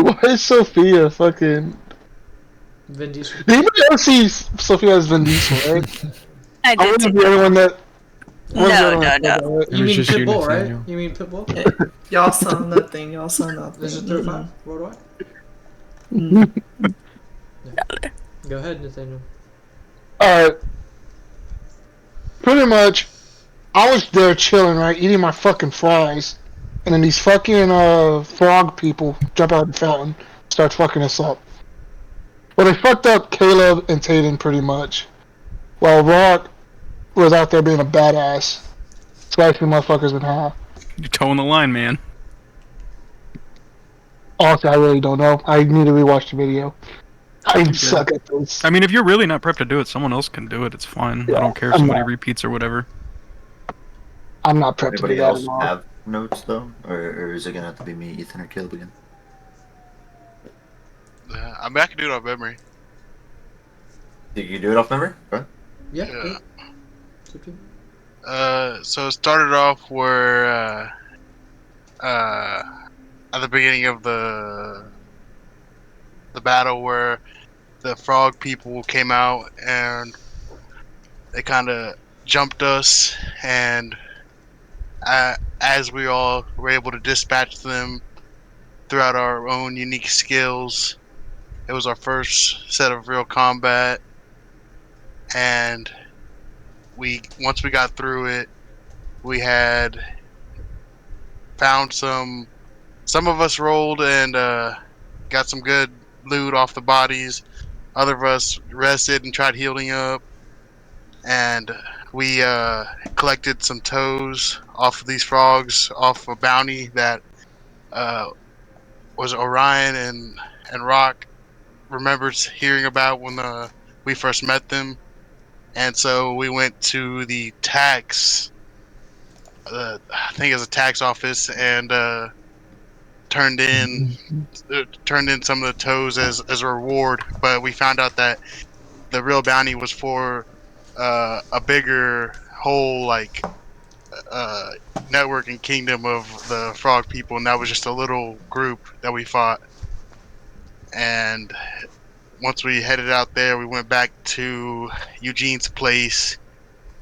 Why is Sophia fucking... Vin Diesel. Did anybody ever see Sophia as Vin Diesel, right? I I did see wasn't the only one that... No. You mean just you, Pitbull, right? Nathaniel. You mean Pitbull? Y'all saw nothing. Y'all saw nothing. There's a 35 worldwide. Go ahead, Nathaniel. Alright. Pretty much, I was there chilling, right? Eating my fucking fries. And then these fucking frog people jump out of the fountain, start fucking us up. Well, they fucked up Caleb and Tayden pretty much. While Rock was out there being a badass, slicing motherfuckers in half. You're towing the line, man. Honestly, I really don't know. I need to rewatch the video. I suck at this. I mean, if you're really not prepped to do it, someone else can do it. It's fine. Yeah, I don't care if I'm somebody not. repeats or whatever. I'm not prepped to do Anybody that else at all. have notes though, or is it gonna have to be me, Ethan, or Caleb again? I mean, I can do it off memory. Did you do it off memory? Right? Yeah. Yeah. yeah. So it started off where, at the beginning of the battle where the frog people came out and they kind of jumped us, and as we all were able to dispatch them throughout our own unique skills, it was our first set of real combat, and once we got through it, we had found some of us rolled and got some good loot off the bodies. Other of us rested and tried healing up, and we collected some toes off of these frogs off a bounty that was Orion and Rock remembers hearing about when we first met them. And so we went to the tax, I think it's a tax office, and turned in some of the toes as a reward. But we found out that the real bounty was for a bigger whole network and kingdom of the frog people, and that was just a little group that we fought. And once we headed out there, we went back to Eugene's place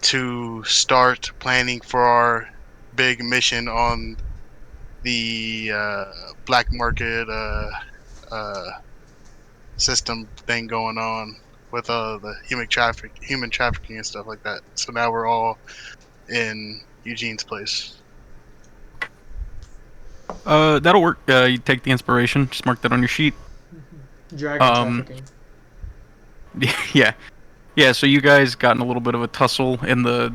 to start planning for our big mission on the black market system thing going on with the human trafficking and stuff like that. So now we're all in Eugene's place. That'll work. You take the inspiration. Just mark that on your sheet. Dragon trafficking. Yeah. So you guys got in a little bit of a tussle in the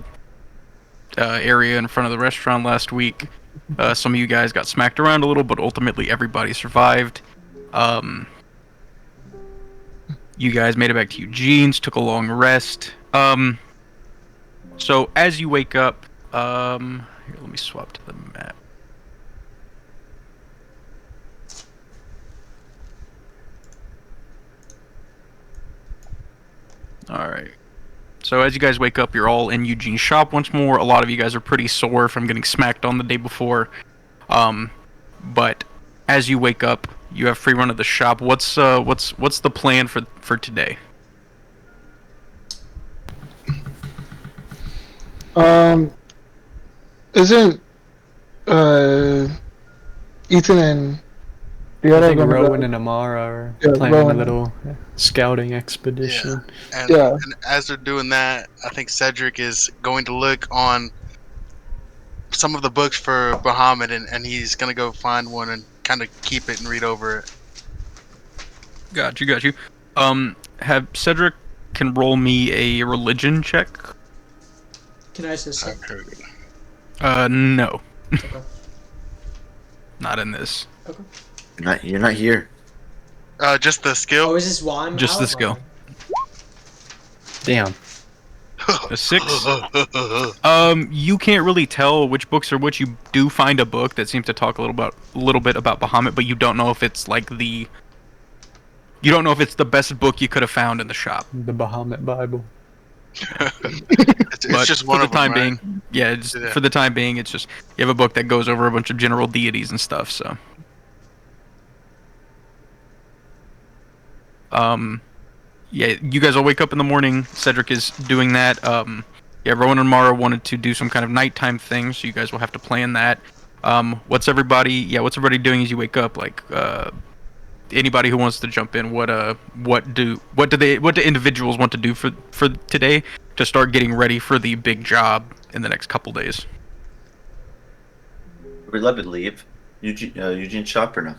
area in front of the restaurant last week. Some of you guys got smacked around a little, but ultimately everybody survived. You guys made it back to Eugene's, took a long rest. So as you wake up, here, let me swap to the map. Alright. So as you guys wake up, you're all in Eugene's shop once more. A lot of you guys are pretty sore from getting smacked on the day before. But as you wake up, you have free run of the shop. What's the plan for today? Isn't Ethan and the I other think gonna Rowan go? and Amara are Yeah, planning Rowan. a little scouting expedition. And, Yeah. and as they're doing that, I think Cedric is going to look on some of the books for Bahamut, and he's going to go find one and kind of keep it and read over it. Got you. Have Cedric can roll me a religion check? Can I assist it? No. Okay. Not in this. Okay. You're not here. Just the skill? Oh, is this why I'm Just the out? skill. Damn. A 6? You can't really tell which books are which. You do find a book that seems to talk a little bit about Bahamut, but you don't know if it's you don't know if it's the best book you could have found in the shop. The Bahamut Bible. It's But just for one the of them, time right? being, yeah, just Yeah. for the time being, it's just you have a book that goes over a bunch of general deities and stuff. So Yeah, you guys all wake up in the morning. Cedric is doing that. Yeah, Rowan and Mara wanted to do some kind of nighttime thing, so you guys will have to plan that. What's everybody doing as you wake up? Like, anybody who wants to jump in, what do individuals want to do for today to start getting ready for the big job in the next couple days? We'd love to leave. Eugene's shop or no?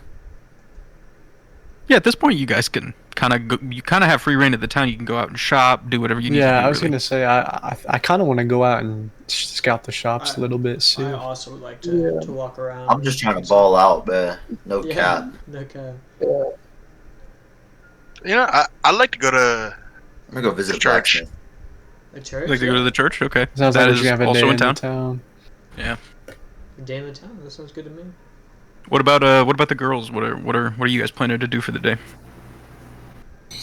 Yeah, at this point, you guys can kind of have free reign of the town. You can go out and shop, do whatever you need to do. Yeah, I was really. gonna say I kind of want to go out and scout the shops a little bit. See. I also would like to walk around. I'm just trying to ball out, man. No cap. No cap. You know, I'd like to go to. I'm gonna go visit The a church. blacksmith. A church? Like to go to the church? Okay. Sounds That like is we have a also day in in the town. town. Yeah. A day in the town. That sounds good to me. What about the girls? What are you guys planning to do for the day?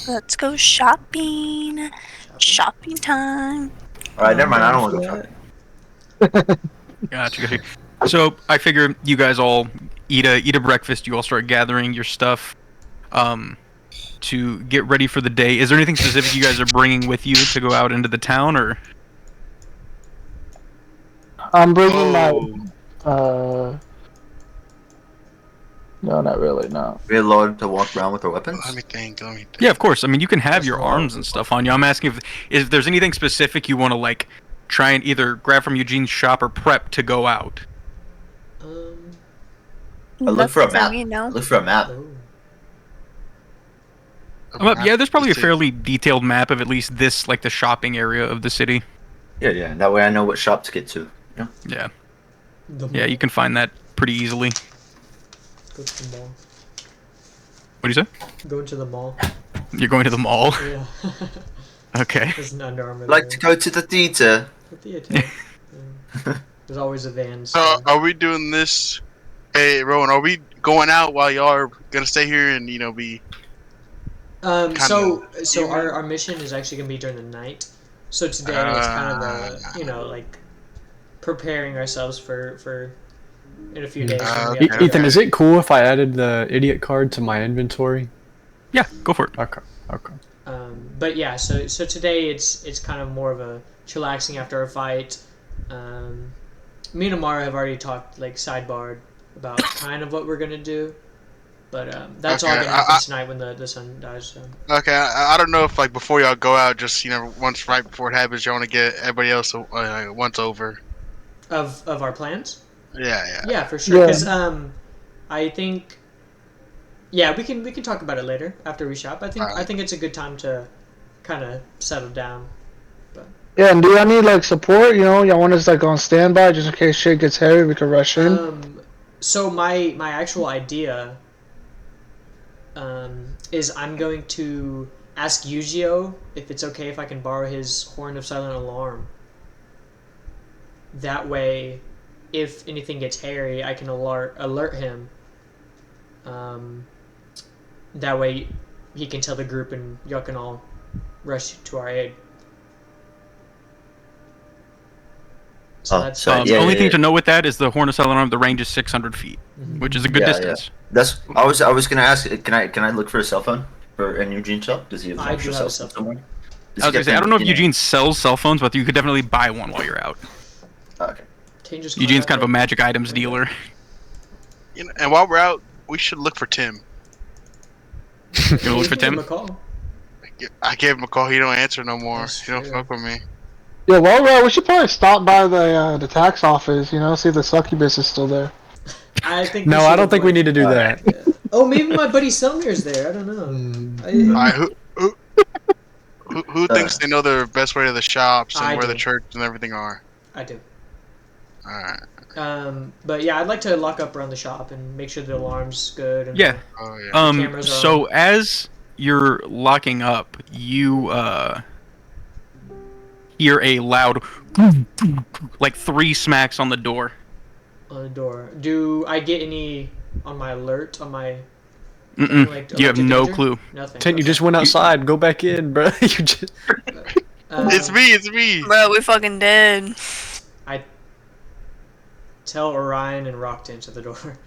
Let's go shopping. Shopping time. Alright, never mind. I don't want to go shopping. Gotcha. So I figure you guys all eat a breakfast. You all start gathering your stuff, to get ready for the day. Is there anything specific you guys are bringing with you to go out into the town, or? I'm bringing my. No, not really. No. We're allowed to walk around with our weapons? Let me think. Yeah, of course. I mean, you can have your arms and stuff on you. I'm asking if there's anything specific you want to like try and either grab from Eugene's shop or prep to go out. I look for a map. You know. Look for a map. Yeah, there's probably a fairly detailed map of at least this, like the shopping area of the city. Yeah. That way I know what shop to get to. Yeah. Yeah. Yeah, you can find that pretty easily. Go to the mall. What do you say? Going to the mall. You're going to the mall? Yeah. Okay. There's an Under Armour I'd like there. to go to the theater. The theater. Yeah. There's always a van. So are we doing this? Hey, Rowan, are we going out while y'all are gonna stay here and be? So our mission is actually gonna be during the night. So today it's kind of like preparing ourselves for in a few days. when we have to Ethan, go. is it cool if I added the idiot card to my inventory? Yeah, go for it. Okay. But yeah, so today it's kind of more of a chillaxing after a fight. Me and Amara have already talked like sidebarred about kind of what we're gonna do, but that's all gonna happen tonight when the sun dies. So. Okay, I don't know if like before y'all go out, just once right before it happens, y'all want to get everybody else once over. Of our plans. Yeah, for sure. Yeah. Because I think, we can talk about it later after we shop. I think it's a good time to kind of settle down. But Yeah, and do I need like support? Y'all want us like on standby just in case shit gets heavy. We can rush in. so my actual idea is I'm going to ask Yujio if it's okay if I can borrow his Horn of Silent Alarm. That way, if anything gets hairy, I can alert him. That way, he can tell the group, and y'all can all rush to our aid. So that's The only thing to know with that is the Horn of Silent Arm. The range is 600 feet, which is a good distance. That's. I was gonna ask. Can I look for a cell phone in Eugene's shop? Does he have an I extra do have a cell cell phone phone. somewhere? I was gonna say I don't know if Eugene sells cell phones, but you could definitely buy one while you're out. Okay. Eugene's kind of a magic items dealer. And while we're out, we should look for Tim. You gonna look for Give him Tim? a call. I gave him a call. He don't answer no more. That's He don't true. fuck with me. Yeah, well, we should probably stop by the tax office. See if the succubus is still there. I think. No, I don't think we need to do that. Oh, maybe my buddy Selmir's there. I don't know. Alright, who thinks they know the best way to the shops and I where the do. church and everything are? I do. Alright. But yeah, I'd like to lock up around the shop and make sure the alarm's good. And Yeah. Oh yeah. cameras are So as you're locking up, you hear a loud, like 3 smacks on the door. on the door. Do I get any on my alert on my? Mm-mm. Like, You have alert to no danger? clue. Nothing. Tent, you okay. just went outside. Go back in, bro. You just. It's me. Bro, we fucking dead. I tell Orion and Rock to enter the door.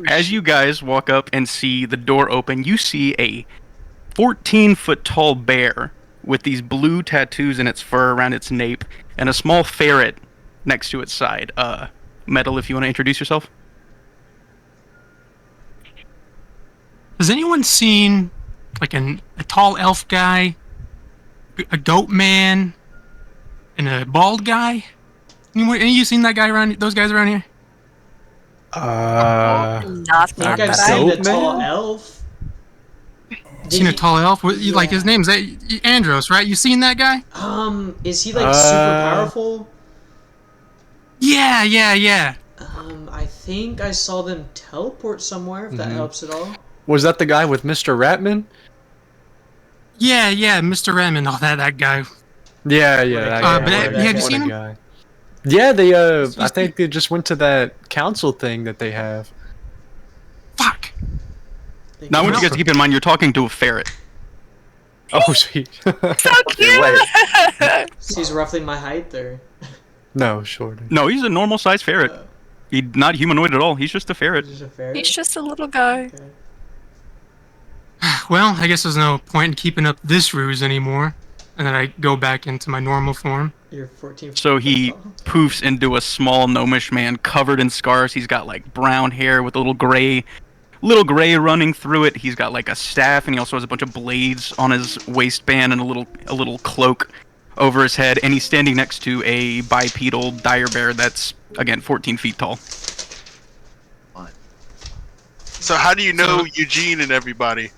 As you guys walk up and see the door open, you see a 14-foot tall bear with these blue tattoos in its fur around its nape and a small ferret next to its side. Metal, if you want to introduce yourself. Has anyone seen like a tall elf guy, a goat man, and a bald guy? Any of you seen that guy around? Those guys around here? Not I think I've that seen I. the tall elf. Seen a tall elf? Like his name's Andros, right? You seen that guy? Is he like super powerful? Yeah. I think I saw them teleport somewhere. If that helps at all. Was that the guy with Mr. Ratman? Yeah, Mr. Redmond. Oh, that guy. Yeah. That guy. But have you seen him? Guy. Yeah, they. I think they just went to that council thing that they have. Fuck. Now, I want you guys to keep in mind you're talking to a ferret. Oh, sweet. So cute! He's roughly my height, or? No, shorter. No, he's a normal-sized ferret. He's not humanoid at all. He's just a ferret. He's just a ferret? He's just a little guy. Okay. Well, I guess there's no point in keeping up this ruse anymore. And then I go back into my normal form. You're 14. So he poofs into a small gnomish man covered in scars. He's got like brown hair with a little gray running through it. He's got like a staff, and he also has a bunch of blades on his waistband and a little cloak over his head. And he's standing next to a bipedal dire bear that's again 14 feet tall. So how do you know Eugene and everybody?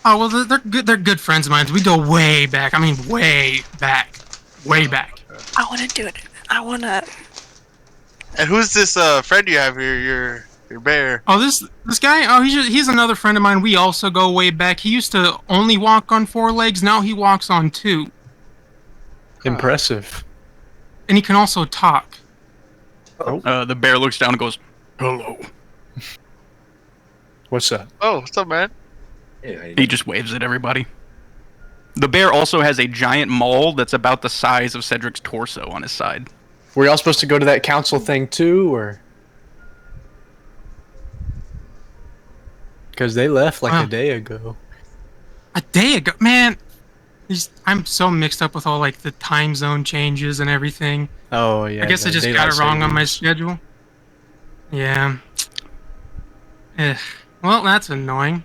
Oh well, they're good. They're good friends of mine. We go way back. I mean, way back. I want to do it. I want to. And who's this friend you have here? Your bear. Oh, this guy. Oh, he's another friend of mine. We also go way back. He used to only walk on 4 legs. Now he walks on 2. Impressive. And he can also talk. The bear looks down and goes, "Hello." What's up? Oh, what's up, man? He just waves at everybody. The bear also has a giant maul that's about the size of Cedric's torso on his side. Were y'all supposed to go to that council thing too, or? Because they left like a day ago. A day ago, man. I'm so mixed up with all like the time zone changes and everything. Oh yeah. I guess I just got it wrong on my schedule. Yeah. Well, that's annoying.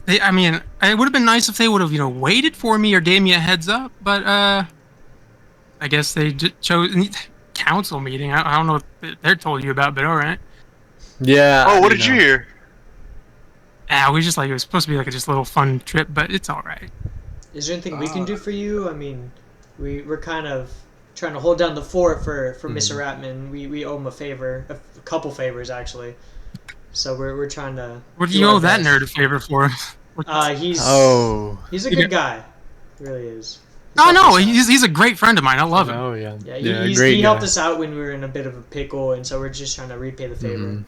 I mean, it would have been nice if they would have, waited for me or gave me a heads up, but I guess they chose council meeting. I don't know what they're told you about, but all right. Yeah. Oh, what did you hear? We just it was supposed to be like just a little fun trip, but it's all right. Is there anything we can do for you? I mean, we're kind of trying to hold down the fort for Mr. Ratman. We owe him a favor, a couple favors actually. So we're trying to. What do you owe that nerd a favor for? He's a good guy. He really is. He's a great friend of mine. I love him. Oh yeah. Yeah, he helped us out when we were in a bit of a pickle, and so we're just trying to repay the favor. Mm-hmm.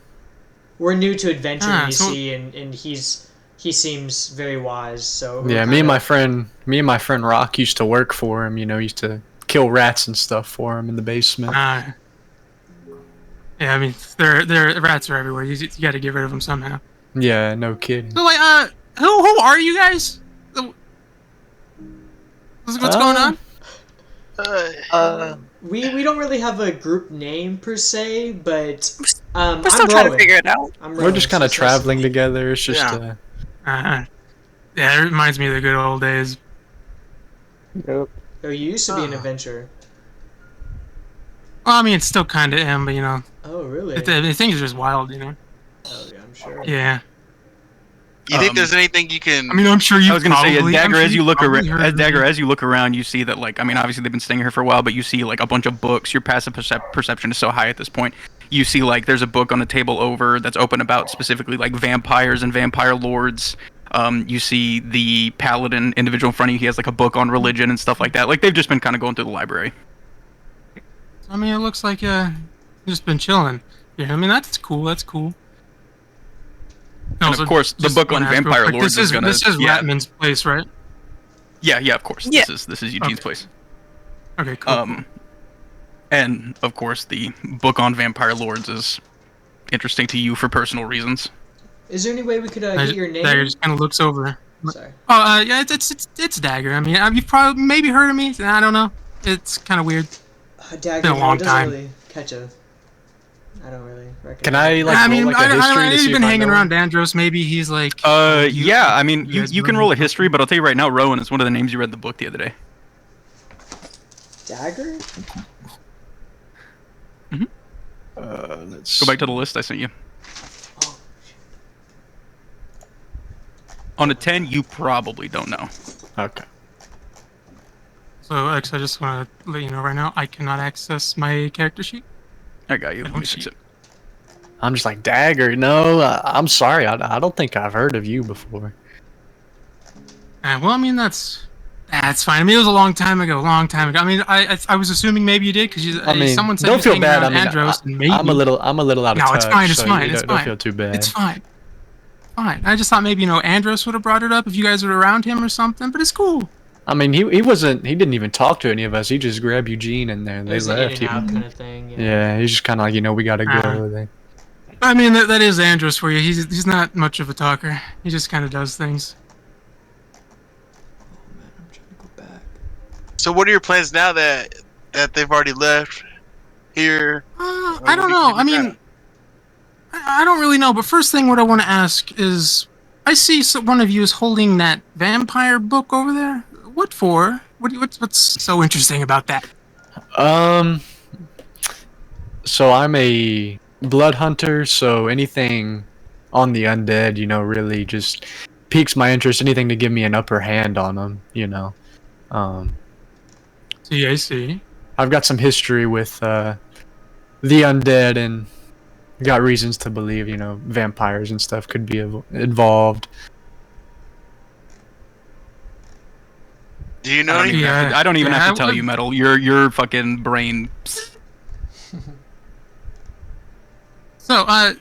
We're new to adventuring, and he seems very wise. So yeah, me and my friend Rock used to work for him. Used to kill rats and stuff for him in the basement. Yeah, I mean, their rats are everywhere. You got to get rid of them somehow. Yeah, no kidding. So, who are you guys? What's going on? We don't really have a group name per se, but we're still trying to figure it out. We're just kind of traveling together. It's just yeah, it reminds me of the good old days. Yep. Oh, you used to be an adventurer. Well, I mean, it's still kind of am, but Oh, really? The things are just wild, Oh, yeah, I'm sure. Yeah. You think there's anything you can? I mean, I'm sure you. I was gonna say, as you look around, you see that obviously they've been staying here for a while, but you see a bunch of books. Your passive perception is so high at this point. You see there's a book on the table over that's open about specifically vampires and vampire lords. You see the paladin individual in front of you. He has a book on religion and stuff like that. They've just been kind of going through the library. I mean, it looks like you've just been chilling. Yeah, I mean that's cool. That's cool. No, and of course, the book on vampire lords is gonna. This is Ratman's place, right? Yeah, of course. Yeah. This is Eugene's place. Okay, cool. And of course, the book on vampire lords is interesting to you for personal reasons. Is there any way we could get your name? Dagger just kind of looks over. Sorry. Oh, yeah, it's Dagger. I mean, you've probably maybe heard of me. I don't know. It's kind of weird. Dagger. Been a long doesn't time. really catch a. I don't really recognize. Can I like? I mean, roll, like, a history to he's see been if I hanging know around him? Dandros. Maybe he's like. Yeah. I mean, you guys you can know roll a him. history, but I'll tell you right now, Rowan is one of the names you read in the book the other day. Dagger? Let's Go back to the list I sent you. Oh. On a 10, you probably don't know. Okay. So, Alex, I just want to let you know right now, I cannot access my character sheet. I got you. Let me fix it. I'm just like Dagger. No, I'm sorry. I don't think I've heard of you before. Well, I mean, that's fine. I mean, it was a long time ago. I mean, I was assuming maybe you did because I mean, someone said don't you feel hanging bad. I around mean, Andros, and maybe I'm a little out of touch. No, it's fine. It's so fine. you It's don't fine. feel too bad. It's fine. Fine. I just thought maybe Andros would have brought it up if you guys were around him or something. But it's cool. I mean, he wasn't. He didn't even talk to any of us. He just grabbed Eugene and then It they was an left. in and out kind of thing. Yeah, he's just kind of like, we gotta go. I mean, that is Andros for you. He's not much of a talker. He just kind of does things. Oh man, I'm trying to go back. So what are your plans now that they've already left here? I don't know. I mean, I don't really know. But first thing, what I want to ask is, I see one of you is holding that vampire book over there. What for? What's so interesting about that? So I'm a blood hunter. So anything on the undead, really just piques my interest. Anything to give me an upper hand on them, See, I see. I've got some history with the undead and got reasons to believe, vampires and stuff could be involved. Do you know I don't any? even have to, have to tell you, Metal. Your fucking brain. So,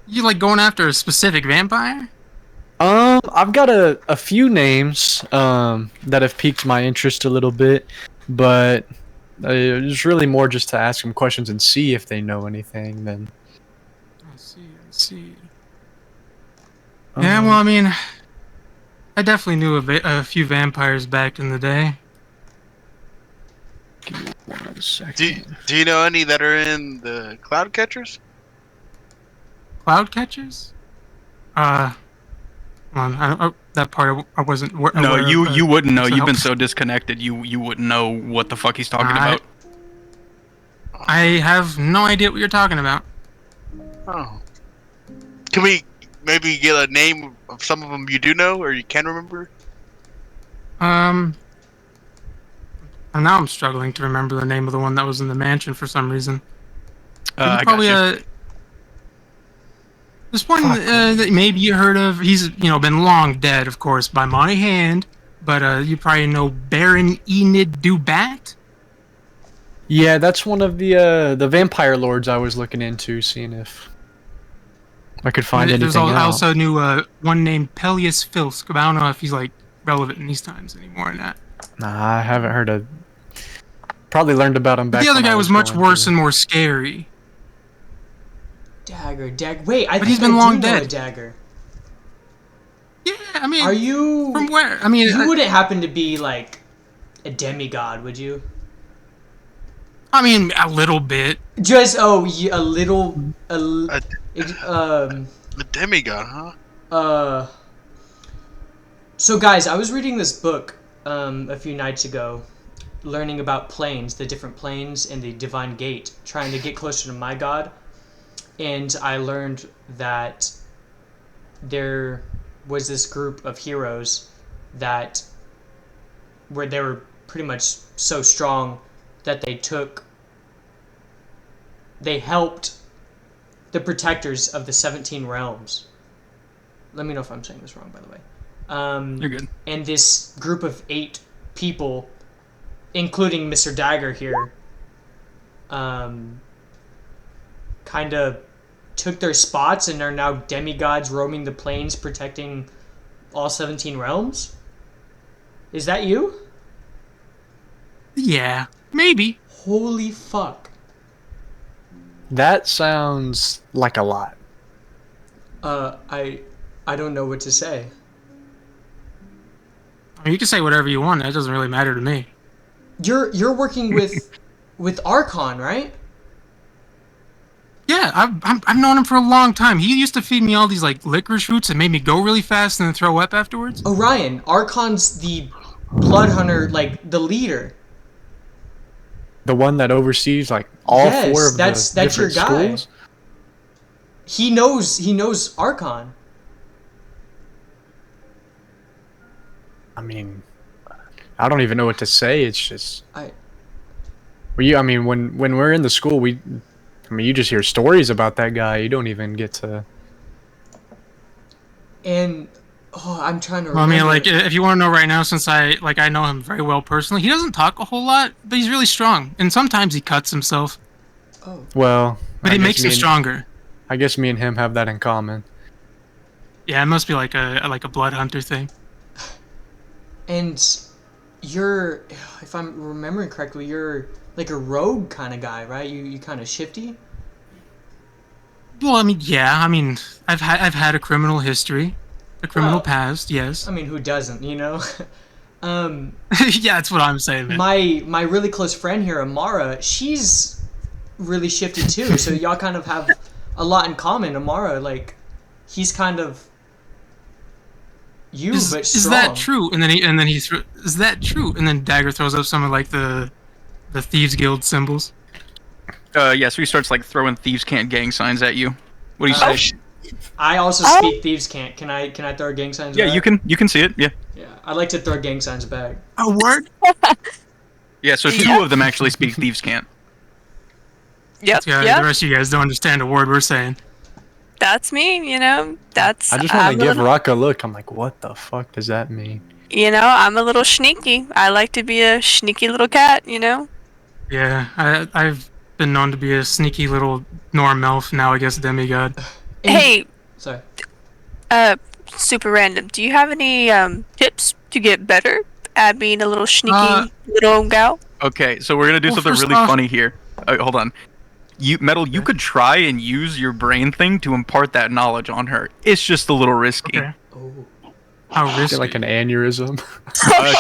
you like going after a specific vampire? I've got a few names that have piqued my interest a little bit, but it's really more just to ask them questions and see if they know anything. Then. I see. Yeah, well, I mean, I definitely knew a few vampires back in the day. Give me 1 second. Do you know any that are in the cloud catchers? Cloud catchers? That part I wasn't. No, aware you of, you wouldn't know. so You've been help- so disconnected. You wouldn't know what the fuck he's talking about. I have no idea what you're talking about. Oh. Can we maybe get a name of some of them you do know or you can remember? And now I'm struggling to remember the name of the one that was in the mansion for some reason. I Probably got you. this one that maybe you heard of. He's been long dead, of course, by my hand. But you probably know Baron Enid Dubat. Yeah, that's one of the vampire lords I was looking into, seeing if I could find anything out. I also knew one named Peleus Filsk, but I don't know if he's like relevant in these times anymore or not. Nah, I haven't heard of. Probably learned about him back. The other when guy I was much going worse through. and more scary. Dagger. Wait, I But think he's been I long do know dead. a Dagger. Yeah, I mean, Are you from where? I mean, you wouldn't happen to be like a demigod, would you? I mean, a little bit. Just a little A demigod, huh? So guys, I was reading this book a few nights ago, learning about planes, the different planes and the divine gate, trying to get closer to my god. And I learned that there was this group of heroes that where they were pretty much so strong that they helped the protectors of the 17 realms. Let me know if I'm saying this wrong, by the way. You're good. And this group of 8 people, including Mr. Dagger here, kind of took their spots and are now demigods roaming the plains protecting all 17 realms? Is that you? Yeah, maybe. Holy fuck. That sounds like a lot. I don't know what to say. I mean, you can say whatever you want. That doesn't really matter to me. You're working with Archon, right? Yeah, I've known him for a long time. He used to feed me all these like licorice roots and made me go really fast and then throw up afterwards. Orion, Archon's the blood hunter, like the leader. The one that oversees like all Yes, four of that's the your different guy. schools. He knows Archon. I mean, I don't even know what to say. It's just I when we're in the school, you just hear stories about that guy. You don't even get to. And I'm trying to Well, I remember. mean, like, if you want to know right now, since I know him very well personally, he doesn't talk a whole lot, but he's really strong. And sometimes he cuts himself, Oh, Well, but I he guess makes me him and- stronger. I guess me and him have that in common. Yeah, it must be like a blood hunter thing. and you're, if I'm remembering correctly, you're like a rogue kind of guy, right? You kind of shifty. Well, I mean, yeah, I mean, I've had a criminal history, a criminal Well, past, yes. I mean, who doesn't, you know? Yeah, that's what I'm saying, man. My really close friend here, Amara, she's really shifty too. So y'all kind of have a lot in common. Amara, like, he's kind of you, but strong. Is that true? And then is that true? And then Dagger throws up some of like the Thieves Guild symbols. Yeah, so he starts like throwing thieves can't gang signs at you. What do you say? I also speak thieves can't. Can I throw gang signs? Yeah, back? you can see it. Yeah. Yeah, I like to throw gang signs back. A word? Yeah, so two of them actually speak thieves can't. Yep. Yeah, Yep. the rest of you guys don't understand a word we're saying. That's me. You know. That's. I just want I'm to a give little- Rock a look. I'm like, what the fuck does that mean? You know, I'm a little sneaky. I like to be a sneaky little cat. You know. Yeah, I've been known to be a sneaky little Norm elf. Now I guess demigod. And- Hey, Sorry. super random. Do you have any tips to get better at being a little sneaky Uh, little gal? Okay, so we're gonna do Well, something first really off- funny here. Hold on. You could try and use your brain thing to impart that knowledge on her. It's just a little risky. Okay. Oh. How risky? Get like an aneurysm.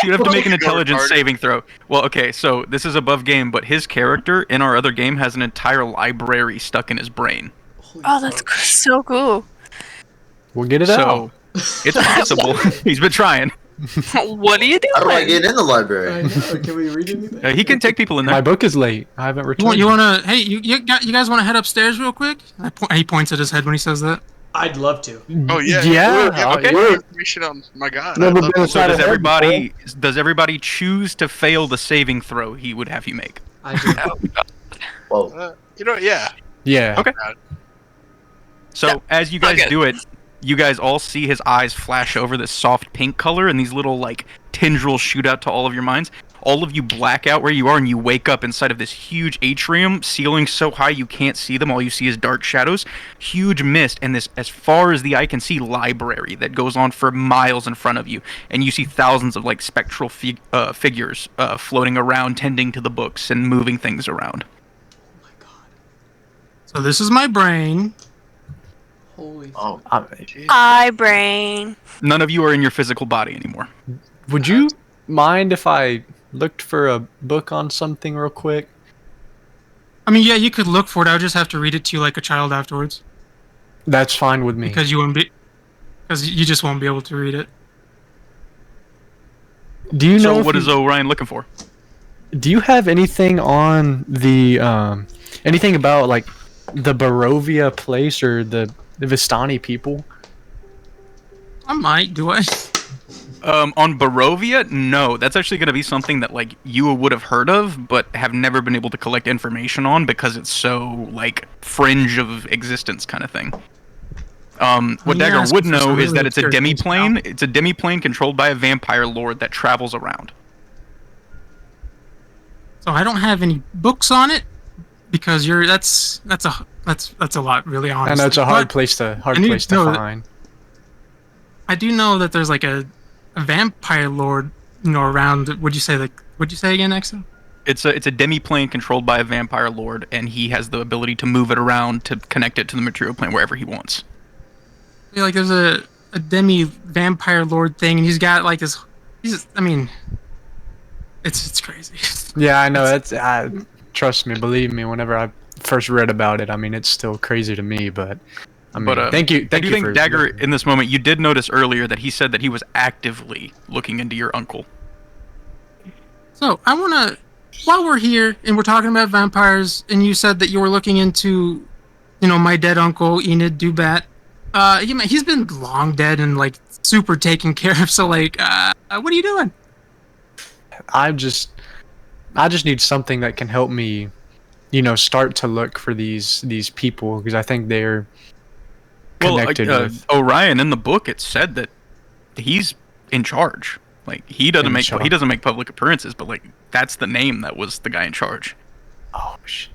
She'd have to make an Go intelligence retarded. saving throw. Well, okay, so this is above game, but his character in our other game has an entire library stuck in his brain. Holy Oh, that's fuck. so cool. We'll get it out. So it's possible. He's been trying. What are you doing? How do I get in the library? I know. Can we read anything? He can take people in there. My book is late. I haven't returned. You wanna? Hey, you guys want to head upstairs real quick? He points at his head when he says that. I'd love to. Oh yeah. Yeah, Give us okay. more information on my god. Never I'd love been to- So inside does a head everybody choose to fail the saving throw he would have you make? I do. Whoa. yeah. Yeah. Okay. So as you guys Okay. do it, you guys all see his eyes flash over this soft pink color, and these little like tendrils shoot out to all of your minds. All of you black out where you are, and you wake up inside of this huge atrium, ceiling so high you can't see them. All you see is dark shadows, huge mist, and this, as far as the eye can see, library that goes on for miles in front of you. And you see thousands of like spectral figures floating around, tending to the books and moving things around. Oh my god. So this is my brain. Holy. Oh. Eye brain. None of you are in your physical body anymore. Would you mind if I looked for a book on something real quick? I mean, yeah, you could look for it. I would just have to read it to you like a child afterwards, That's fine with me. because you just won't be able to read it. Do you know? So if what you- is Orion looking for? Do you have anything on the anything about like the Barovia place or the Vistani people? I might, do I? On Barovia, no. That's actually going to be something that like you would have heard of, but have never been able to collect information on because it's so like fringe of existence kind of thing. What Yeah, Dagger asking would for know some is really that it's a obscure things demi-plane. now. It's a demi-plane controlled by a vampire lord that travels around. So I don't have any books on it because that's a lot, really, honestly. I know it's a hard But place to I need to know that- find. I do know that there's like a vampire lord, around. Would you say again, Exo? It's a demi-plane controlled by a vampire lord, and he has the ability to move it around to connect it to the material plane wherever he wants. Yeah, like there's a demi vampire lord thing, and he's got like this. It's crazy. Yeah, I know. Trust me, believe me. Whenever I first read about it, I mean, it's still crazy to me. But I mean, thank you. I do think Dagger, in this moment, you did notice earlier that he said that he was actively looking into your uncle. So I wanna, while we're here and we're talking about vampires, and you said that you were looking into, my dead uncle Enid Dubat. He's been long dead and like super taken care of. So like, what are you doing? I just need something that can help me, start to look for these people, because I think they're connected with Orion. In the book, it said that he's in charge. Like he doesn't make public appearances, but like that's the name that was the guy in charge. Oh shit.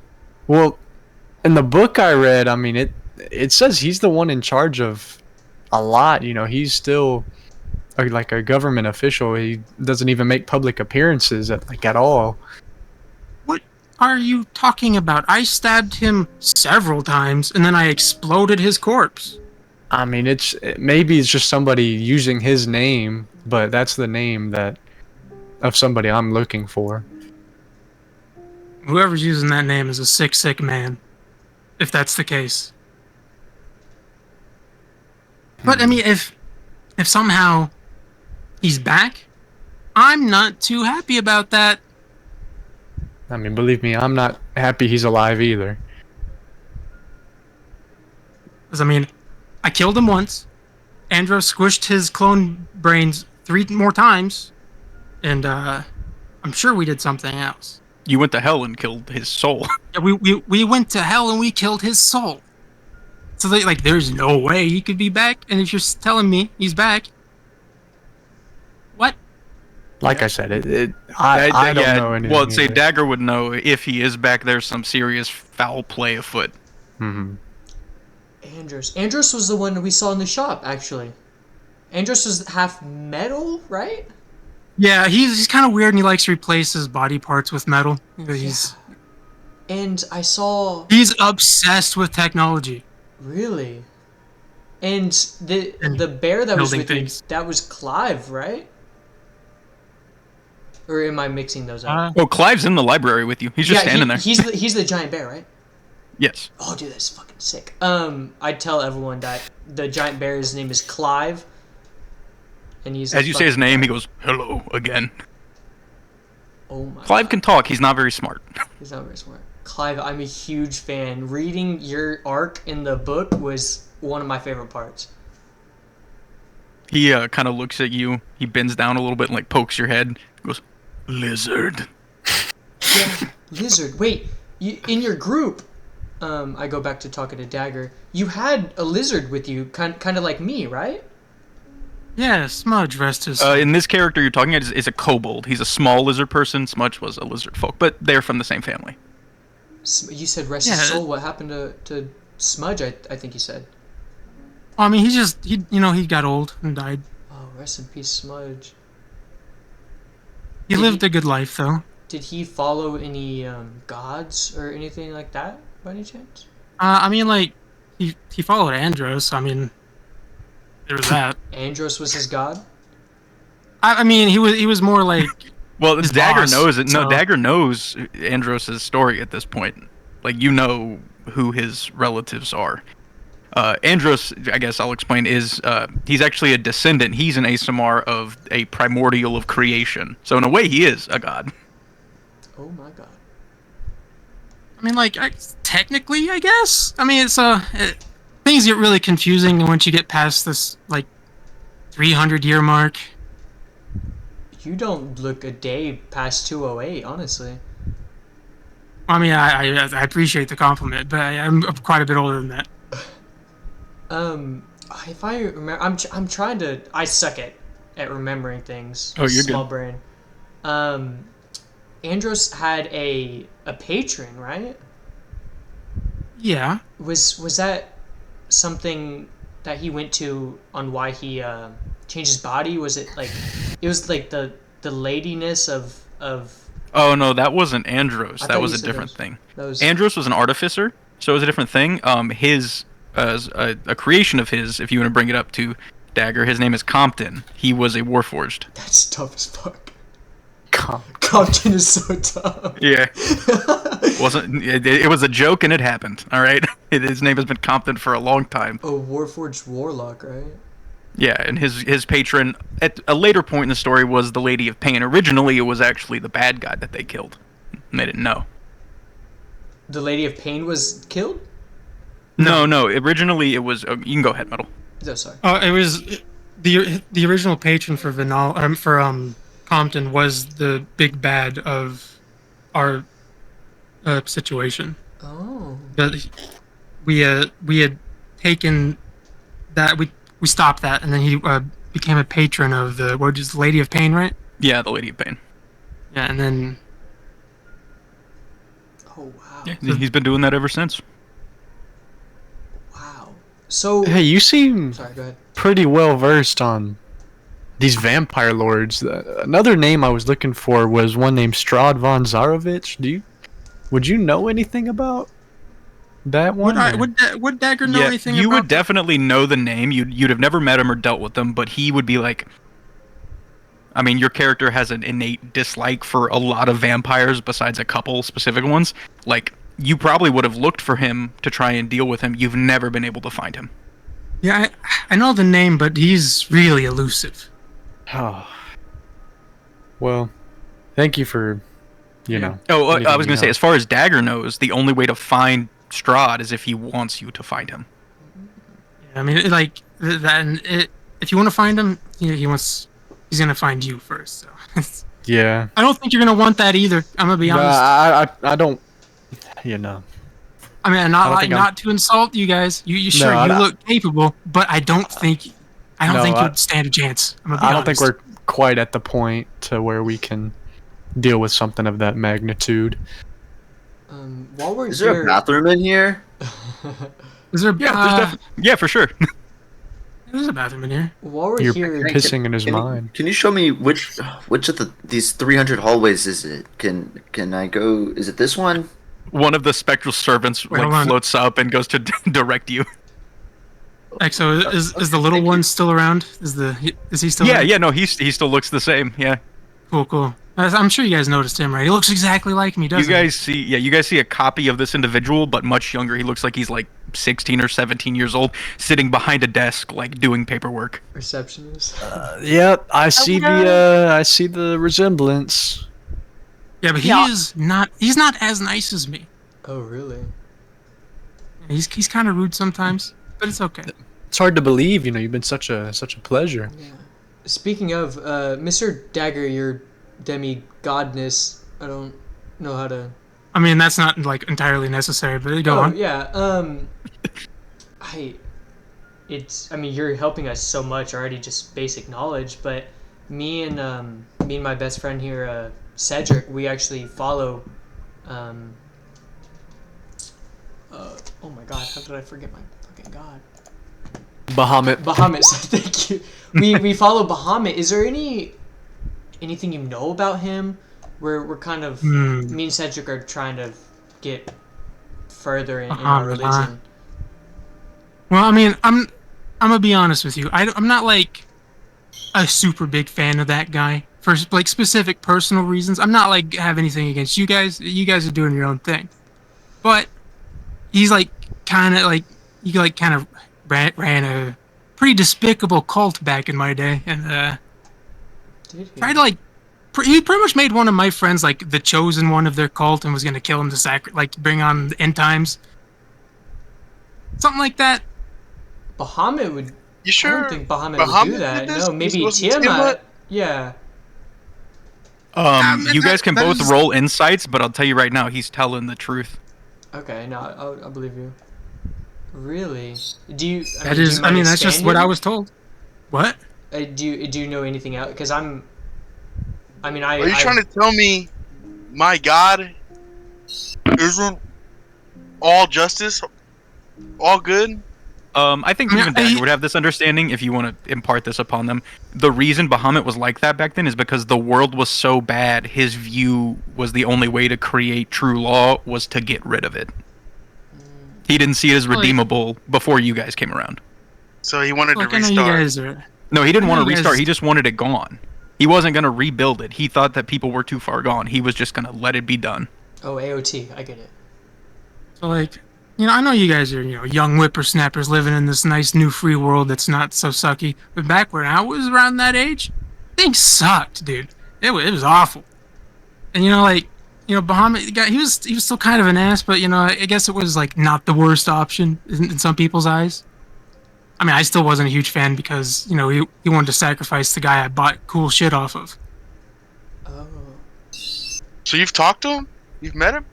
Well, in the book I read, I mean it says he's the one in charge of a lot. He's still like a government official. He doesn't even make public appearances at all. What are you talking about? I stabbed him several times, and then I exploded his corpse. I mean, maybe it's just somebody using his name, but that's the name of somebody I'm looking for. Whoever's using that name is a sick man, if that's the case. But I mean, if somehow he's back, I'm not too happy about that. I mean, believe me, I'm not happy he's alive either. Because, I mean, I killed him once. Andros squished his clone brains 3 more times. And, I'm sure we did something else. You went to hell and killed his soul. Yeah, we went to hell and we killed his soul. So, there's no way he could be back. And if you're telling me he's back, what? Like I said, I don't know anything. Well, say Dagger would know if he is back. There's some serious foul play afoot. Mm-hmm. Andros was the one we saw in the shop, actually. Andros was half metal, right? Yeah, he's kind of weird, and he likes to replace his body parts with metal. And I saw... He's obsessed with technology. Really? And the bear that was with you, that was Clive, right? Or am I mixing those up? Clive's in the library with you. He's just standing there. He's the giant bear, right? Yes. Oh, dude, that's fucking sick. I tell everyone that the giant bear's name is Clive, and he's. As you say his name, he goes, "Hello again." Oh my. Clive can talk. He's not very smart. He's not very smart. Clive, I'm a huge fan. Reading your arc in the book was one of my favorite parts. He kind of looks at you. He bends down a little bit and like pokes your head. Goes, "Lizard." Yeah, lizard. Wait, in your group. I go back to talking to Dagger. You had a lizard with you, kind of like me, right? Yeah, Smudge rest his. In this character you're talking about is a kobold. He's a small lizard person. Smudge was a lizard folk, but they're from the same family. You said rest his soul. What happened to Smudge? I think you said. I mean, he got old and died. Oh, rest in peace, Smudge. He lived a good life, though. Did he follow any gods or anything like that, by any chance? I mean, like, he followed Andros. I mean, there was that. Andros was his god? I mean, he was more like. Well, Dagger knows it. No, Dagger knows Andros' story at this point. Like, you know who his relatives are. Andros, I guess I'll explain, is he's actually a descendant. He's an Asamar of a primordial of creation. So in a way, he is a god. Oh my god. I mean, like, technically, I guess. I mean, things get really confusing once you get past this, like, 300-year mark. You don't look a day past 208, honestly. I mean, I appreciate the compliment, but I'm quite a bit older than that. If I remember, I'm trying to. I suck at remembering things. Oh, you're small good. Brain. Andros had a patron, right? Yeah. Was that something that he went to on why he changed his body? Was it like it was like the ladiness of Oh no, that wasn't Andros. I That thought was you a said different thing. That was Andros was an artificer, so it was a different thing. His a creation of his, if you want to bring it up to Dagger, his name is Compton. He was a Warforged. That's tough as fuck. Com- Compton is so tough. Yeah, it was a joke and it happened. All right, his name has been Compton for a long time. Oh, Warforged Warlock, right? Yeah, and his patron at a later point in the story was the Lady of Pain. Originally, it was actually the bad guy that they killed, and they didn't know. The Lady of Pain was killed? No. Originally, it was. You can go ahead, Metal. No, sorry. It was the original patron for Compton was the big bad of our situation. Oh. But we had taken that we stopped that, and then he became a patron of the Lady of Pain, right? Yeah, the Lady of Pain. Yeah, and then Oh, wow. Yeah, he's been doing that ever since. Wow. So... Hey, you seem Sorry, go ahead. pretty well versed on these vampire lords. Another name I was looking for was one named Strahd von Zarovich. Would you know anything about that one? would Dagger know anything you about would definitely know the name. You'd have never met him or dealt with him, but he would be like... I mean, your character has an innate dislike for a lot of vampires besides a couple specific ones. Like, you probably would have looked for him to try and deal with him. You've never been able to find him. Yeah, I know the name, but he's really elusive. Oh. Well, thank you for, you know. Oh, I letting was me going to say, know. as far as Dagger knows, the only way to find Strahd is if he wants you to find him. I mean, like that. If you want to find him, he's gonna find you first. So Yeah. I don't think you're gonna want that either. I'm gonna be honest. I don't, you know. I mean, not to insult you guys. You look capable, but I don't think you'd stand a chance. I'm gonna be I don't honest. think we're quite at the point to where we can deal with something of that magnitude. While we're Is there a bathroom in here? Is there? Yeah, for sure. There's a bathroom in here. While we're You're here... pissing in his Can mind. Can you show me which of these 300 hallways is it? Can I go? Is it this one? One of the spectral servants Wait, hold on. floats up and goes to direct you. So is the little one still around? Is he still? Yeah, there? yeah, no, he still looks the same. Yeah. Cool. I'm sure you guys noticed him, right? He looks exactly like me, doesn't You guys see a copy of this individual, but much younger. He looks like he's like 16 or 17 years old, sitting behind a desk, like doing paperwork. Receptionist. Yep, I see the resemblance. he? Yeah, but he's not as nice as me. Oh, really? He's kind of rude sometimes, but it's okay. It's hard to believe, you've been such a pleasure. Yeah. Speaking of, Mr. Dagger, your demigodness, I don't know how to... I mean, that's not like entirely necessary, but go on. Yeah, I mean, you're helping us so much already, just basic knowledge, but me and my best friend here, Cedric, we actually follow, oh my god, how did I forget my fucking god? Bahamut. Bahamut, thank you. We follow Bahamut. Is there anything you know about him? We're kind of, me and Cedric are trying to get further in our religion. Well, I mean, I'm gonna be honest with you. I'm not like a super big fan of that guy for like specific personal reasons. I'm not like have anything against you guys. You guys are doing your own thing, but he's like kind of ran a pretty despicable cult back in my day, and tried to like. He pretty much made one of my friends like the chosen one of their cult and was gonna kill him to bring on the end times. Something like that. Bahamut would. You sure? I don't think Bahamut would do that. did this? No, maybe Was it Tiamat. Yeah. You guys can both roll insights, but I'll tell you right now, he's telling the truth. Okay, no, I'll believe you. Really? Do you? That's just what I was told. What? Do you know anything else? Because are you trying to tell me my God isn't all justice, all good? I think I mean, even Dagger would have this understanding if you want to impart this upon them. The reason Bahamut was like that back then is because the world was so bad, his view was the only way to create true law was to get rid of it. He didn't see it as redeemable before you guys came around. So he wanted to I know restart. you guys are. No, he didn't I want know to you restart, guys- he just wanted it gone. He wasn't going to rebuild it. He thought that people were too far gone. He was just going to let it be done. Oh, AOT, I get it. So like, I know you guys are, young whippersnappers living in this nice new free world that's not so sucky. But back when I was around that age, things sucked, dude. It was awful. And Bahamut, he was still kind of an ass, but I guess it was like not the worst option in some people's eyes. I mean, I still wasn't a huge fan because he wanted to sacrifice the guy I bought cool shit off of. Oh. So you've talked to him? You've met him?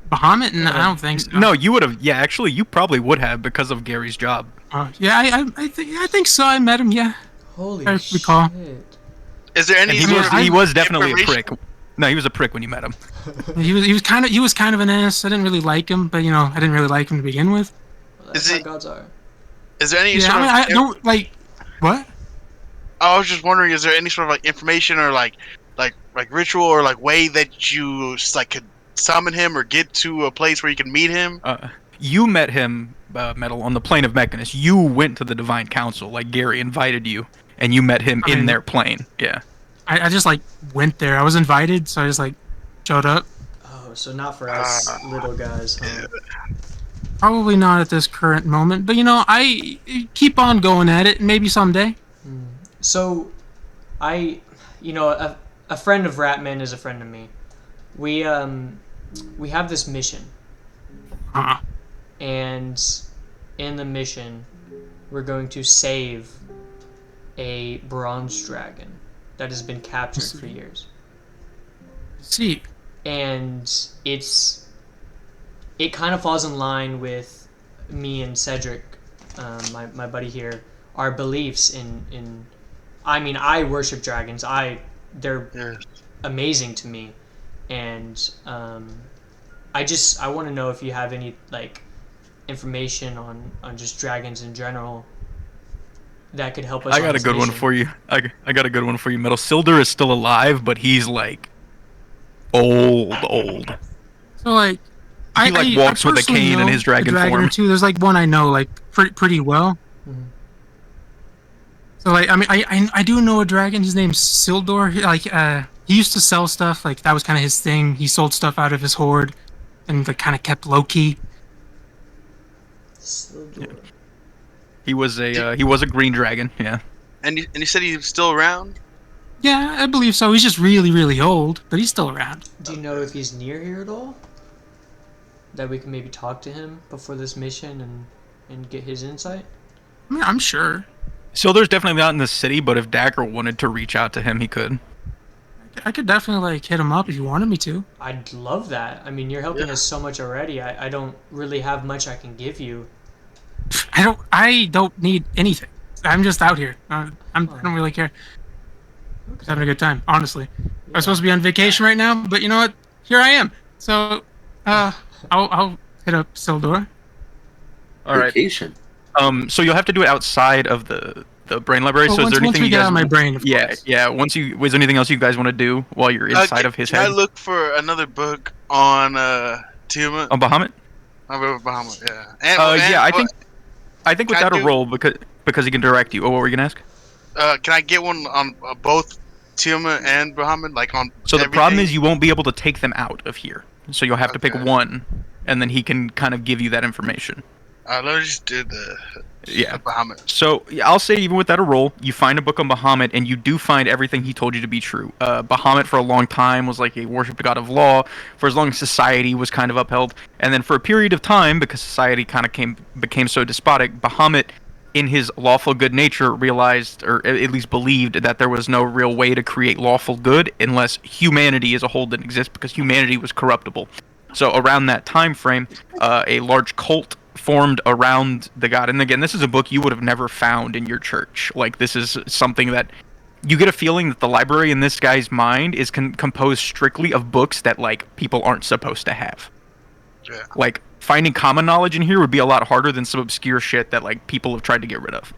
Bahamut? No, I don't think so. No, you would have. Yeah, actually, you probably would have because of Gary's job. Yeah, I think so. I met him. Yeah. Holy I shit. recall. Is there any And sort of he was definitely a information? prick. No, he was a prick when you met him. He was kind of an ass. I didn't really like him, but I didn't really like him to begin with. Well, that's Is how it- gods are. Is there any Yeah, sort I mean, of... I don't like what. I was just wondering, is there any sort of like information or like ritual or like way that you like could summon him or get to a place where you can meet him? You met him, Metal, on the plane of Mechanus. You went to the Divine Council, like Gary invited you, and you met him in their plane. Yeah. I just like went there. I was invited, so I just like showed up. Oh, so not for us little guys, huh? Probably not at this current moment, but I keep on going at it. Maybe someday. So, a friend of Ratman is a friend of me. We have this mission, and in the mission, we're going to save a bronze dragon that has been captured for years. See, And it kind of falls in line with me and Cedric, my buddy here, our beliefs in I mean, I worship dragons. They're amazing to me, and I want to know if you have any like information on just dragons in general that could help us. I got a good one for you. I got a good one for you, Metal. Sildur is still alive, but he's like old. so like, He walks with a personally cane in know his dragon or form. two. There's like one I know like pretty well. Mhm. So like, I mean, I do know a dragon. His name's Sildur. He used to sell stuff. Like that was kind of his thing. He sold stuff out of his hoard, and like kind of kept low key. He was a green dragon. Yeah. And you said he's still around? Yeah, I believe so. He's just really, really old, but he's still around. Do you know if he's near here at all? That we can maybe talk to him before this mission and get his insight? I mean, I'm sure. Sildur's definitely not in the city, but if Dagger wanted to reach out to him, he could. I could definitely like hit him up if you wanted me to. I'd love that. I mean, you're helping us so much already. I don't really have much I can give you. I don't need anything. I'm just out here. I don't really care. Just having a good time, honestly. I'm supposed to be on vacation right now, but you know what? Here I am. So, I'll hit up Sildur. All right. Vacation. So you'll have to do it outside of the brain library. Well, so is there once anything we you get guys? out of my brain, of Yeah, course. yeah. Was there anything else you guys want to do while you're inside of his can head? I look for another book on Tiamat? On Bahamut? Bahamut, yeah. And, Yeah. I think Can I without a do- roll because he can direct you. Oh, what were you gonna ask? Can I get one on both Tiamat and Bahamut? Like on. So the problem everything? is you won't be able to take them out of here. So you'll have to pick Okay. one, and then he can kind of give you that information. Let me just do the Yeah. Bahamut. So yeah, I'll say even without a roll, you find a book on Bahamut, and you do find everything he told you to be true. Bahamut for a long time was like a worshipped god of law, for as long as society was kind of upheld, and then for a period of time, because society kind of became so despotic, Bahamut, in his lawful good nature, realized, or at least believed, that there was no real way to create lawful good unless humanity as a whole didn't exist, because humanity was corruptible. So around that time frame, a large cult formed around the god. And again, this is a book you would have never found in your church. Like, this is something that you get a feeling that the library in this guy's mind is composed strictly of books that like people aren't supposed to have. Yeah. Like finding common knowledge in here would be a lot harder than some obscure shit that like people have tried to get rid of.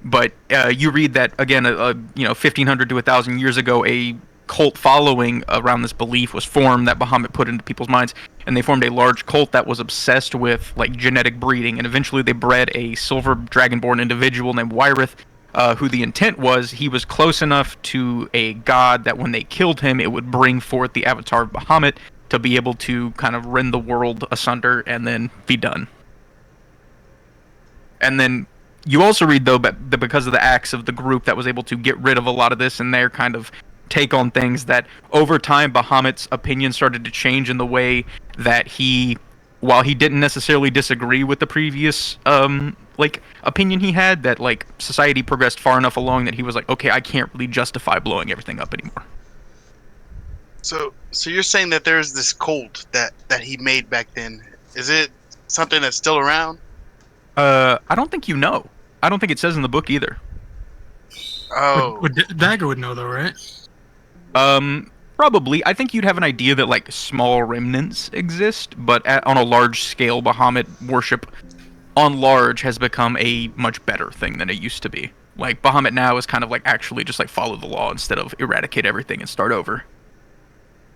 But you read that again, 1,500 to 1,000 years ago, a cult following around this belief was formed that Bahamut put into people's minds, and they formed a large cult that was obsessed with like genetic breeding, and eventually they bred a silver dragonborn individual named Wyrith, who the intent was he was close enough to a god that when they killed him, it would bring forth the avatar of Bahamut to be able to kind of rend the world asunder and then be done. And then you also read, though, that because of the acts of the group that was able to get rid of a lot of this and their kind of take on things, that over time Bahamut's opinion started to change in the way that while he didn't necessarily disagree with the previous opinion he had, that like society progressed far enough along that he was like, okay, I can't really justify blowing everything up anymore. So you're saying that there's this cult that he made back then. Is it something that's still around? I don't think you know. I don't think it says in the book either. Oh. Dagger would know though, right? Probably. I think you'd have an idea that like small remnants exist, but on a large scale, Bahamut worship on large has become a much better thing than it used to be. Like Bahamut now is kind of like actually just like follow the law instead of eradicate everything and start over.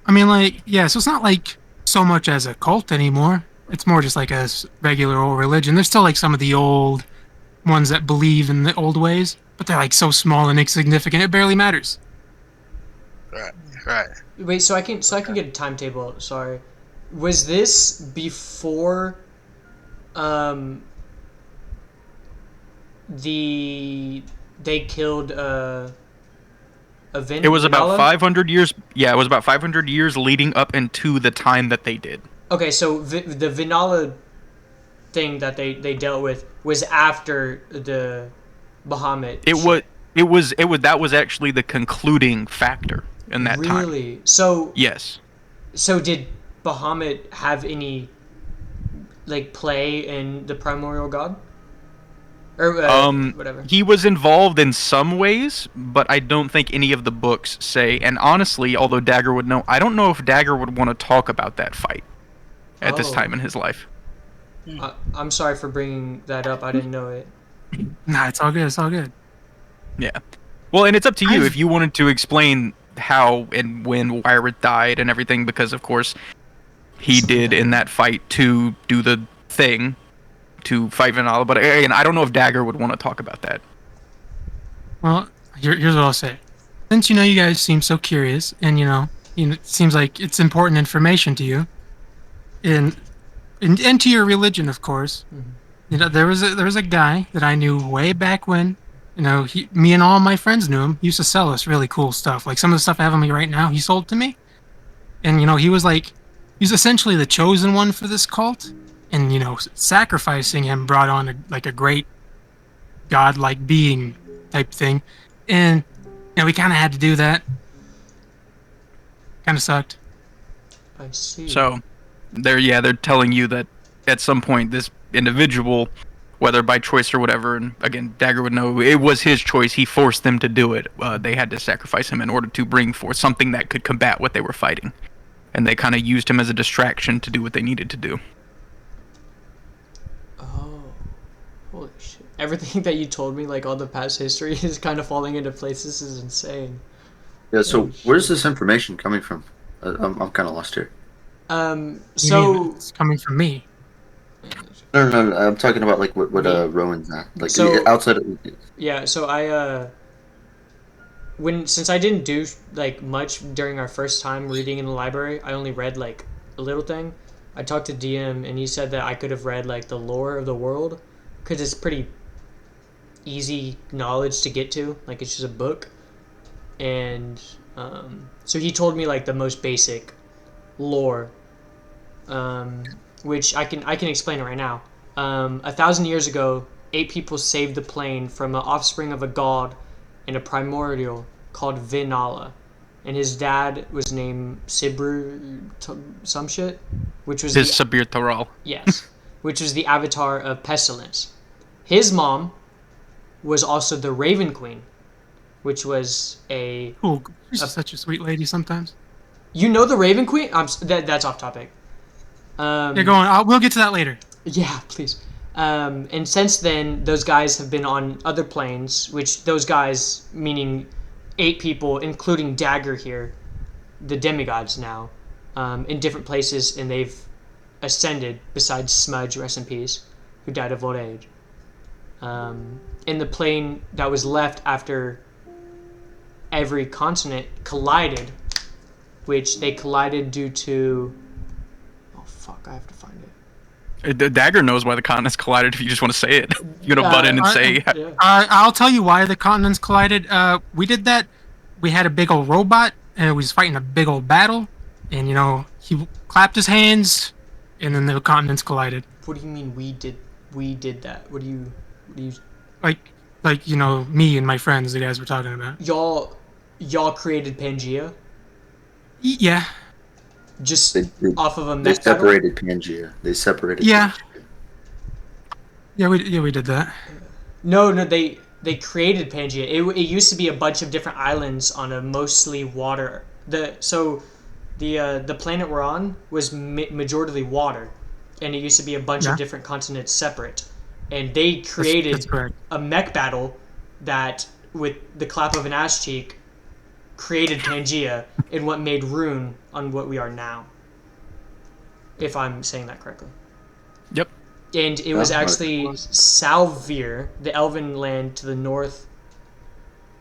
I mean, like, yeah, so it's not like so much as a cult anymore. It's more just like a regular old religion. There's still like some of the old ones that believe in the old ways, but they're like so small and insignificant it barely matters. Right. Wait, so I can get a timetable. Sorry, was this before, they killed It was about 500 years. Yeah, it was about 500 years leading up into the time that they did. Okay, so the Vinala thing that they dealt with was after the Bahamut. That was actually the concluding factor in that time. Really? So yes. So did Bahamut have any like play in the primordial god? Or whatever. He was involved in some ways, but I don't think any of the books say. And honestly, although Dagger would know, I don't know if Dagger would want to talk about that fight at this time in his life. I'm sorry for bringing that up. I didn't know it. Nah, it's all good. It's all good. Yeah. Well, and it's up to you if you wanted to explain how and when Wyrith died and everything, because of course he did in that fight to do the thing to fight Vanilla. But again, I don't know if Dagger would want to talk about that. Well, here's what I'll say. Since you guys seem so curious, and it seems like it's important information to you, and to your religion, of course. Mm-hmm. There was a guy that I knew way back when. Me and all my friends knew him. He used to sell us really cool stuff. Like some of the stuff I have on me right now, he sold to me. And he's essentially the chosen one for this cult. And sacrificing him brought on a great godlike being type thing. And we kind of had to do that. Kind of sucked. I see. So they're telling you that at some point this individual, whether by choice or whatever, and again, Dagger would know it was his choice. He forced them to do it. They had to sacrifice him in order to bring forth something that could combat what they were fighting. And they kind of used him as a distraction to do what they needed to do. Oh, holy shit. Everything that you told me, like all the past history, is kind of falling into place. This is insane. Yeah, so where's this information coming from? I'm kind of lost here. So it's coming from me. No, I'm talking about like what Rowan's at. Like so, outside of. Yeah, so I since I didn't do like much during our first time reading in the library, I only read like a little thing. I talked to DM and he said that I could have read like the lore of the world, because it's pretty easy knowledge to get to. Like it's just a book, and so he told me like the most basic lore, which I can explain it right now. 1,000 years ago, 8 people saved the plane from an offspring of a god and a primordial called Vinala, and his dad was named Sibru some shit, which was Sabir Taral. Yes, which was the avatar of pestilence. His mom was also the Raven Queen, which was a... She's such a sweet lady sometimes. You know the Raven Queen? That's off topic. Yeah, go on. We'll get to that later. Yeah, please. And since then, those guys have been on other planes, which those guys, meaning 8 people, including Dagger here, the demigods now, in different places, and they've ascended, besides Smudge, rest in peace, who died of old age. In the plane that was left after every continent collided, which they collided due to... Oh, fuck, I have to find it. The Dagger knows why the continents collided if you just want to say it. You're going to butt in and say... Yeah. I'll tell you why the continents collided. We did that. We had a big old robot, and it was fighting a big old battle. And, he clapped his hands, and then the continents collided. What do you mean we did that? What do you... Like, me and my friends, the guys we're talking about. Y'all created Pangea? Yeah. Just off of a mech They battle? separated Pangea. They separated. Yeah. Pangea. Yeah, we did that. No, they created Pangea. It used to be a bunch of different islands on a mostly water. The planet we're on was majorly water, and it used to be a bunch of different continents separate. And they created That's correct. a mech battle that, with the clap of an ass cheek, created Pangea and what made Rune on what we are now. If I'm saying that correctly. Yep. And it was actually Salvir, the elven land to the north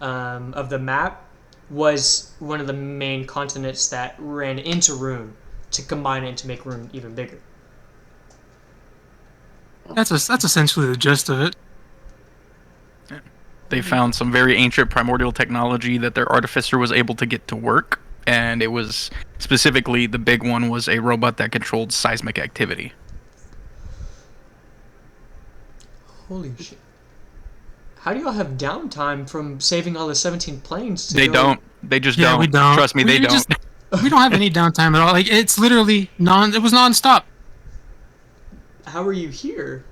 of the map, was one of the main continents that ran into Rune to combine it to make Rune even bigger. That's essentially the gist of it. They found some very ancient primordial technology that their artificer was able to get to work, and it was specifically, the big one was a robot that controlled seismic activity. Holy shit. How do y'all have downtime from saving all the 17 planes? They don't. They just don't. We don't. Trust me, they don't. We don't have any downtime at all. Like, it's literally it was non-stop. How are you here?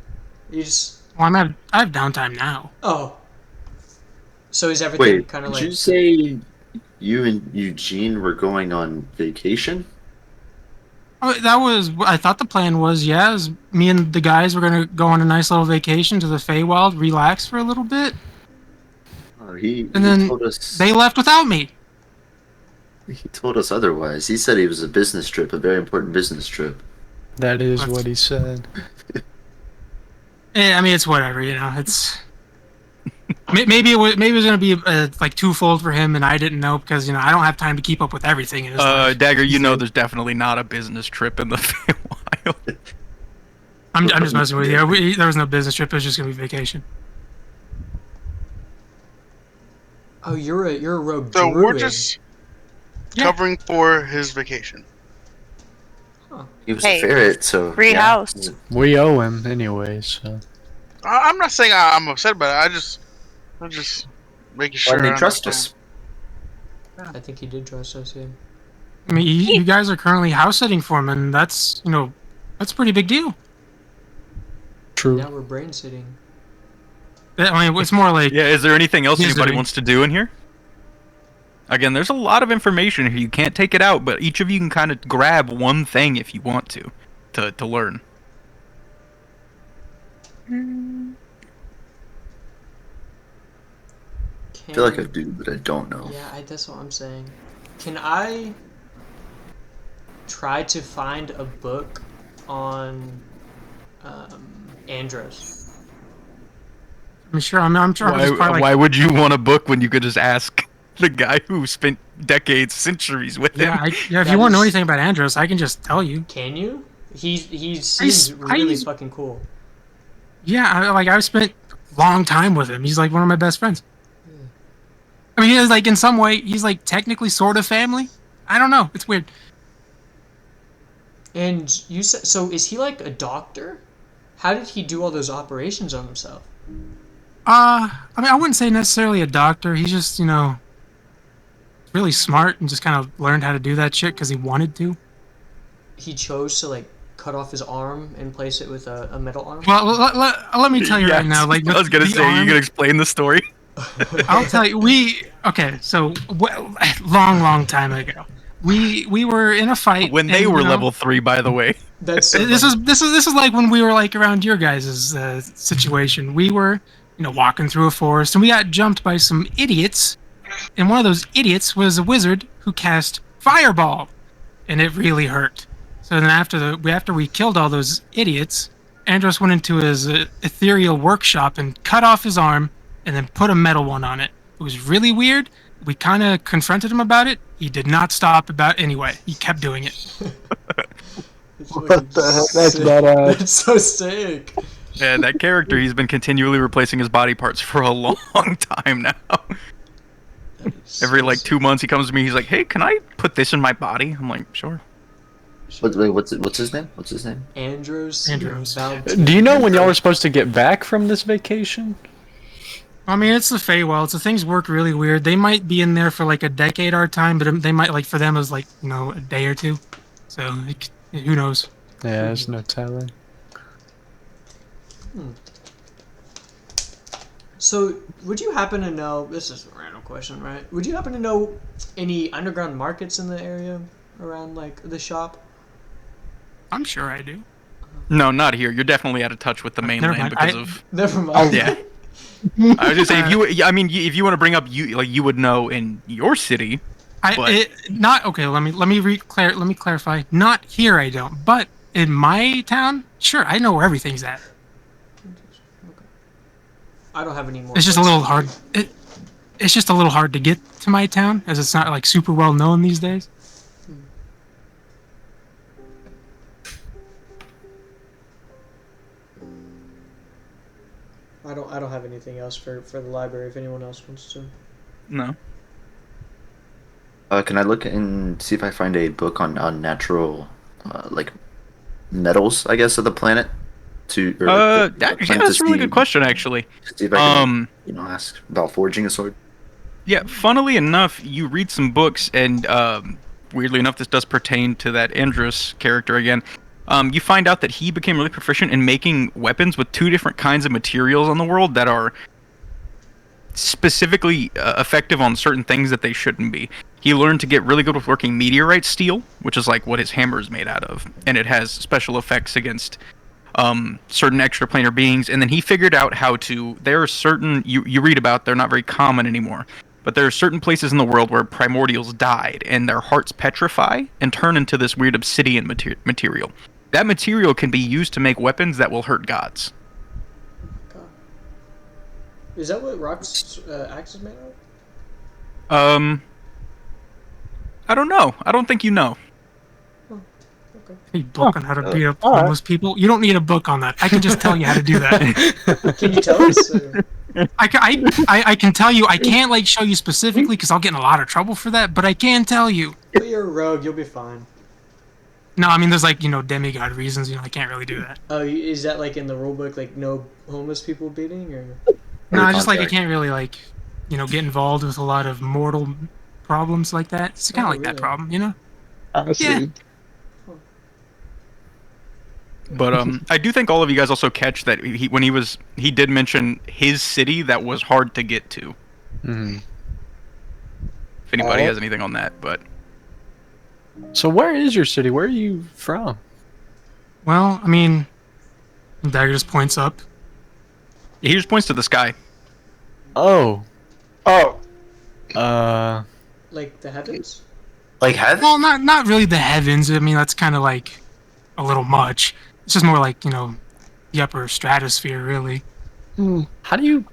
You just... Well, I have downtime now. Oh. So is everything Wait, kind of did like... you say you and Eugene were going on vacation? Oh, that was... I thought the plan was, me and the guys were going to go on a nice little vacation to the Feywild, relax for a little bit. Oh, And then told us, they left without me. he told us otherwise. He said it was a business trip, a very important business trip. That is what he said. I mean, it's whatever, It's... Maybe it was gonna be like twofold for him, and I didn't know because I don't have time to keep up with everything in his life. Dagger, there's definitely not a business trip in the Feywild. I'm just messing with you. There was no business trip. It was just gonna be vacation. Oh, you're a rogue So druid. we're just covering for his vacation. He was Hey, a ferret, so free house. We owe him anyway, so. I'm not saying I'm upset about it. I'm just making sure. Why did I they trust understand. us? I think he did trust us, yeah. I mean, you guys are currently house sitting for him, and that's that's a pretty big deal. True. Now we're brain sitting. I mean, it's more like Yeah, is there anything else Visiting. anybody wants to do in here? Again, there's a lot of information here. You can't take it out, but each of you can kind of grab one thing if you want to learn. I feel like I do, but I don't know. Yeah, that's what I'm saying. Can I try to find a book on Andros? I'm sure. I'm sure. there's probably, Why would you want a book when you could just ask the guy who spent decades, centuries with him? If That you want to know is- anything about Andros, I can just tell you. Can you? He seems really fucking cool. Yeah, I've spent a long time with him. He's like one of my best friends. I mean, he's like in some way, he's like technically sort of family. I don't know. It's weird. And you said, so is he like a doctor? How did he do all those operations on himself? I mean, I wouldn't say necessarily a doctor. He's just, really smart and just kind of learned how to do that shit because he wanted to. He chose to like cut off his arm and place it with a metal arm? Well, let me tell you right now. Like, I was gonna with the say, you arm- can explain the story. I'll tell you. Okay, so long time ago, we were in a fight When they and, were you know, level 3, by the way. That's so This funny. is like when we were like around your guys' situation. We were, walking through a forest and we got jumped by some idiots, and one of those idiots was a wizard who cast fireball, and it really hurt. So then after we killed all those idiots, Andros went into his ethereal workshop and cut off his arm and then put a metal one on it. It was really weird. We kind of confronted him about it. He did not stop about anyway. He kept doing it. What the heck? That's sick. badass. That's so sick. Yeah, that character, he's been continually replacing his body parts for a long time now. Every like 2 months, he comes to me. He's like, "Hey, can I put this in my body?" I'm like, "Sure." What's his name? What's his name? Andros. Do you know when y'all are supposed to get back from this vacation? I mean, it's the Feywild, so things work really weird. They might be in there for like a decade our time, but they might, like, for them it was like, a day or two. So, who knows? Yeah, there's no telling. So, would you happen to know? This is a random question, right? Would you happen to know any underground markets in the area around like the shop? I'm sure I do. No, not here. You're definitely out of touch with the mainland mind. because of. Never mind. Yeah. I was just saying, if you want to bring up you would know in your city. Let me clarify. Not here, I don't. But in my town, sure, I know where everything's at. I don't have any more. It's just a little hard. It's just a little hard to get to my town, as it's not like super well known these days. I don't have anything else for the library. If anyone else wants to. No. Can I look and see if I find a book on natural, like metals, I guess, of the planet? That's a really good question, actually. See if I can, ask about forging a sword. Yeah, funnily enough, you read some books, and weirdly enough, this does pertain to that Andros character again. You find out that he became really proficient in making weapons with 2 different kinds of materials on the world that are specifically effective on certain things that they shouldn't be. He learned to get really good with working meteorite steel, which is like what his hammer is made out of, and it has special effects against certain extraplanar beings. And then he figured out how to. There are certain you read about. They're not very common anymore, but there are certain places in the world where primordials died, and their hearts petrify and turn into this weird obsidian material. That material can be used to make weapons that will hurt gods. Is that what Rock's axe is made of? I don't know. I don't think you know. A book on how to beat up homeless people? You don't need a book on that. I can just tell you how to do that. Can you tell us? I can tell you. I can't like show you specifically because I'll get in a lot of trouble for that. But I can tell you. But you're a rogue. You'll be fine. No, I mean there's like demigod reasons. I can't really do that. Oh, is that like in the rulebook? Like no homeless people beating or? No, I just like I can't really like get involved with a lot of mortal problems like that. It's kind of like really? that problem, I see. Yeah. But I do think all of you guys also catch that he did mention his city that was hard to get to. Mm-hmm. If anybody has anything on that, but So where is your city? Where are you from? Well, I mean, Dagger just points up. he just points to the sky. Oh. Like the heavens? Like heaven? Well, not really the heavens. I mean, that's kind of like a little much. It's just more like the upper stratosphere, really. How do you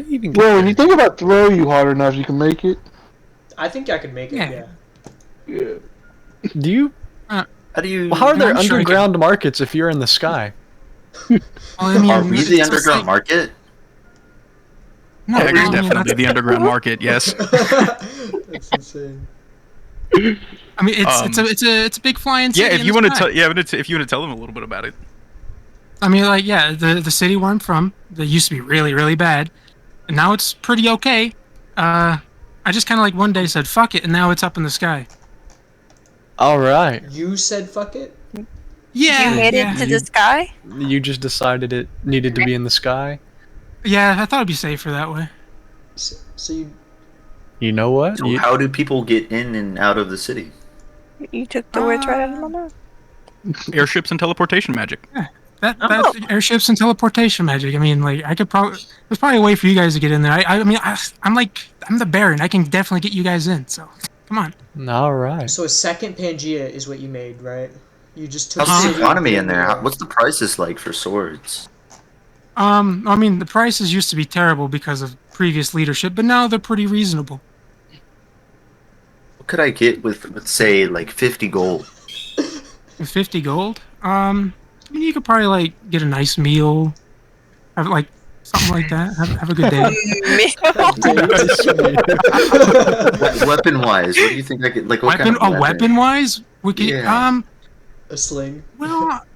even get Well, there? when you think about throw you hard enough, you can make it. I think I could make it. Yeah. Yeah. Do you? How do you? Well, how are there I'm sure I underground markets if you're in the sky? Well, I mean, Are we it's the just underground like- market? No, Dagger's I mean, definitely the underground market. Yes. That's insane. I mean, it's a big flying city. Yeah. If in you the want to sky. if you want to tell them a little bit about it. I mean, like, yeah, the city where I'm from, that used to be really, really bad, and now it's pretty okay. I just kind of like one day said fuck it, and now it's up in the sky. All right. You said fuck it? Yeah, You made it to the sky? You just decided it needed to be in the sky. Yeah, I thought it'd be safer that way. So you... You know what? So how do people get in and out of the city? You took the words right out of my mouth. Airships and teleportation magic. That's airships and teleportation magic. I mean, like, I could probably... There's probably a way for you guys to get in there. I'm the Baron. I can definitely get you guys in, so... Come on. All right. So a second Pangea is what you made, right? You just took How's the city economy in and there? Pangea. What's the prices like for swords? I mean, the prices used to be terrible because of previous leadership, but now they're pretty reasonable. What could I get with say, like 50 gold? With 50 gold? I mean, you could probably, like, get a nice meal. Have, like, something like that. Have a good day. Weapon-wise, what do you think I could... Like, what kind of weapon? Weapon-wise? We could, Yeah. A sling. well...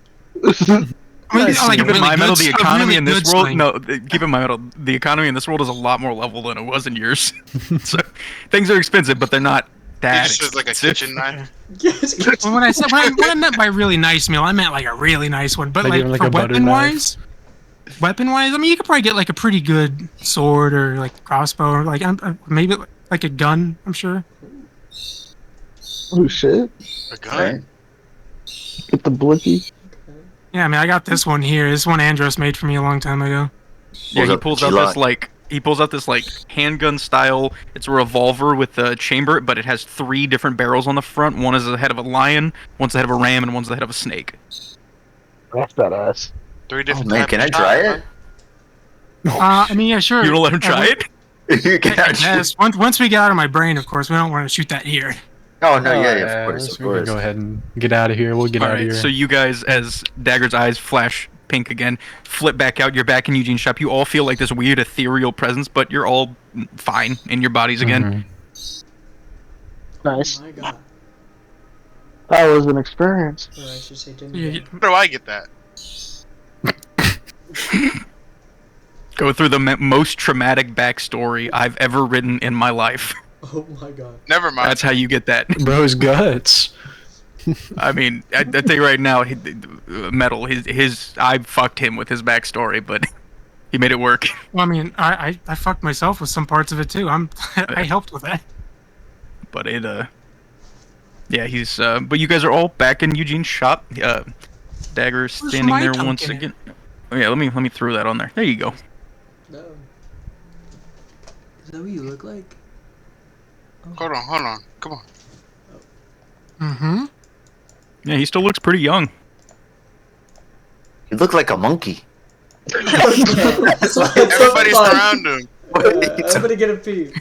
I mean, Keep like, in really mind, good, the a economy really in this good world. sling. No, keep in mind, the economy in this world is a lot more level than it was in yours. So things are expensive, but they're not He that just says like a expensive. kitchen knife. Yes. Well, when I meant by really nice meal, I meant like a really nice one. But Like like, even like for a butter weapon-wise, I mean, you could probably get like a pretty good sword or like a crossbow or like maybe like a gun. I'm sure. Oh shit! A gun. Right? Get the blicky. Yeah, I mean, I got this one here. This one Andros made for me a long time ago. Yeah, he Pulls pulls up out the this like handgun style. It's a revolver with a chamber, but it has 3 different barrels on the front. One is the head of a lion, one's the head of a ram, and one's the head of a snake. That's badass. 3 Oh different man, types can I of try shot, it? I mean, yeah, sure. You don't let him try it? You can actually- Yes. Once we get out of my brain, of course, we don't want to shoot that here. Oh no, yeah, of course, we can go ahead and get out of here. We'll get All out of right. here. So you guys, as Dagger's eyes flash pink again, flip back out. You're back in Eugene's shop. You all feel like this weird ethereal presence, but you're all fine in your bodies again. Nice. Oh my god. That was an experience. Or I should say didn't. Yeah, How do I get that? Go through the most traumatic backstory I've ever written in my life. Oh my god. Never mind. That's how you get that. Bro's guts. I mean, I tell you right now, Metal, I fucked him with his backstory, but he made it work. Well, I mean, I fucked myself with some parts of it too. I helped with that. But yeah, he's, but you guys are all back in Eugene's shop. Dagger standing my there token once at? again. Oh yeah, let me throw that on there. There you go. No. Is that what you look like? Hold on. Come on. Mm-hmm. Yeah, he still looks pretty young. You look like a monkey. Everybody surround him. Everybody get a peek.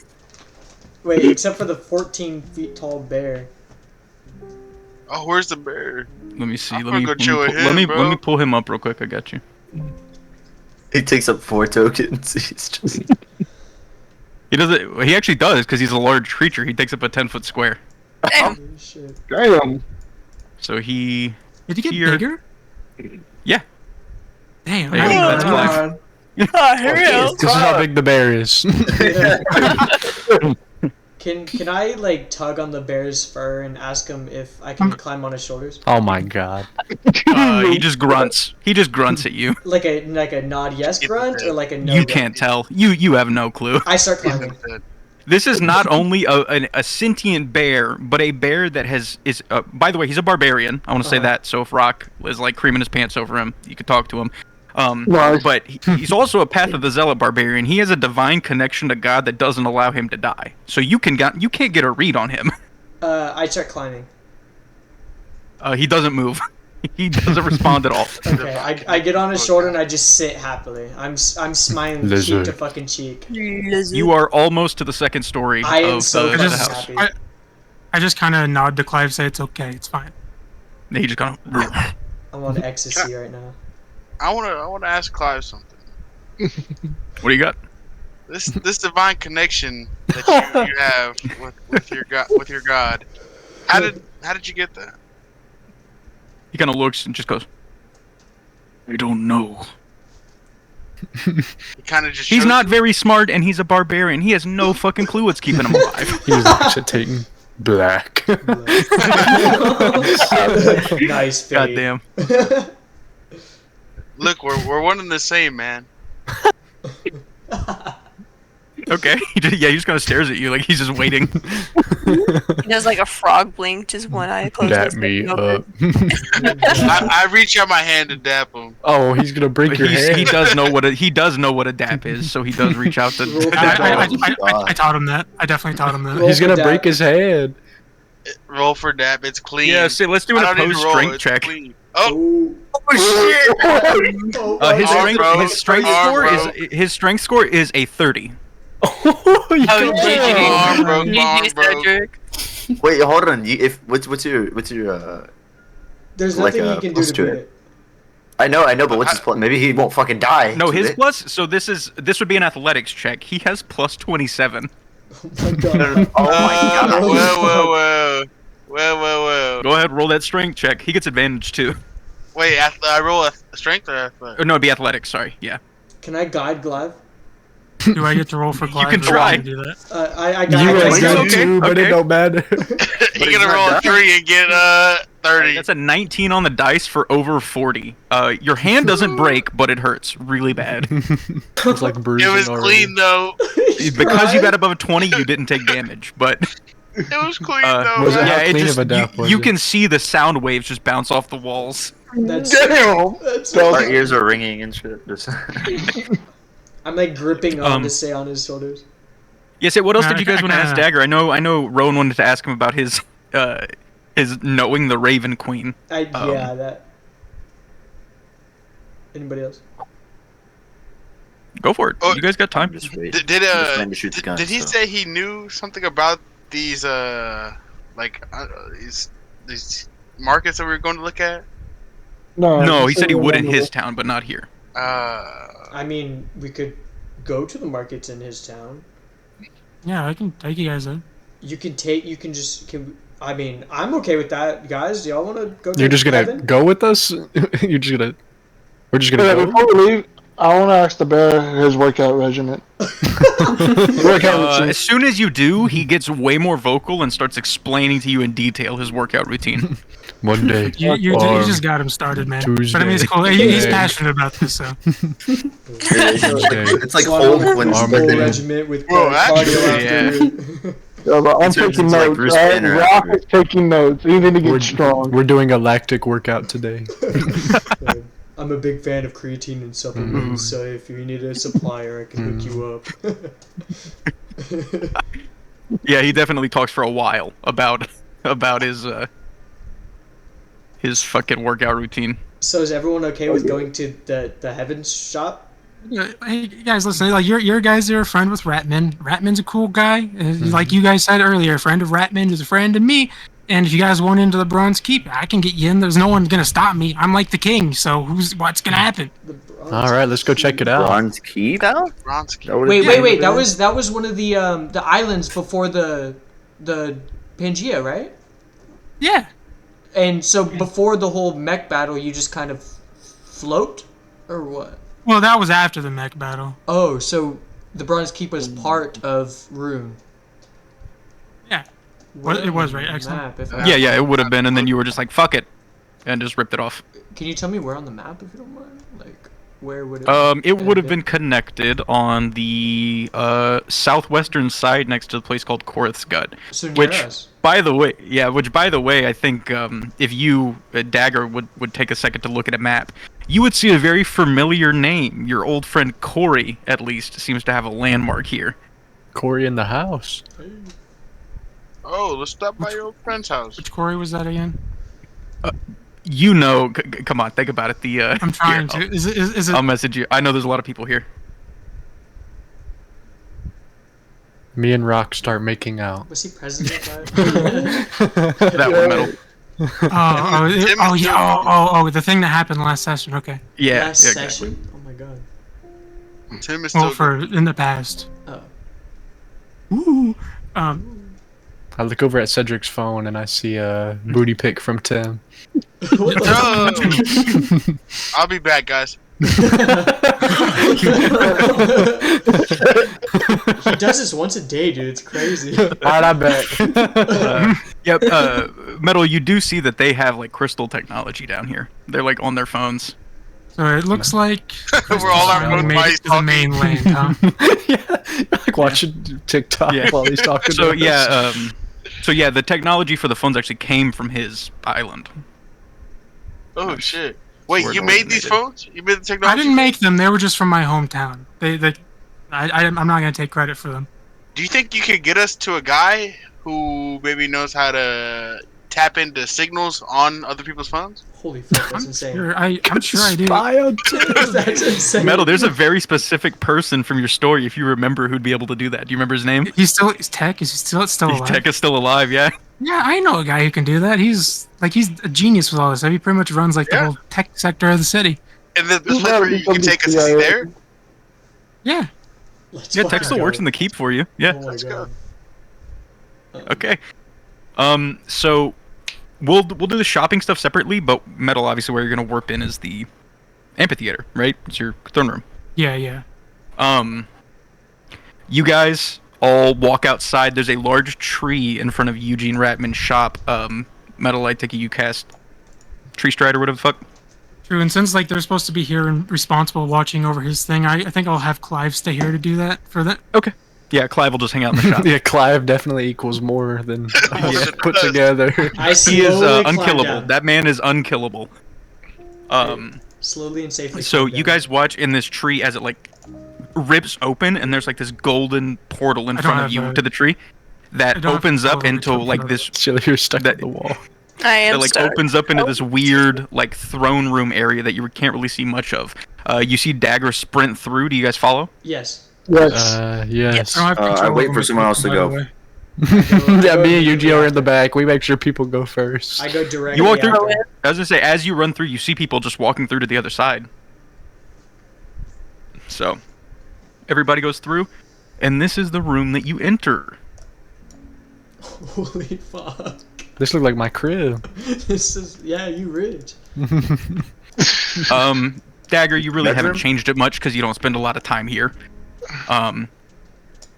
Wait, except for the 14 feet tall bear. Oh, where's the bear? Let me see. I'm Let gonna me go chill with let him, me bro. let me pull him up real quick. I got you. He takes up 4 tokens. He's just... He doesn't. He actually does because he's a large creature. He takes up a 10-foot square. Holy shit. Damn. So he. Did he get Here. bigger? Yeah. Damn. There you go, that's black. This is how big the bear is. Can I like tug on the bear's fur and ask him if I can climb on his shoulders? Oh my god. He just grunts. He just grunts at you. Like a nod yes grunt or like a no? You grunt? can't tell. You have no clue. I start climbing. This is not only a sentient bear, but a bear that is. By the way, he's a barbarian. I want to say that. So if Rock is like creaming his pants over him, you could talk to him. Nice. But he's also a Path of the Zealot barbarian. He has a divine connection to God that doesn't allow him to die. So you can't get a read on him. I start climbing. He doesn't move. He doesn't respond at all. Okay, I get on his shoulder and I just sit happily. I'm smiling cheek Lizard. to fucking cheek. You are almost to the second story I am of so the fucking house. happy. I just kind of nod to Clive, say it's okay, it's fine. He just kind of. I'm on ecstasy right now. I wanna ask Clive something. What do you got? This divine connection that you have with your God. How did you get that? He kind of looks and just goes, I don't know. He kind of just. He's shows not you- very smart and he's a barbarian. He has no fucking clue what's keeping him alive. He's agitating black. Nice fade. Goddamn. Look, we're one and the same, man. Okay. He just kind of stares at you like he's just waiting. He does like a frog blink, just one eye closed. Dap me up. I reach out my hand to dap him. Oh, he's gonna break your hand. He does know what a dap is, so he does reach out to. I taught him that. I definitely taught him that. He's gonna break his hand. Roll for dap. It's clean. Yeah, see, let's do an I don't need opposed to roll, strength it's check. clean. Oh, His strength score is a 30. arm broke, GG, arm broke. Cedric. Wait, hold on. What's your There's like nothing a you can do plus to to beat it. it. I know, but what's his plus? Maybe he won't fucking die. No, to his it. plus. So this would be an athletics check. He has plus 27. Oh my god. Oh my god. Whoa. Go ahead, roll that strength check. He gets advantage too. Wait, I roll a strength or athletics? Or no, it'd be athletics. Sorry. Yeah. Can I guide Glaive? Do I get to roll for Glide? can or try. do that? I You guide ain't okay, got okay, to, but it okay. don't matter. You're gonna roll a 3 and get 30. That's a 19 on the dice for over 40. Your hand doesn't break, but it hurts really bad. It's like It bruising was already. clean though. Because you got above 20, you didn't take damage. But It was clean though. Was it- man. how yeah, it clean just of a death was you it? can see the sound waves just bounce off the walls. That's, Damn. that's Our ears are ringing and shit. I'm like gripping on Um, to stay on his shoulders. Yes. What else Yeah, did you guys I want to ask kinda- Dagger? I know Rowan wanted to ask him about his knowing the Raven Queen. Yeah, that. Anybody else? Go for it. Oh, You guys got time. Just wait. Did I'm just waiting to shoot the gun, did he so. say he knew something about these these markets that we were going to look at? No, he just said he so would in remember. his town, but not here. I mean, we could go to the markets in his town. Yeah, I can take you guys in. I mean, I'm okay with that, guys. Do y'all want to go? You're to just gonna Heaven? go with us? You're just gonna. We're just Yeah, gonna before go. we leave, I want to ask the bear his workout regimen. As soon as you do, he gets way more vocal and starts explaining to you in detail his workout routine. Monday. You Arm. just got him started, man. But I Tuesday. mean, it's cool. He's Tuesday. passionate about this, so. It's like So I'm old on a when full fucking- regiment with Bro, cardio actually, after. Yeah, but I'm It's taking like notes. Bruce Right? Banner Rock after. is taking notes, even to get strong. We're doing a lactic workout today. I'm a big fan of creatine and supplements, so if you need a supplier, I can hook you up. Yeah, he definitely talks for a while about his fucking workout routine. So is everyone okay with going to the Heavens shop? Yeah, hey guys, listen. Like your guys are a friend with Ratman. Ratman's a cool guy. Like you guys said earlier, a friend of Ratman is a friend of me. And if you guys want into the Bronze Keep, I can get you in. There's no one gonna stop me. I'm like the king. So what's gonna happen? The bronze. All right, let's go check it out. Bronze Keep? Go. Bronski. Wait. That was one of the islands before the Pangea, right? Yeah. And so before the whole mech battle, you just kind of float, or what? Well, that was after the mech battle. Oh, so the Bronze Keep was part of Rune. Yeah. Well, it was, right? Excellent. Map, if Yeah, it would have been, and then you were just like, "Fuck it," and just ripped it off. Can you tell me where on the map, if you don't mind? Like, where would it? It would have been connected on the southwestern side next to the place called Korth's Gut. So near Which, us. by the way, I think if you, Dagger, would take a second to look at a map, you would see a very familiar name. Your old friend Corey, at least, seems to have a landmark here. Corey in the house. Oh, let's stop by your old friend's house. Which Corey was that again? You know, come on, think about it. I'm trying here, to. Is it? I'll message you. I know there's a lot of people here. Me and Rock start making out. Was he president? That one metal. The thing that happened last session. Okay. Yeah, Last yeah, session? exactly. Oh my god. Tim is still. Well, in the past. Oh. Ooh. I look over at Cedric's phone and I see a booty pic from Tim. What the I'll be back, guys. He does this once a day, dude. It's crazy. Alright, I bet. Yep, Metal, you do see that they have like crystal technology down here. They're like on their phones. So it looks like We're all our finally own made bodies it to the main lane, huh? Yeah, like watching TikTok Yeah. while he's talking. So to us. yeah, so yeah, the technology for the phones actually came from his island. Oh shit! Wait, where it you made these originated. phones? You made the I technology? didn't make them. They were just from my hometown. I'm not gonna take credit for them. Do you think you could get us to a guy who maybe knows how to tap into signals on other people's phones? Holy fuck, that's insane. I'm sure I do. Spy on Tim. That's insane. Metal, there's a very specific person from your story, if you remember, who'd be able to do that. Do you remember his name? He's Tech. Is he still alive? Tech is still alive, yeah. Yeah, I know a guy who can do that. He's a genius with all this stuff. He pretty much runs like the Yeah. whole tech sector of the city. And this place where you can take us is there? Yeah. Let's Yeah, fucking Tech still go. works in the keep for you. Yeah. Oh my god. Okay. So we'll do the shopping stuff separately, but Metal, obviously, where you're gonna warp in is the amphitheater, right? It's your throne room. Yeah. You guys all walk outside. There's a large tree in front of Eugene Ratman's shop. Metal, I take it you cast Tree Stride or whatever the fuck. True, and since they're supposed to be here and responsible watching over his thing, I think I'll have Clive stay here to do that for that. Okay. Yeah, Clive will just hang out in the shop. Yeah, Clive definitely equals more than Yeah. put together. I He is slowly climb unkillable. down. That man is unkillable. Slowly and safely. So climb you down. guys watch in this tree as it like rips open, and there's like this golden portal in I don't front of have you a- to the tree I that don't have opens up control over into something like of this. Chili, you're stuck That- on the wall. I am It like stuck. opens up into this weird like throne room area that you can't really see much of. You see Dagger sprint through. Do you guys follow? Yes. Yes. Yes. I don't have I control wait over for my someone else to by go. the way. Yeah, me and Yuji are in the back. We make sure people go first. I go directly. You walk through. after. I was gonna say, as you run through, you see people just walking through to the other side. So, everybody goes through, and this is the room that you enter. Holy fuck. This looks like my crib. This is you rich. Dagger, you really haven't Bedroom? changed it much because you don't spend a lot of time here.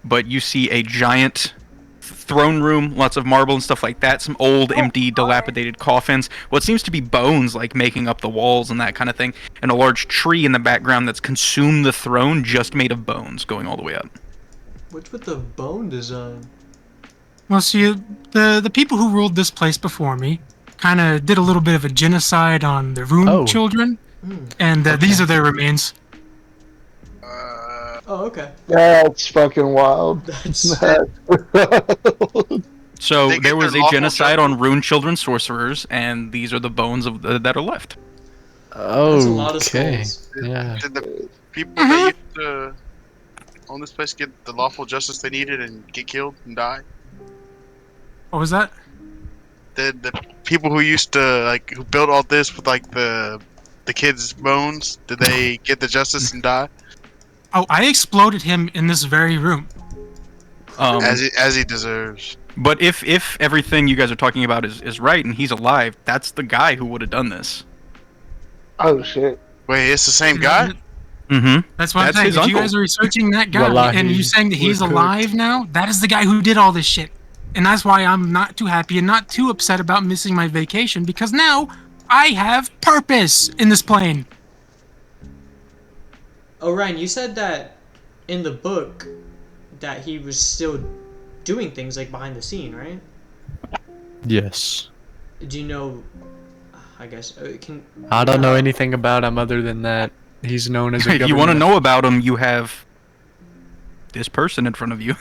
But you see a giant throne room, lots of marble and stuff like that, some old, empty, dilapidated coffins, what seems to be bones like making up the walls and that kind of thing, and a large tree in the background that's consumed the throne, just made of bones going all the way up. What's with the bone design? Well, see, the people who ruled this place before me kind of did a little bit of a genocide on the Rune Oh. children, and these are their remains. Oh, okay. That's fucking wild. That's So They get there was their a lawful genocide justice. on Rune children sorcerers, and these are the bones of that are left. That's a lot of Okay. skulls. Yeah. Did the people that used to own this place get the lawful justice they needed and get killed and die? What was that? Did the people who used to who built all this with the kids' bones, did they get the justice and die Oh, I exploded him in this very room. as he deserves? But if everything you guys are talking about is right and he's alive, that's the guy who would have done this. Oh shit. Wait, it's the same guy? Mm-hmm. That's what That's I'm saying. his If you uncle. guys are researching that guy, Wallahi, and you saying that he's we're cooked. alive now, that is the guy who did all this shit. And that's why I'm not too happy and not too upset about missing my vacation, because now I have purpose in this plane. Oh, Ryan, you said that in the book that he was still doing things behind the scene, right? Yes. Do you know? I guess I don't know anything about him other than that he's known as a If you want to government- know about him, you have this person in front of you.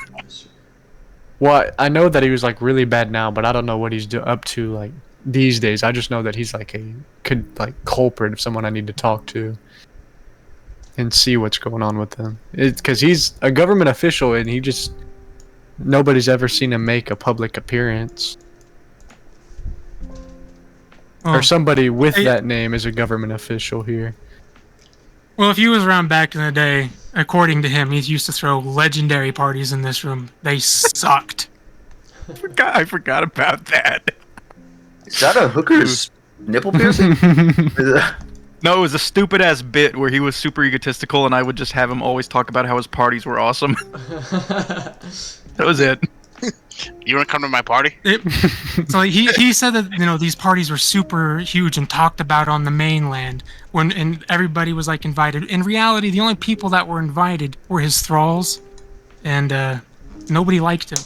Well, I know that he was really bad now, but I don't know what he's up to these days. I just know that he's a culprit of someone I need to talk to and see what's going on with him. It's because he's a government official and nobody's ever seen him make a public appearance. Oh. Or somebody with Hey. that name is a government official here. Well, if he was around back in the day, according to him, he used to throw legendary parties in this room. They sucked. I forgot about that. Is that a hooker's nipple piercing? No, it was a stupid ass bit where he was super egotistical, and I would just have him always talk about how his parties were awesome. That was it. You want to come to my party? So he said that these parties were super huge and talked about on the mainland and everybody was like invited. In reality, the only people that were invited were his thralls, and nobody liked him.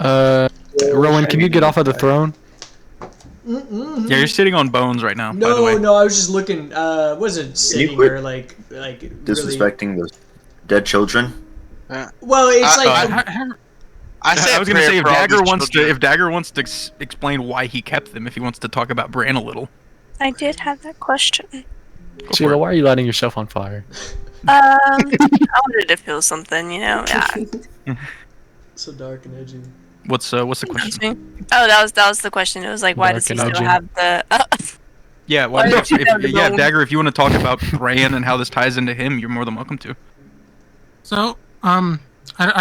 Rowan, can you get off of the throne? Yeah, you're sitting on bones right now. By the No, way. no, I was just looking. Wasn't sitting quit or like really. Disrespecting those dead children. Well, it's like I said I was gonna prayer say for all these children. if Dagger wants to explain why he kept them, if he wants to talk about Bran a little. I did have that question. Go Sheila, for it. why are you lighting yourself on fire? I wanted to feel something, Yeah. so dark and edgy. What's the question? Excuse me? Oh, that was the question. It was like, why does he Dark still and have the? Yeah, Why don't you have the bone? Dagger. If you want to talk about Bran and how this ties into him, you're more than welcome to. So, I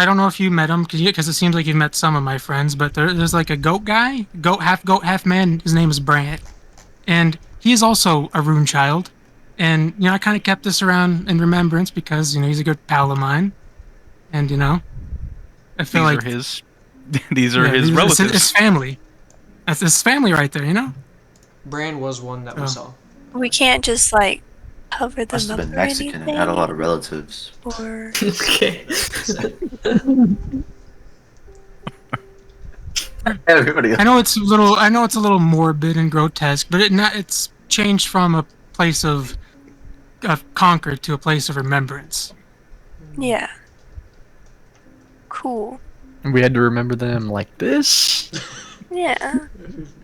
don't know if you met him because it seems like you've met some of my friends, but there's like a goat guy, goat, half man. His name is Bran, and he is also a rune child. And I kind of kept this around in remembrance because he's a good pal of mine, and I feel These like are his. These are his it's relatives. his family. That's his family right there. Bran was one that we Oh. saw. We can't just like cover them Must have up been or Mexican and had a lot of relatives. Or Okay. Everybody. I know it's a little morbid and grotesque, but it's changed from a place of conquer to a place of remembrance. yeah. Cool. We had to remember them like this. Yeah.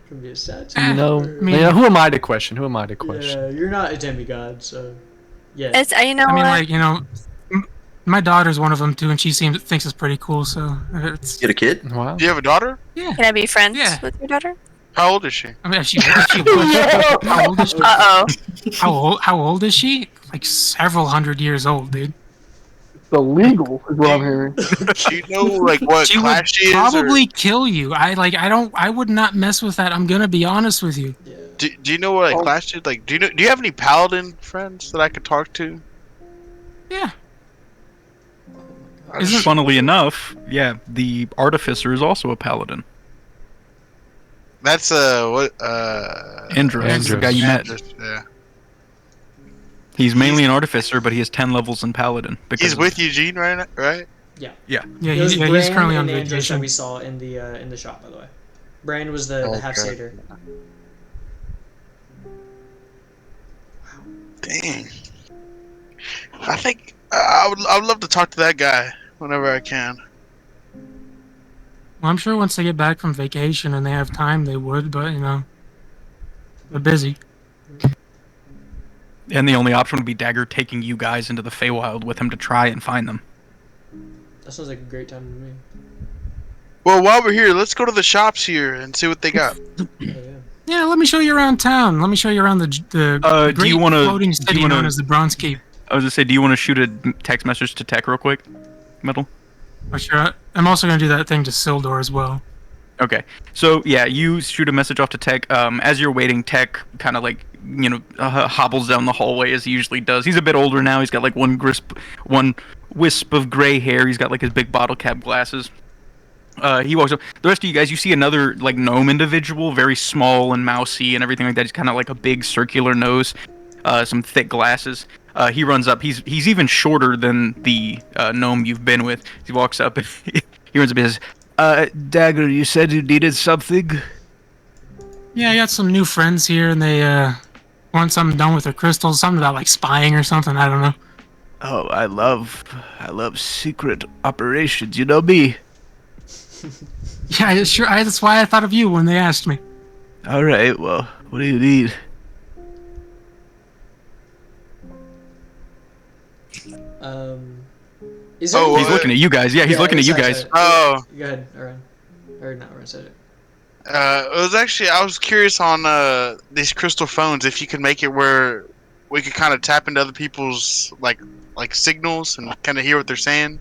Can be a sad Who am I to question? Who am I to question? Yeah, you're not a demigod, so yeah. It's you know I mean, what? like my daughter's one of them too, and she thinks it's pretty cool. So it's Get a kid? Wow. Do you have a daughter? yeah. Can I be friends Yeah. with your daughter? How old is she? I mean, how old is she? How old is she? Like several hundred years old, dude. Illegal is what I'm hearing. Do you know like what She would class she is? probably kill you. I would not mess with that. I'm gonna be honest with you. Do you know what like, class she is? Like, do you have any paladin friends that I could talk to? Yeah. Funnily enough, yeah, the artificer is also a paladin. That's what Andros, the guy you met. Yeah. He's mainly an artificer, but he has 10 levels in paladin. He's with Eugene right now, right? Yeah. Yeah. Yeah, It was he's Bran currently on and Andros that vacation. we saw in the shop, by the way. Bran was the half satyr. Dang. I think I would love to talk to that guy whenever I can. Well, I'm sure once they get back from vacation and they have time, they would. But they're busy. And the only option would be Dagger taking you guys into the Feywild with him to try and find them. That sounds like a great time to me. Well, while we're here, let's go to the shops here and see what they got. Oh, yeah. Yeah, let me show you around town. Let me show you around the do great you wanna- floating do city you wanna- known as the Bronze Keep. I was gonna say, do you want to shoot a text message to Tech real quick? Metal? Oh, sure. I'm also gonna do that thing to Sildor as well. Okay. So, yeah, you shoot a message off to Tech. As you're waiting, Tech kind of like, hobbles down the hallway as he usually does. He's a bit older now. He's got like one wisp of gray hair. He's got like his big bottle cap glasses. He walks up. The rest of you guys, you see another like gnome individual, very small and mousy and everything like that. He's kind of like a big circular nose, some thick glasses. He runs up. He's even shorter than the gnome you've been with. He walks up and he runs up and says, Dagger, you said you needed something? Yeah, I got some new friends here, and they want something done with their crystals. Something about like spying or something. I don't know. Oh, I love secret operations. You know me. Yeah, sure. That's why I thought of you when they asked me. All right. Well, what do you need? Is there He's looking at you guys. Yeah, he's looking at you sorry, guys. sorry. Oh. Go ahead, Aaron. Or not Aaron, said it. It was actually I was curious on these crystal phones if you could make it where we could kind of tap into other people's like signals and kind of hear what they're saying.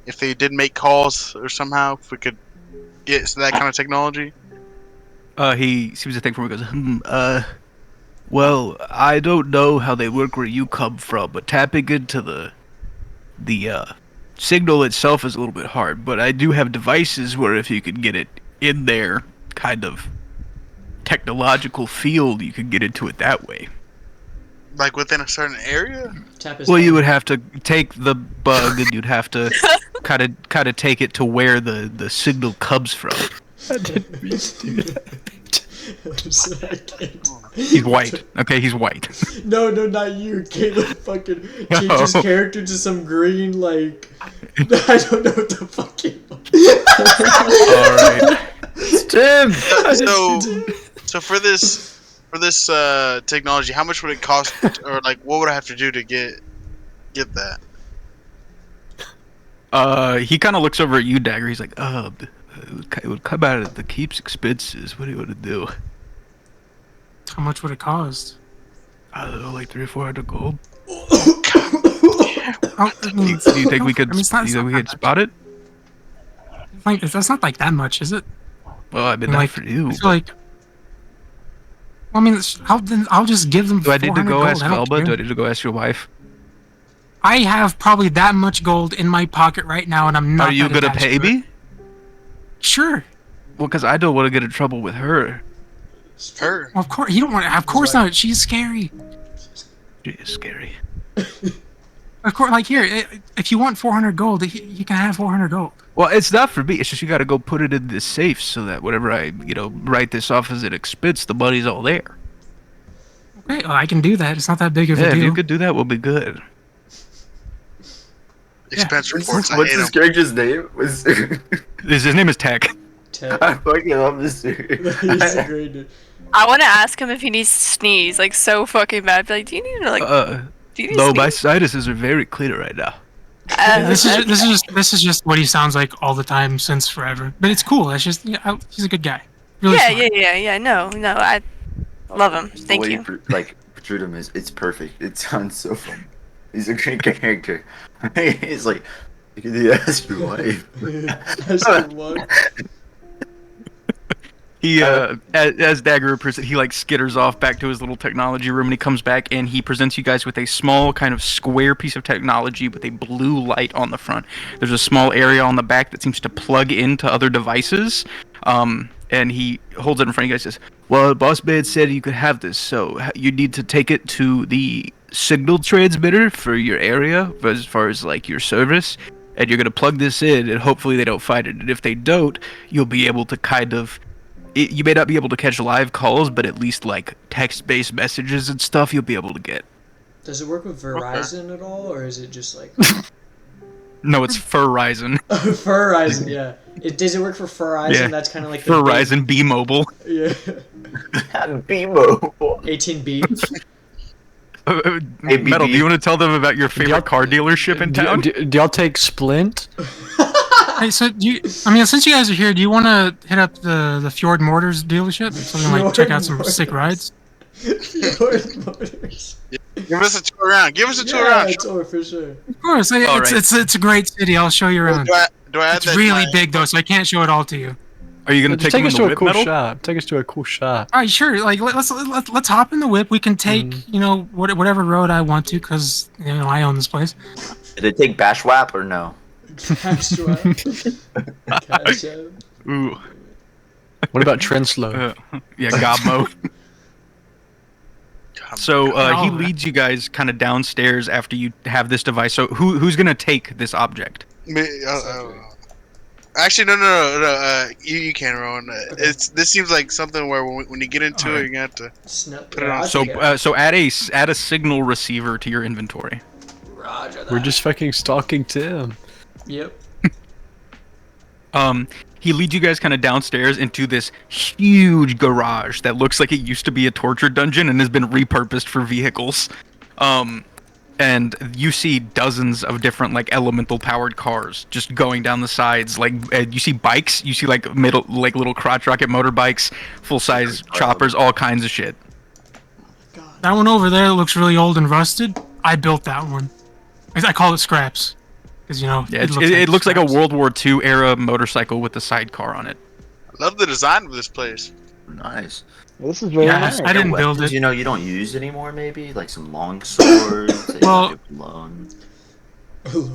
If they did make calls or somehow, if we could get that kind of technology. He seems to think from it. Goes, Well, I don't know how they work where you come from, but tapping into the signal itself is a little bit hard, but I do have devices where if you could get it in their kind of technological field, you could get into it that way. Like within a certain area? Tap his Well, you phone. would have to take the bug and you'd have to kind of take it to where the signal comes from. He's white. Okay, he's white. No, not you. Caleb fucking changed his character to some green, like... I don't know what the fuck he was. Alright. Tim. So for this technology, how much would it cost, or like what would I have to do to get that? He kind of looks over at you, Dagger. He's like, it would come out of the keep's expenses. What do you want to do? How much would it cost? I don't know, like 300 or 400 gold. Oh, I mean, Do you think we could? I mean, it's not- do it's you think not we that could much. spot it? Like, that's not like that much, is it? Well, I mean, And, not like, for you. I feel like. Well, I mean, I'll just give them. Do I need to 400 go gold. ask I don't Elba? care. Do I need to go ask your wife? I have probably that much gold in my pocket right now, and I'm not. Are you that gonna attached pay to it. me? Sure. Well, because I don't want to get in trouble with her. Her? Well, of course, you don't want. Of course not. She's scary. She is scary. Of course, like here, if you want 400 gold, you can have 400 gold. Well, it's not for me. It's just you got to go put it in this safe so that whenever I, write this off as an expense, the money's all there. Okay, well, I can do that. It's not that big of Yeah, a if deal. you could do that, we'll be good. Expense reports. I What's hate his them. character's name? His name is Tech. I fucking love this dude. He's a great dude. I want to ask him if he needs to sneeze, like so fucking bad. Be like, do you need to do you need No, to my sneeze? sinuses are very clear right now. This is just what he sounds like all the time since forever. But it's cool. That's just he's a good guy. Really yeah, smart. yeah. No, I love him. The Thank way you. portrayed him it's perfect. It sounds so fun. He's a great character. He's like, you can ask your wife. That's the one. He, as Dagger he like skitters off back to his little technology room, and he comes back and he presents you guys with a small kind of square piece of technology with a blue light on the front. There's a small area on the back that seems to plug into other devices. And he holds it in front of you guys and says, well, Boss Man said you could have this, so you need to take it to the signal transmitter for your area, as far as like your service, and you're going to plug this in, and hopefully they don't find it. And if they don't, you'll be able to kind of... you may not be able to catch live calls, but at least like text-based messages and stuff you'll be able to get. Does it work with Verizon at all, or is it just like... No, it's Verizon. Verizon, yeah. Does it work for Verizon? Yeah. That's kind of like the Verizon B-Mobile. Yeah. B-Mobile. 18B. Metal, do you want to tell them about your favorite car dealership in town? Do y'all take Splint? Hey, so since you guys are here, do you want to hit up the Fjord Motors dealership so we can like check out some sick rides? Fjord Motors. Give us a tour around. Give us a tour Yeah, around. a tour for sure. Of course, it's a great city. I'll show you around. Do I add It's that really to my- big though, so I can't show it all to you. Are you going to Just take take them us in to the a whip, cool Metal? shop. Take us to a cool shop. All right, sure. Like let's hop in the whip. We can take whatever road I want to, because I own this place. Did it take Bashwap or no? Cash Cash Ooh. What about Trenslow? Yeah, Gobmo. So he Oh, leads you guys kind of downstairs after you have this device. So who's going to take this object? Actually, no. You can, Rowan. This seems like something where when you get into it, you're gonna have to put it on. So add a signal receiver to your inventory. Roger that. We're just fucking stalking Tim. Yep. He leads you guys kind of downstairs into this huge garage that looks like it used to be a torture dungeon and has been repurposed for vehicles. And you see dozens of different like elemental powered cars just going down the sides. Like you see bikes, you see like little crotch rocket motorbikes, full size choppers, all kinds of shit. That one over there looks really old and rusted. I built that one. I call it scraps, because Yeah, it looks like a World War II era motorcycle with a sidecar on it. I love the design of this place. Nice. This is very nice. I didn't build Weapons, it. you don't use anymore, maybe like some long swords. that you Well- have alone.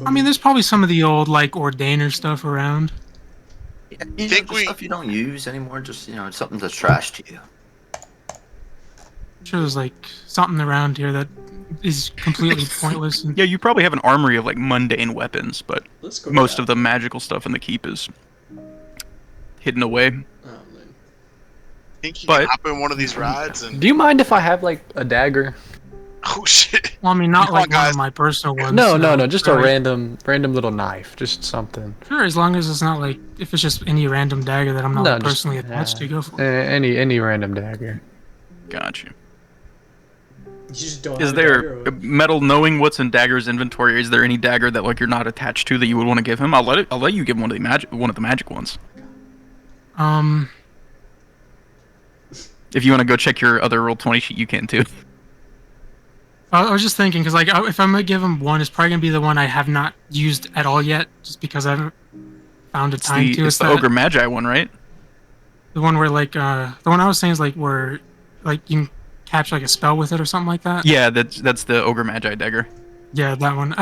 I mean, there's probably some of the old like Ordainer stuff around. You Think know, the stuff you don't use anymore, just something that's trash to you. I'm sure there's like something around here that is completely pointless. And Yeah, you probably have an armory of like mundane weapons, but Let's go. most of the magical stuff in the keep is hidden away. Oh, man. Think you But- can hop in one of these rides and Do you mind if I have like a dagger? oh shit. well, I mean, not Come on, like one guys. of my personal ones. No, so, just a right? random little knife, just something. Sure, as long as it's not like if it's just any random dagger that I'm not No, like, just- personally attached to, go for it. Any random dagger. Gotcha. You just don't Is have a there dagger, or- metal knowing what's in Dagger's inventory? Is there any dagger that like you're not attached to that you would want to give him? I'll let you give him one of the magic ones. If you want to go check your other Roll20 sheet, you can too. I was just thinking because like if I'm gonna give him one, it's probably gonna be the one I have not used at all yet, just because I haven't found a It's time the, to. it's the Ogre Magi one, right? The one where like the one I was saying is like where like you can catch like a spell with it or something like that. Yeah, that's the Ogre Magi dagger. Yeah, that one.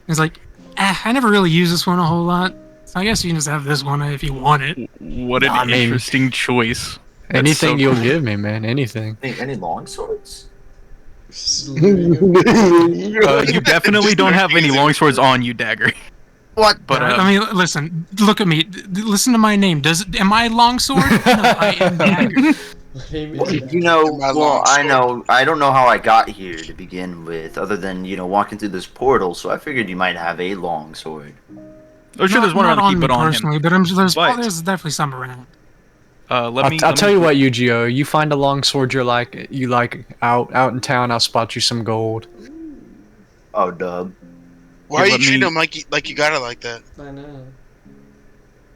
It's like I never really use this one a whole lot, so I guess you can just have this one if you want it. What an I mean, interesting choice. That's Anything so you'll cool. give me, man. Anything. Any long swords? You definitely don't have any longswords on you, Dagger. What? But I mean, listen, look at me. Listen to my name. Am I longsword? No, I am dagger. My long I don't know how I got here to begin with, other than walking through this portal. So I figured you might have a long sword. I'm sure there's one around Not to keep me it on personally, him. but But- there's definitely some around. I'll tell you what, Yu-Gi-Oh! You find a longsword you like out in town. I'll spot you some gold. Oh, dub. Why are Here, you let treating me- him like you got it like that? I know.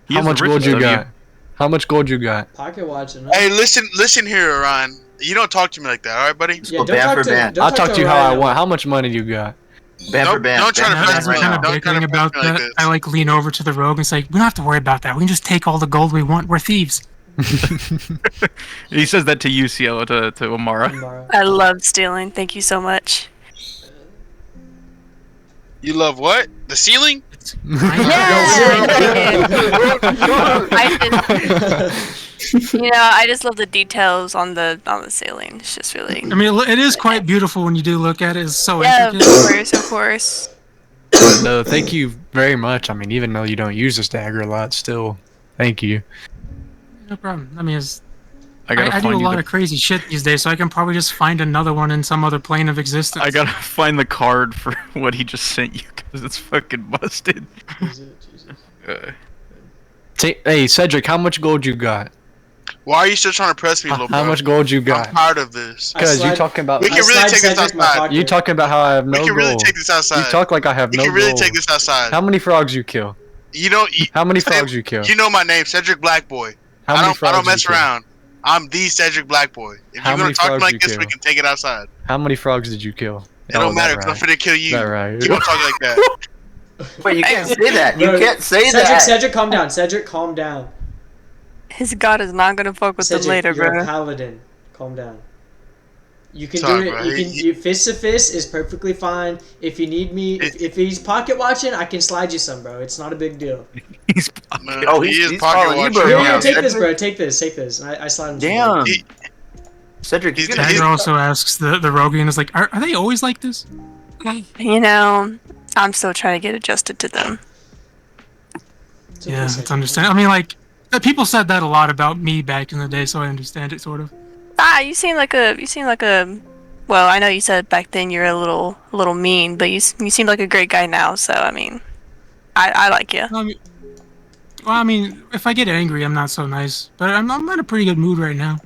He How is the much gold richest you of got? How much gold you got? Pocket watching. Hey, listen here, Orion. You don't talk to me like that, all right, buddy? Yeah, Go don't band talk for to. band. Don't I'll talk to you how I Orion. want. How much money you got? Band for band. don't try to band press As for we're me. kind band. of Don't try to bickering press about me like that, this. I like lean over to the rogue and say, "We don't have to worry about that. We can just take all the gold we want. We're thieves." He says that to you, Cielo, to Amara. Tomorrow. I love stealing. Thank you so much. You love what? The ceiling? I just love the details on the ceiling. It's just really. I mean, it is quite beautiful when you do look at it. It's so Yeah, of intricate. of course. No, thank you very much. I mean, even though you don't use this dagger a lot, still, thank you. No problem. I mean, I gotta I do a find you lot the, of crazy shit these days, so I can probably just find another one in some other plane of existence. I gotta find the card for what he just sent you because it's fucking busted. Jesus. Hey, Cedric, how much gold you got? Why are you still trying to press me, little bro? How much gold you I'm got? tired of this. Because you slide- talking about We can really slide take this Cedric my outside. pocket. you talking about how I have no We can really gold. take this outside. You talk like I have We no can really gold. take this outside. How many frogs you kill? You know, How many say- frogs you kill? you know my name, Cedric Blackboy. How I many don't frogs mess you kill? around. I'm the Cedric Blackboy. If How you're many gonna talk to me frogs like you this, we kill? can take it outside. How many frogs did you kill? It don't matter because I'm finna kill you. That right. You don't talk like that. Wait, you can't say that. You Bro, can't say Cedric, that. Cedric, calm down. Cedric, calm down. His god is not gonna fuck with Cedric, them later, you're a bro. paladin. Calm down. You can Sorry, do bro. it. You fist to fist is perfectly fine. If you need me, if he's pocket watching, I can slide you some, bro. It's not a big deal. He's Man, Oh, he he's is pocket following you, watching. bro. Here, Yeah, take this, Cedric. bro. Take this. And I slide him. some Damn. gold. He- Cedric, He's you gonna- gonna Dagger also asks the Rogian is like, are they always like this? You know, I'm still trying to get adjusted to them. It's okay, Yeah, Cedric. it's understandable. I mean, like, people said that a lot about me back in the day, so I understand it sort of. You seem like a. Well, I know you said back then you're a little mean, but you seem like a great guy now. So I mean, I like you. I mean, if I get angry, I'm not so nice, but I'm in a pretty good mood right now.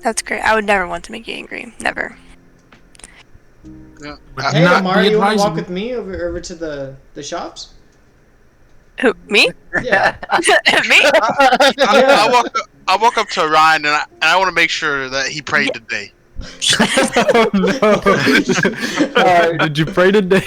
That's great. I would never want to make you angry. Never. Yeah. Hey, Not Amari, be you want to walk advisable. with me over to the shops? Who? Me? Yeah. Me? I walk up to Ryan and I want to make sure that he prayed today. Oh no! Did you pray today?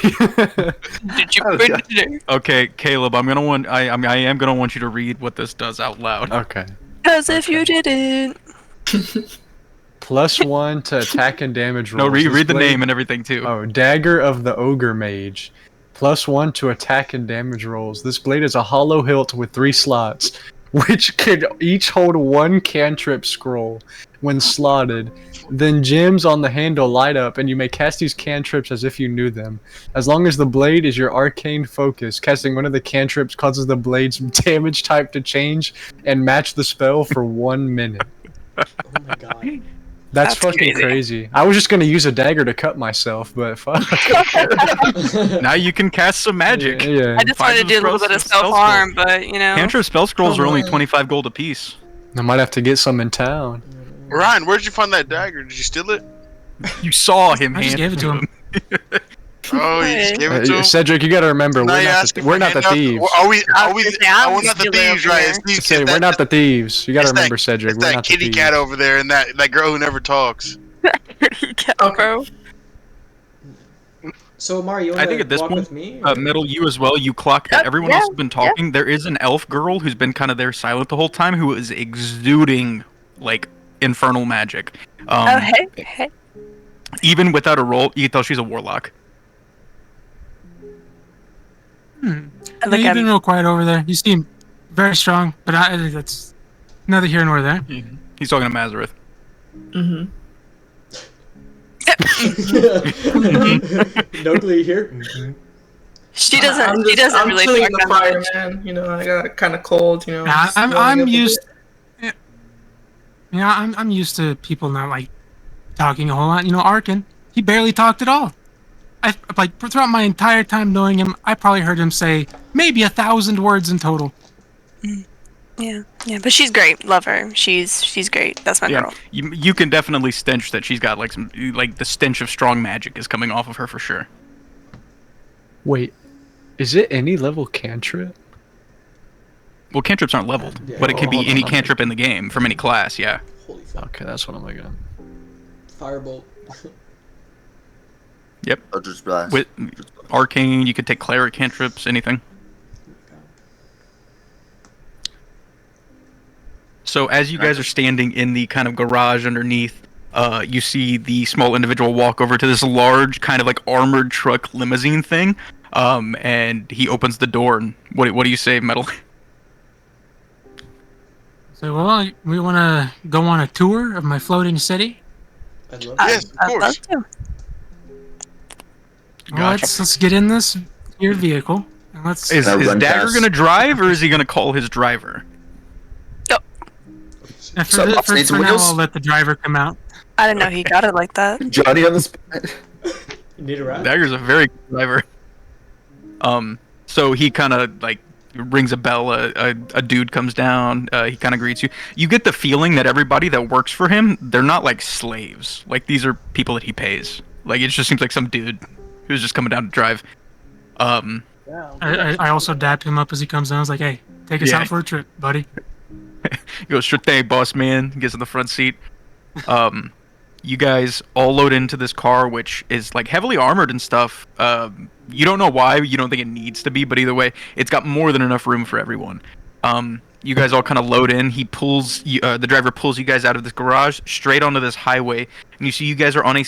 Did you pray today? Okay, Caleb, I am gonna want you to read what this does out loud. Okay. Because if you didn't. +1 to attack and damage rolls. No, read This the blade- name and everything too. Oh, Dagger of the Ogre Mage. +1 to attack and damage rolls. This blade is a hollow hilt with 3 slots, which could each hold 1 cantrip scroll when slotted. Then gems on the handle light up, and you may cast these cantrips as if you knew them. As long as the blade is your arcane focus, casting one of the cantrips causes the blade's damage type to change and match the spell for 1 minute. Oh my god. That's fucking crazy. I was just gonna use a dagger to cut myself, but fuck. Now you can cast some magic. Yeah. I just wanted to do a little bit of self-harm, but, you know. Cantrip spell scrolls are only 25 gold apiece. I might have to get some in town. Ryan, where'd you find that dagger? Did you steal it? You saw him I just hand gave it to him. Oh, you just gave it to him? Cedric, you gotta remember, Now we're you're not asking we're for not the handouts? thieves. Are we I'm we're not the stealing thieves, over right? here. It's Say, we're not the thieves. You gotta remember, Cedric. It's We're that not the kitty thieves. cat over there and that girl who never talks. Bro. So Amari, you want I think to at this walk point, with me? Metal, you as well. You clock that everyone else has been talking. There is an elf girl who's been kind of there silent the whole time, who is exuding like infernal magic. Oh, hey. Even without a roll, you can tell she's a warlock. Yeah, Look you've at been me. real quiet over there. You seem very strong, but I think that's neither here nor there. He's talking to Mazareth. Mm-hmm. Nogly here. She doesn't. I'm She doesn't I'm really chilling talk in the that fire, much. man. You know, I got kind of cold. You know. Yeah, just I'm warming up a used. bit. Yeah, I'm used to people not like talking a whole lot. You know, Arkin, he barely talked at all. I like throughout my entire time knowing him, I probably heard him say maybe 1,000 words in total. Yeah, but she's great. Love her. She's great. That's my girl. You can definitely stench that she's got like some like the stench of strong magic is coming off of her for sure. Wait, is it any level cantrip? Well, cantrips aren't leveled, but it could be hold on, any hold on. cantrip in the game from any class. Yeah. Holy fuck. Okay, that's what I'm looking at. Firebolt. Yep. Eldritch Blast. With arcane, you could take cleric cantrips, anything. So as you guys are standing in the kind of garage underneath, you see the small individual walk over to this large kind of like armored truck limousine thing, and he opens the door. And what do you say, Metal? So, well, we want to go on a tour of my floating city. I'd love Yes, of I'd course. love to. Well, let's get in this your vehicle and let's. Is Now his run dagger fast. gonna drive, or is he gonna call his driver? For, So, boss needs for now, wheels? I'll let the driver come out. I didn't know he got it like that. Johnny on the spot. You need a ride? Dagger's a very good driver. So he kind of like rings a bell. A dude comes down. He kind of greets you. You get the feeling that everybody that works for him, they're not like slaves. Like these are people that he pays. Like it just seems like some dude who's just coming down to drive. I also dapped him up as he comes down. I was like, hey, take us Yeah. out for a trip, buddy. He goes, sure thing, boss man. He gets in the front seat. You guys all load into this car, which is like heavily armored and stuff. You don't know why. You don't think it needs to be, but either way, it's got more than enough room for everyone. You guys all kind of load in. He pulls the driver pulls you guys out of this garage straight onto this highway, and you see you guys are on a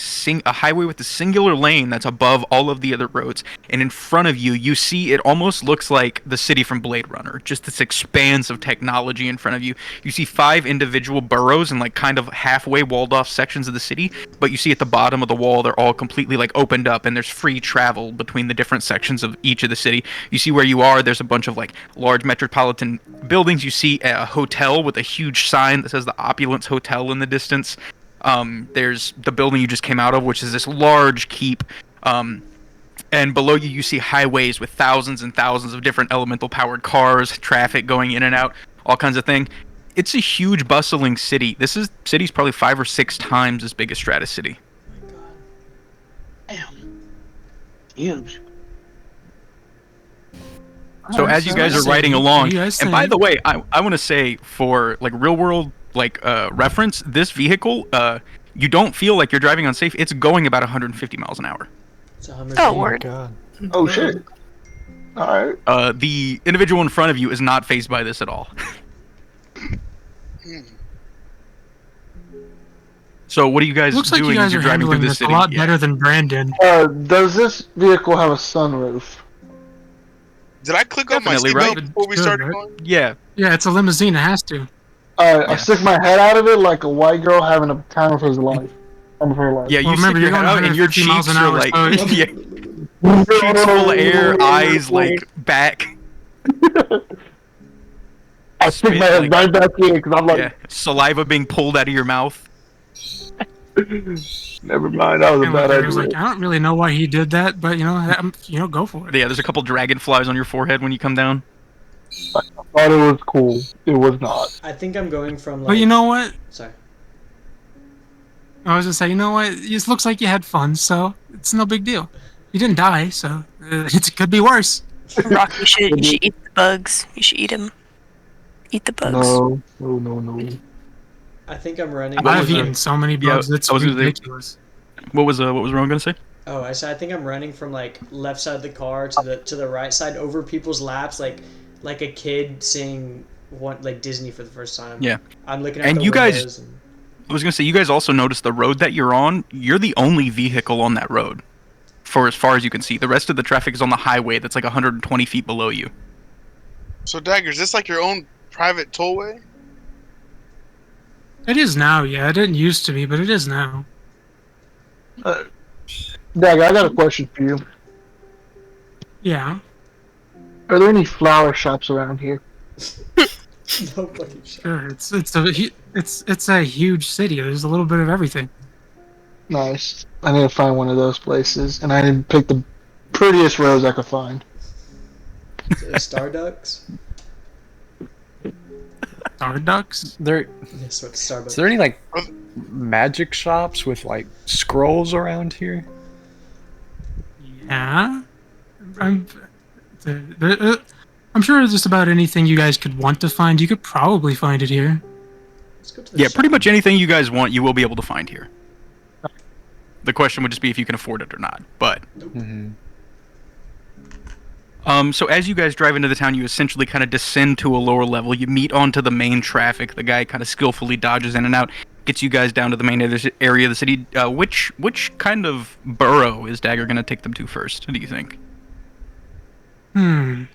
highway with a singular lane that's above all of the other roads. And in front of you, you see it almost looks like the city from Blade Runner, just this expanse of technology in front of you. You see 5 individual boroughs and like kind of halfway walled off sections of the city, but you see at the bottom of the wall they're all completely like opened up, and there's free travel between the different sections of each of the city. You see where you are. There's a bunch of like large metropolitan buildings. You see a hotel with a huge sign that says the Opulence Hotel in the distance. There's the building you just came out of, which is this large keep. And below you see highways with thousands and thousands of different elemental powered cars, traffic going in and out, all kinds of things. It's a huge bustling city. City's probably 5 or 6 times as big as Stratus City. Huge. So as you guys are riding along, You guys and by think- the way, I want to say for like real world like reference, this vehicle, you don't feel like you're driving unsafe. It's going about 150 miles an hour. It's a Hummer. Oh, Jeep. word. God. Oh shit. All right. The individual in front of you is not fazed by this at all. So what are you guys Looks like doing you as guys you're are driving through handling the this a city? lot Yeah. better than Brandon. Does this vehicle have a sunroof? Did I click on my Definitely, seatbelt right? before we Good, started right? going? Yeah. Yeah, it's a limousine. It has to. I stick my head out of it like a white girl having a time of his life. Time of her life. Yeah, Well, you remember, stick your you're head going out and your 150 miles cheeks an are hour, like, so yeah, cheeks full of air, eyes like back. I stick spit, my head like- right back in because I'm like, Yeah, saliva being pulled out of your mouth. never mind, that was a And bad I was idea. like, I don't really know why he did that, but go for it. Yeah, there's a couple dragonflies on your forehead when you come down. I thought it was cool. It was not. I think I'm going from like. But you know what? Sorry. I was just saying, you know what? It looks like you had fun, so it's no big deal. You didn't die, so it could be worse. Rock, you should eat the bugs. You should eat them. Eat the bugs. No. I think I'm running. I've eaten so many bugs. It's I was gonna say- ridiculous. What was Ron gonna say? Oh, I said I think I'm running from like left side of the car to the right side over people's laps, like a kid seeing like Disney for the first time. Yeah. I'm looking at And the you guys- windows and- I was gonna say, you guys also notice the road that you're on. You're the only vehicle on that road, for as far as you can see. The rest of the traffic is on the highway that's like 120 feet below you. So, Dagger, is this like your own private tollway? It is now, yeah. It didn't used to be, but it is now. Dag, I got a question for you. Yeah. Are there any flower shops around here? Nobody. Sure. It's a huge city. There's a little bit of everything. Nice. I need to find one of those places, and I need to pick the prettiest rose I could find. Starbucks. Starbucks? Yes, what Starbucks. Is there any like magic shops with like scrolls around here? Yeah. I'm sure just about anything you guys could want to find, you could probably find it here. Let's go to the Yeah, shop. pretty much anything you guys want, you will be able to find here. The question would just be if you can afford it or not. But Mm-hmm. so as you guys drive into the town, you essentially kind of descend to a lower level. You meet onto the main traffic. The guy kind of skillfully dodges in and out, gets you guys down to the main area of the city. Which kind of borough is Dagger going to take them to first? What do you think? Well,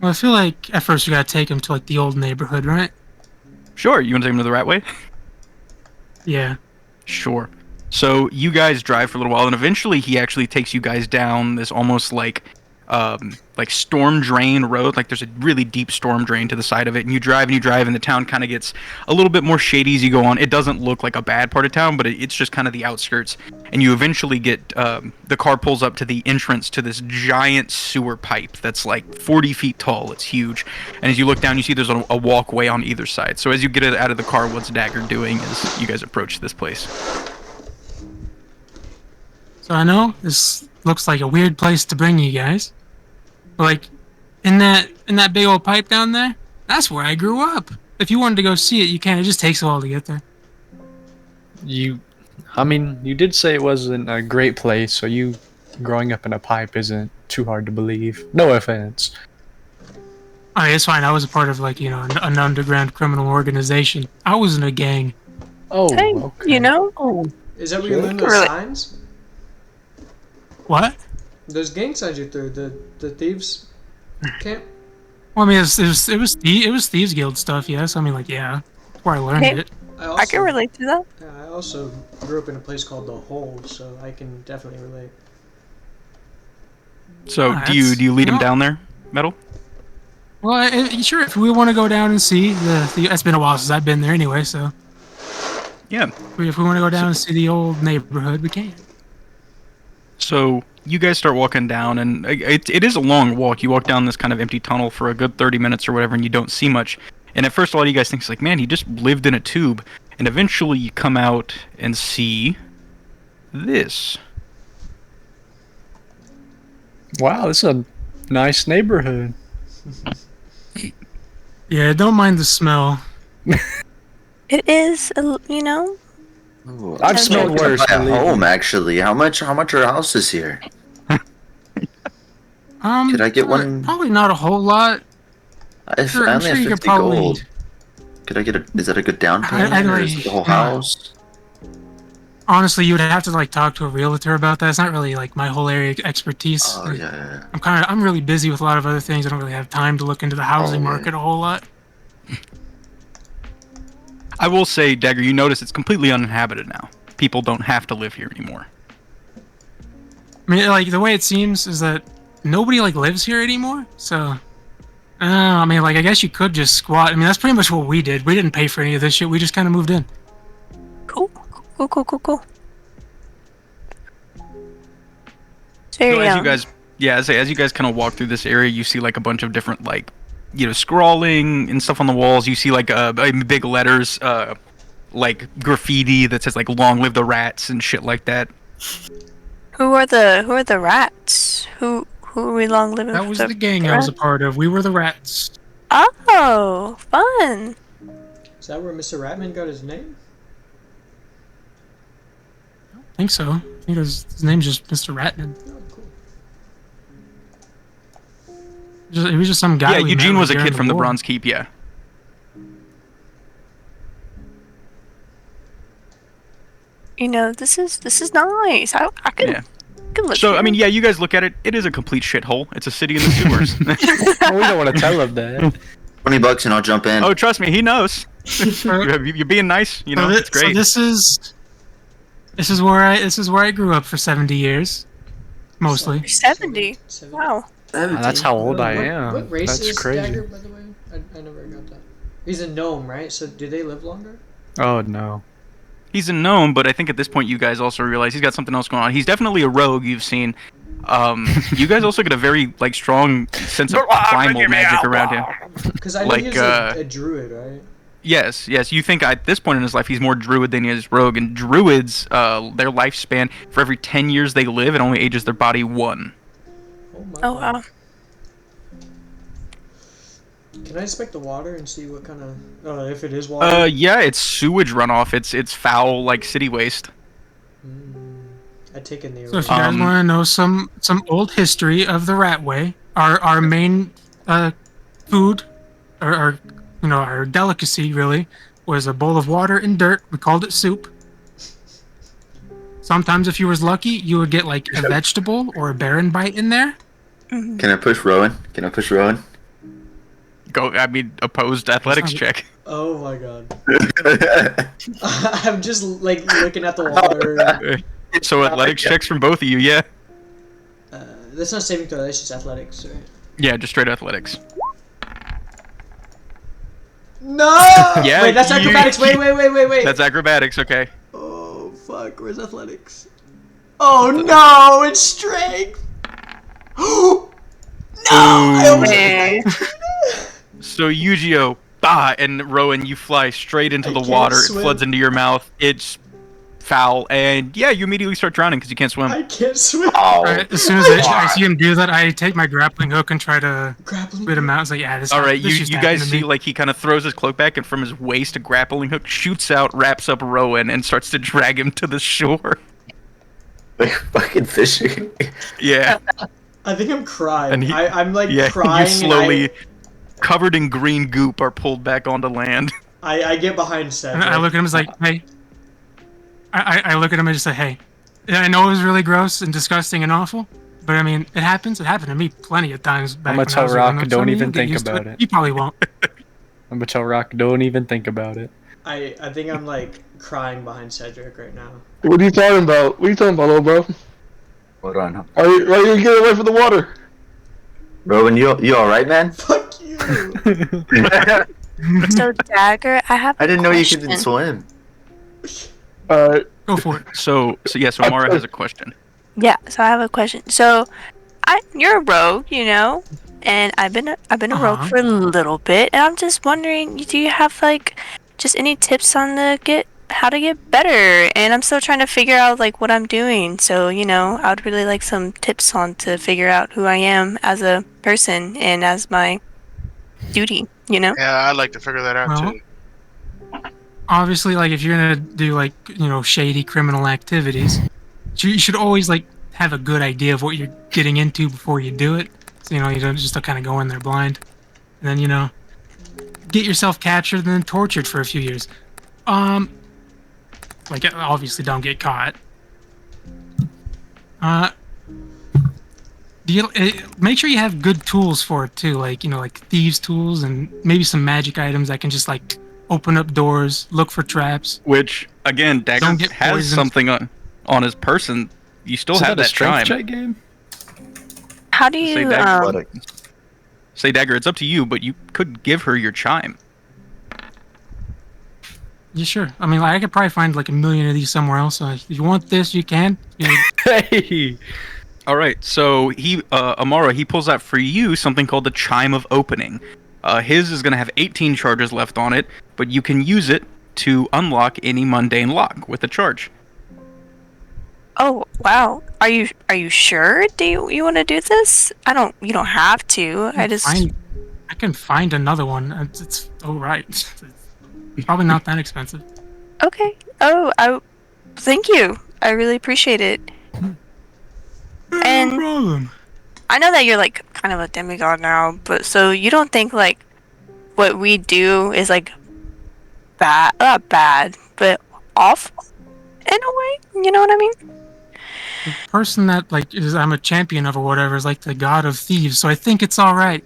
I feel like at first we gotta take him to like the old neighborhood, right? Sure, you want to take him to the right way? Yeah. Sure. So you guys drive for a little while, and eventually he actually takes you guys down this almost like storm drain road. Like there's a really deep storm drain to the side of it, and you drive, and the town kind of gets a little bit more shady as you go on. It doesn't look like a bad part of town, but it's just kind of the outskirts. And you eventually get the car pulls up to the entrance to this giant sewer pipe that's like 40 feet tall. It's huge. And as you look down, you see there's a walkway on either side. So as you get out of the car, what's Dagger doing as you guys approach this place? So I know this looks like a weird place to bring you guys. But like in that big old pipe down there, that's where I grew up. If you wanted to go see it, you can. It just takes a while to get there. You did say it wasn't a great place, so you growing up in a pipe isn't too hard to believe. No offense. Oh, it's fine. I was a part of an underground criminal organization. I was in a gang. Oh, Hey, okay. you know? Is that where you learned those Really? signs? What? Those gang signs you threw, the thieves camp? Well, I mean, it was Thieves Guild stuff. Yes, I mean, yeah, that's where I learned Hey. it. I can relate to that. Yeah, I also grew up in a place called The Hole, so I can definitely relate. So Ah, do you lead him no. down there, Metal? Well, sure. If we want to go down and see it's been a while since I've been there anyway. So Yeah. if we want to go down and see the old neighborhood, we can. So you guys start walking down, and it is a long walk. You walk down this kind of empty tunnel for a good 30 minutes or whatever, and you don't see much. And at first, a lot of you guys think, it's like, man, he just lived in a tube. And eventually you come out and see this. Wow, this is a nice neighborhood. Yeah, don't mind the smell. It is, you know? Ooh, I've I'm smelled gonna worse, buy a believe me. home, actually. How much are houses here? Could I get one? Probably not a whole lot. I Sure, I I'm only sure have you could 50 probably. gold. Could I get is that a good down payment, or is it the whole yeah. house? honestly, you would have to like talk to a realtor about that. It's not really like my whole area of expertise. Oh yeah. I'm really busy with a lot of other things. I don't really have time to look into the housing Oh, yeah. market a whole lot. I will say, Dagger, you notice it's completely uninhabited now. People don't have to live here anymore. I mean, like the way it seems is that nobody like lives here anymore. So, I mean, like I guess you could just squat. I mean, that's pretty much what we did. We didn't pay for any of this shit. We just kind of moved in. Cool. So as you guys, as you guys kind of walk through this area, you see like a bunch of different like, scrawling and stuff on the walls. You see like big letters, like graffiti that says like "Long live the rats" and shit like that. Who are the rats? Who are we long living? That was the gang I was a part of. We were the rats. Oh, fun. Is that where Mr. Ratman got his name? I think so. I think his name's just Mr. Ratman. Oh, cool. He was just some guy. Yeah, we Eugene met was a during kid from the war. Bronze Keep. Yeah. This is nice. I could. Yeah. Could live So here. I mean, yeah, you guys look at it. It is a complete shithole. It's a city in the sewers. Well, we don't want to tell him that. $20 and I'll jump in. Oh, trust me, he knows. You're being nice. It's great. So this is where I grew up for 70 years, mostly. 70. Wow. That's how old I am. What race That's is crazy. Dagger, by the way? I never got that. He's a gnome, right? So do they live longer? Oh no. He's a gnome, but I think at this point you guys also realize he's got something else going on. He's definitely a rogue. You've seen. You guys also get a very strong sense of primal magic around him. Because I know he's a druid, right? Yes. You think at this point in his life he's more druid than he is rogue, and druids, their lifespan for every 10 years they live, it only ages their body 1. Oh my Oh God. wow. Can I inspect the water and see what kind of if it is water? Yeah, it's sewage runoff. It's foul like city waste. I take in the So if you guys want to know some old history of the Rat Way, our main food, or our delicacy really, was a bowl of water and dirt. We called it soup. Sometimes if you was lucky, you would get like a vegetable or a baron bite in there. Can I push Rowan? Opposed athletics check. Oh my God. I'm just like looking at the water. So athletics checks from both of you, yeah. That's not saving throw. That's just athletics, right? Yeah, just straight athletics. No. Yeah. Wait, that's acrobatics. Wait. That's acrobatics. Okay. Oh fuck! Where's athletics? Oh no! It's strength. No! I almost. So Yu-Gi-Oh! And Rowan, you fly straight into I the can't water. swim. It floods into your mouth. It's foul, and yeah, you immediately start drowning because you can't swim. I can't swim. Right, as soon as I see him do that, I take my grappling hook and try to spit him out. It's like, yeah, this. All right, this you just guys happened to see me. like he kind of throws his cloak back, and from his waist, a grappling hook shoots out, wraps up Rowan, and starts to drag him to the shore. Like fucking fishing. Yeah. I think I'm crying. And I'm like yeah, crying. you slowly, covered in green goop, are pulled back onto land. I get behind Cedric. I look at him as like, hey. I look at him and just say, hey. I know it was really gross and disgusting and awful, but I mean, it happens. It happened to me plenty of times back I'm when gonna I tell was Rock, young. don't So, even you'll get think used to about it. You probably won't. I'm gonna tell Rock, don't even think about it. I think I'm like crying behind Cedric right now. What are you talking about? What are you talking about, little bro? Hold on. Are you getting away from the water? Rowan, you alright, man? Fuck you. So Dagger, I have. I didn't know you question. could swim. Go for it. So Mara has a question. Yeah, so I have a question. So, you're a rogue, and I've been a rogue for a little bit, and I'm just wondering, do you have like just any tips on how to get better? And I'm still trying to figure out like what I'm doing. So, I would really like some tips on to figure out who I am as a person and as my duty. Yeah, I'd like to figure that out Well, too. Obviously, like if you're gonna do like shady criminal activities, you should always like have a good idea of what you're getting into before you do it. So you don't just kind of go in there blind, and then get yourself captured and then tortured for a few years. like obviously don't get caught. Make sure you have good tools for it too, like like thieves' tools and maybe some magic items that can just like open up doors, look for traps. Which again, Dagger Don't get has poisoned. something on his person. You still Is have that a that strength chime. check game? How do Say you Dagger, say Dagger. It's up to you, but you could give her your chime. Yeah, sure. I mean, like, I could probably find like a million of these somewhere else. So if you want this, you can. Hey. All right, so Amara, he pulls out for you something called the Chime of Opening. His is going to have 18 charges left on it, but you can use it to unlock any mundane lock with a charge. Oh, wow. Are you sure? Do you want to do this? You don't have to. I can find another one. It's all right. It's probably not that expensive. Okay. Oh, thank you. I really appreciate it. And no problem. I know that you're like kind of a demigod now, but so you don't think like what we do is like bad, not bad, but awful in a way? You know what I mean? The person that like I'm a champion of or whatever is like the god of thieves, so I think it's all right.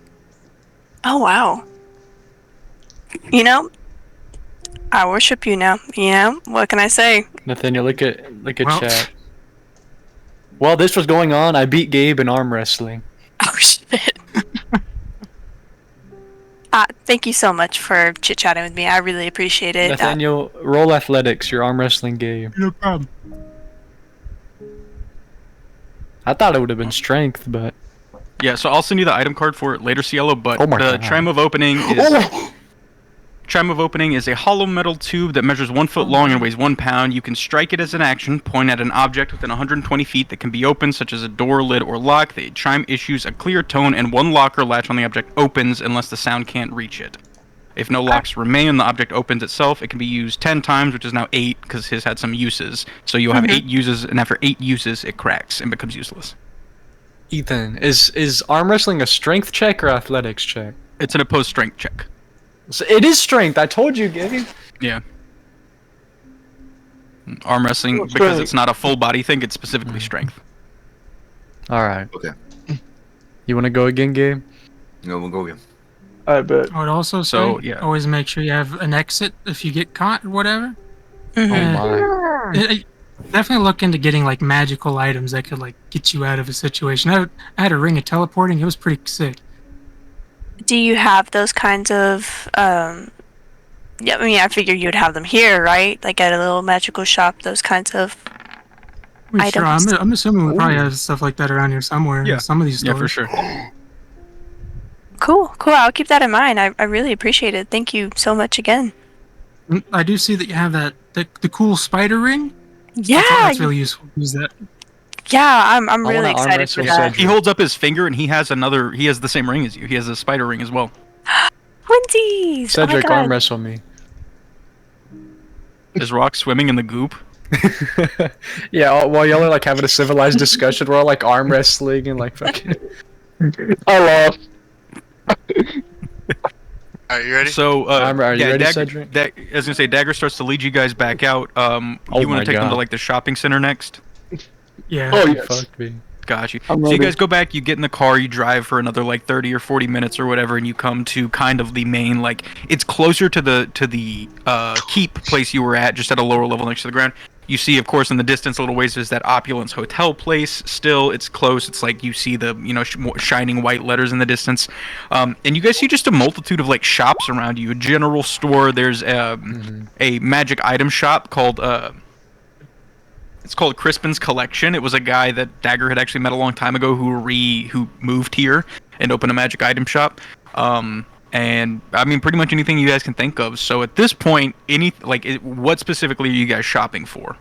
Oh wow. You know, I worship you now. You know, what can I say? Nathaniel, look at Well- chat. While this was going on, I beat Gabe in arm wrestling. Oh shit. Thank you so much for chit chatting with me. I really appreciate it. Nathaniel, roll athletics, your arm wrestling game. No problem. I thought it would have been strength, but Yeah, so I'll send you the item card for it later, Cielo, but Oh my the God. Chime of Opening is... Chime of Opening is a hollow metal tube that measures 1 foot long and weighs 1 pound. You can strike it as an action, point at an object within 120 feet that can be opened, such as a door, lid, or lock. The chime issues a clear tone, and one lock or latch on the object opens unless the sound can't reach it. If no locks remain, the object opens itself. It can be used 10 times, which is now 8, because his had some uses. So you'll have 8 uses, and after 8 uses, it cracks and becomes useless. Ethan, is arm wrestling a strength check or athletics check? It's an opposed strength check. So it is strength. I told you, Gabe. Yeah. Arm wrestling, What's because strength? it's not a full body thing, it's specifically strength. All right. Okay. You want to go again, Gabe? No, we'll go again. I bet. I would also say So, yeah. always make sure you have an exit if you get caught or whatever. Oh Uh, my. Definitely look into getting like magical items that could like get you out of a situation. I had a ring of teleporting. It was pretty sick. Do you have those kinds of yeah, I mean, I figure you'd have them here, right? Like at a little magical shop, those kinds of I mean, sure, items. I'm assuming we probably have stuff like that around here somewhere. Yeah. In some of these Yeah, stores. for sure. Cool. I'll keep that in mind. I really appreciate it. Thank you so much again. I do see that you have the cool spider ring. Yeah, That's really useful. Use that. yeah. I'm I really wanna arm excited for wrestle that. Cedric. He holds up his finger, and he has the same ring as you. He has a spider ring as well. Twinsies! Cedric, oh my arm God. wrestle me. Is Rock swimming in the goop? Yeah, while y'all are like having a civilized discussion, we're all like arm wrestling and like fucking. I lost. Alright, you ready? So, Are you ready, Dagger, Cedric? I was gonna say, Dagger starts to lead you guys back out. You Oh want my to take them to God. like the shopping center next? Yeah. Oh yes. Fuck me. Got you. I'm So you ready. guys go back, you get in the car, you drive for another like 30 or 40 minutes or whatever, and you come to kind of the main, like, it's closer to the keep place you were at, just at a lower level next to the ground. You see, of course, in the distance a little ways is that opulence hotel place. Still, it's close. It's like you see the shining white letters in the distance, and you guys see just a multitude of like shops around you. A general store. There's a magic item shop called it's called Crispin's Collection. It was a guy that Dagger had actually met a long time ago who moved here and opened a magic item shop. And I mean, pretty much anything you guys can think of. So at this point, what specifically are you guys shopping for?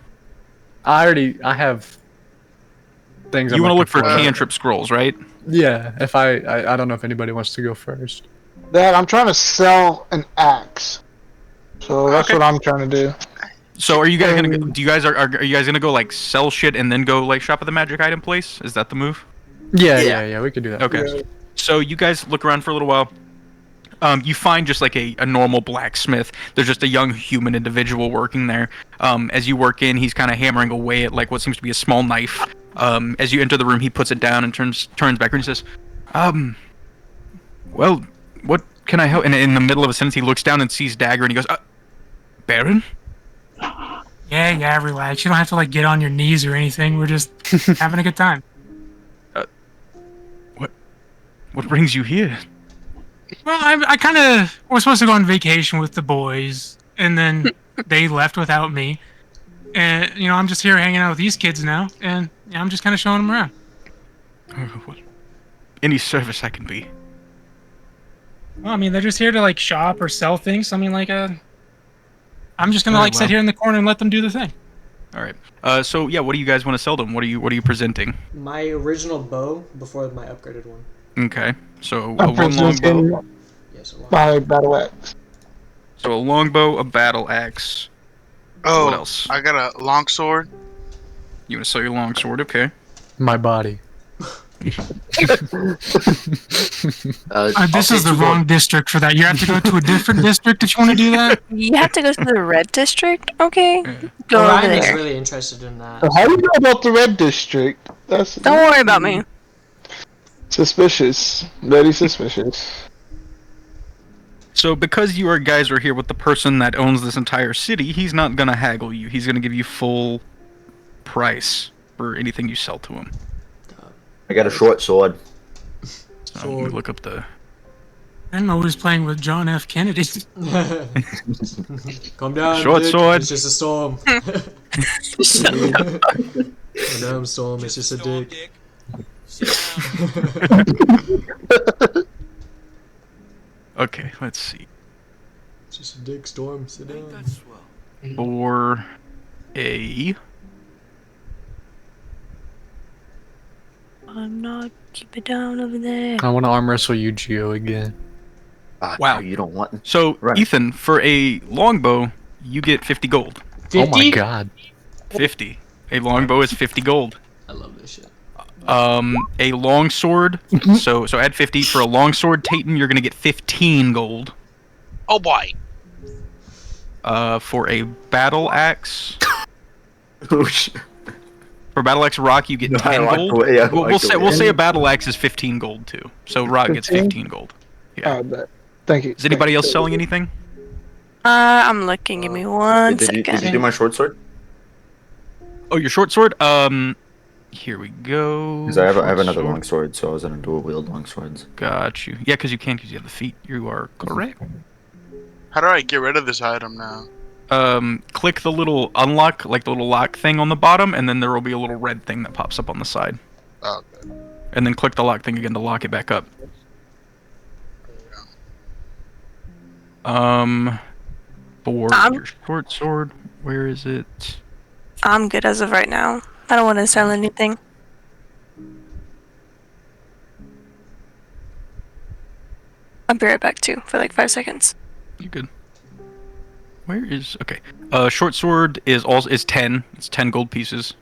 I have things. You I'm want to look for looking cantrip scrolls, right? Yeah. If I don't know if anybody wants to go first. Dad, I'm trying to sell an axe. So that's Okay. what I'm trying to do. So are you guys gonna? Do you guys are you guys gonna go like sell shit and then go like shop at the magic item place? Is that the move? Yeah. We could do that. Okay. So you guys look around for a little while. You find just like a normal blacksmith. There's just a young human individual working there. As you work in, he's kind of hammering away at like what seems to be a small knife. As you enter the room, he puts it down and turns back and says, well, what can I help? And in the middle of a sentence, he looks down and sees Dagger, and he goes, Baron? Yeah, relax. You don't have to like get on your knees or anything. We're just having a good time. What brings you here? Well, I kind of was supposed to go on vacation with the boys, and then they left without me. And I'm just here hanging out with these kids now, and I'm just kind of showing them around. Any service I can be. Well, I mean, they're just here to like shop or sell things. I mean, like I'm just gonna sit here in the corner and let them do the thing. All right. So yeah, what do you guys want to sell them? What are you presenting? My original bow before my upgraded one. Okay. So I'm one presenting longbow. Yes, a long my battle axe. So a longbow, a battle axe. Oh, What else? I got a longsword. You want to sell your longsword? Okay. My body. This is the wrong district for that. You have to go to a different district if you want to do that. You have to go to the red district. Okay, go over Ryan is there. really interested in that. So how do you know about the red district? That's Don't worry about me. suspicious. Very suspicious. So because you guys are here with the person that owns this entire city, he's not gonna haggle you. He's gonna give you full price for anything you sell to him. I got a short sword. So let me look up the. I didn't know he was playing with John F. Kennedy. Calm down. Short Dick. sword. It's just a storm. Calm down, storm. It's just a dick. Okay, let's see. It's just a dick, storm. Sit down. For a I'm not. Keep it down over there. I want to arm wrestle you, Geo, again. Wow. No, you don't want. So Right. Ethan, for a longbow, you get 50 gold. 50? Oh my god. 50. A longbow is 50 gold. I love this shit. A longsword. so add 50 for a longsword, Tayton. You're gonna get 15 gold. Oh boy. For a battle axe. Oh shit. For battle axe Rock, you get No, I 10 like gold. the way- I we'll like the say way- a battle axe is 15 gold too. So Rock gets 15 gold. Yeah. But thank you. Is anybody else selling anything? I'm looking. Give me one Did second. you do my short sword? Oh, your short sword. Here we go. Because I have Short another sword. long sword, so I was gonna dual wield long swords. Got you. Yeah, because you can, because you have the feet. You are correct. How do I get rid of this item now? Click the little unlock, like the little lock thing on the bottom, and then there will be a little red thing that pops up on the side. Oh, okay. And then click the lock thing again to lock it back up. For your short sword, where is it? I'm good as of right now. I don't want to sell anything. I'll be right back too for like 5 seconds. You good? Where is okay? Short sword is 10. It's 10 gold pieces.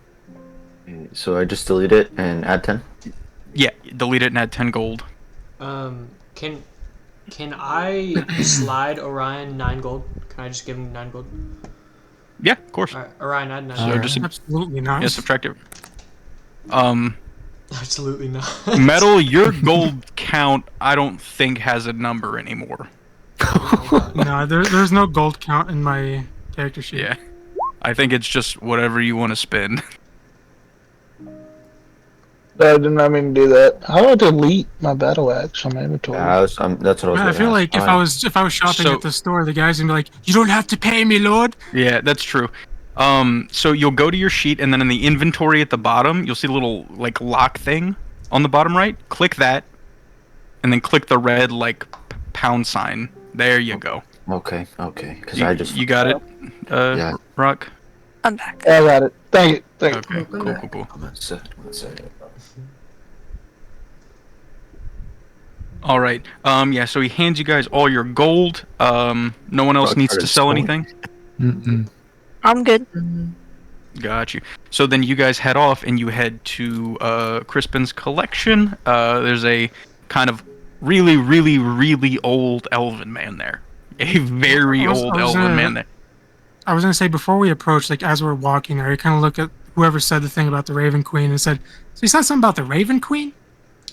So I just delete it and add 10. Yeah, delete it and add 10 gold. Can I slide Orion 9 gold? Can I just give him 9 gold? Yeah, of course. Alright, Orion, add 9 So gold. just Absolutely not. yeah, subtract it. Absolutely not. Metal, your gold count I don't think has a number anymore. No, there's no gold count in my character sheet. Yeah. I think it's just whatever you want to spend. I did not mean to do that. How do I delete my battle axe from my inventory? That's what I was. I gonna feel like ask. if I was shopping So- at the store, the guy's gonna be like, "You don't have to pay me, Lord." Yeah, that's true. So you'll go to your sheet, and then in the inventory at the bottom, you'll see the little like lock thing on the bottom right. Click that, and then click the red like pound sign. There you go. Okay. Because I just. You got it, Yeah. Rock. I'm back. I got it. Thank you. Thank you. Okay, cool. One second. All right. Yeah. So he hands you guys all your gold. No one else Rock needs to started sell selling. anything. Mm-mm. I'm good. Got you. So then you guys head off and you head to Crispin's collection. There's a kind of really, really, really old elven man there. A very old elven man there. I was gonna say before we approached, like as we're walking there, you kind of look at whoever said the thing about the Raven Queen and said, "So you said something about the Raven Queen?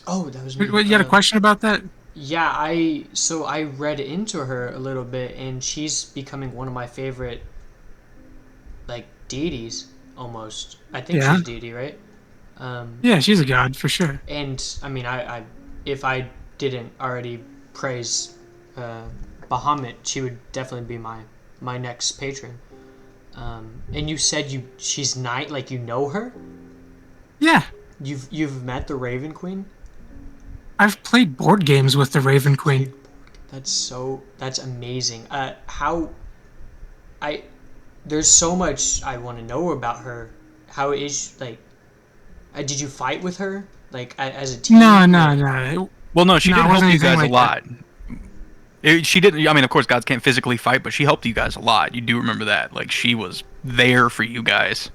Oh, that was me. You had a question about that?" Yeah, I read into her a little bit, and she's becoming one of my favorite, like, deities almost. I think Yeah. she's a deity, right? Yeah, she's a god for sure. And I mean, I if I didn't already praise Bahamut, she would definitely be my next patron. And you said she's like you know her? Yeah, You've met the Raven Queen? I've played board games with the Raven Queen. That's amazing. There's so much I want to know about her. How is like? Did you fight with her like as a team? No. Well, no, she No, did it help wasn't you guys anything a like lot. She didn't. I mean, of course, gods can't physically fight, but she helped you guys a lot. You do remember that? Like, she was there for you guys.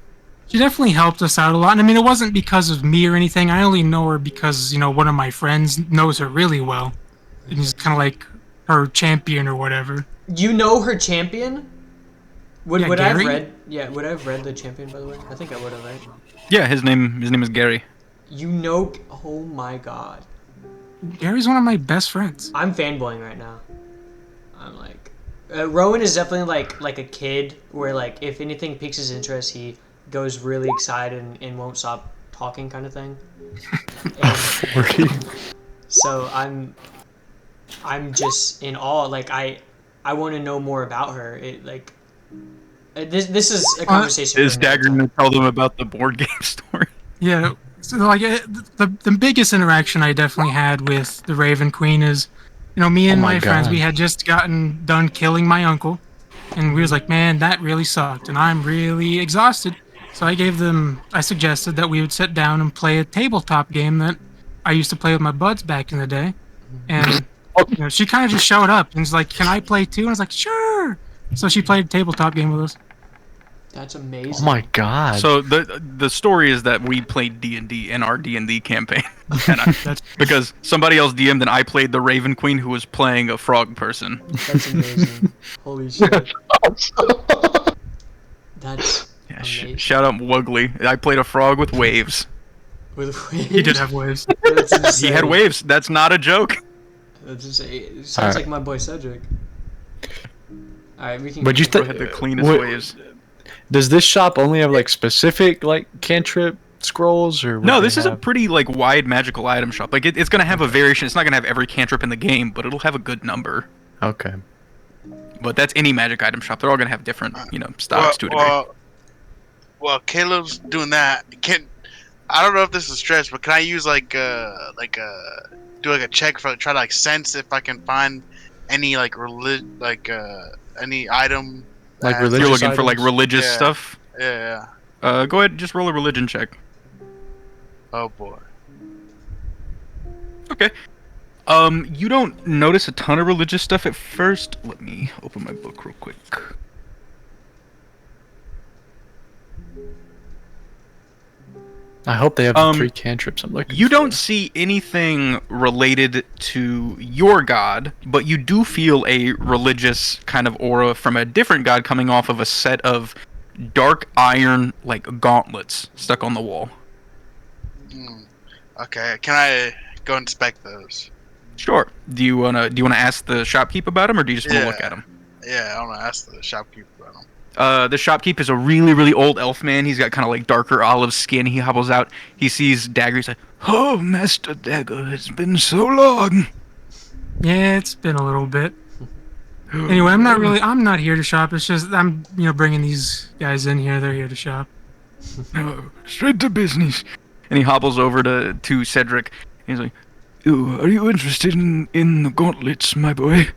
She definitely helped us out a lot. And I mean, it wasn't because of me or anything. I only know her because, one of my friends knows her really well. And he's kind of like her champion or whatever. You know her champion? Would I have Gary? read? Yeah, would I have read the champion, by the way? I think I would have, right? Yeah, his name is Gary. You know? Oh my god. Gary's one of my best friends. I'm fanboying right now. I'm like, Rowan is definitely like a kid where like if anything piques his interest, he goes really excited and won't stop talking, kind of thing. So I'm just in awe. Like I want to know more about her. This is a conversation. Is Dagger gonna tell them about the board game story? Yeah. So like the biggest interaction I definitely had with the Raven Queen is, me and my friends, we had just gotten done killing my uncle, and we was like, man, that really sucked, and I'm really exhausted. So I suggested that we would sit down and play a tabletop game that I used to play with my buds back in the day, and she kind of just showed up and was like, can I play too? And I was like, sure. So she played a tabletop game with us. That's amazing. Oh my god! So the story is that we played D&D in our D&D campaign, because somebody else DM'd and I played the Raven Queen who was playing a frog person. That's amazing. Holy shit! That's amazing. Shout out Wuggly. I played a frog with waves. With waves. He did have waves. He had waves. That's not a joke. That's insane. It sounds like my boy Cedric. All right, we can. But you had the cleanest waves. Does this shop only have like specific like cantrip scrolls or? No, this is a pretty like wide magical item shop. Like it's gonna have a variation. It's not gonna have every cantrip in the game, but it'll have a good number. Okay. But that's any magic item shop. They're all gonna have different, stocks to a degree. Well, Caleb's doing that. I don't know if this is stretch, but can I use do a check for try to like sense if I can find any like any item. Like religious You're looking items? for like religious stuff? Yeah. Go ahead, just roll a religion check. Oh boy. Okay. You don't notice a ton of religious stuff at first. Let me open my book real quick. I hope they have the 3 cantrips I'm looking You for. don't see anything related to your god, but you do feel a religious kind of aura from a different god coming off of a set of dark iron like gauntlets stuck on the wall. Okay, can I go inspect those? Sure. Do you wanna ask the shopkeep about them, or do you just wanna look at them? Yeah, I wanna ask the shopkeep about them. The shopkeep is a really, really old elf man. He's got kind of like darker olive skin. He hobbles out. He sees Dagger. He's like, "Oh, Master Dagger, it's been so long." Yeah, it's been a little bit. Anyway, I'm not here to shop. It's just I'm, bringing these guys in here. They're here to shop. Oh, straight to business. And he hobbles over to Cedric. He's like, "Ooh, are you interested in the gauntlets, my boy?"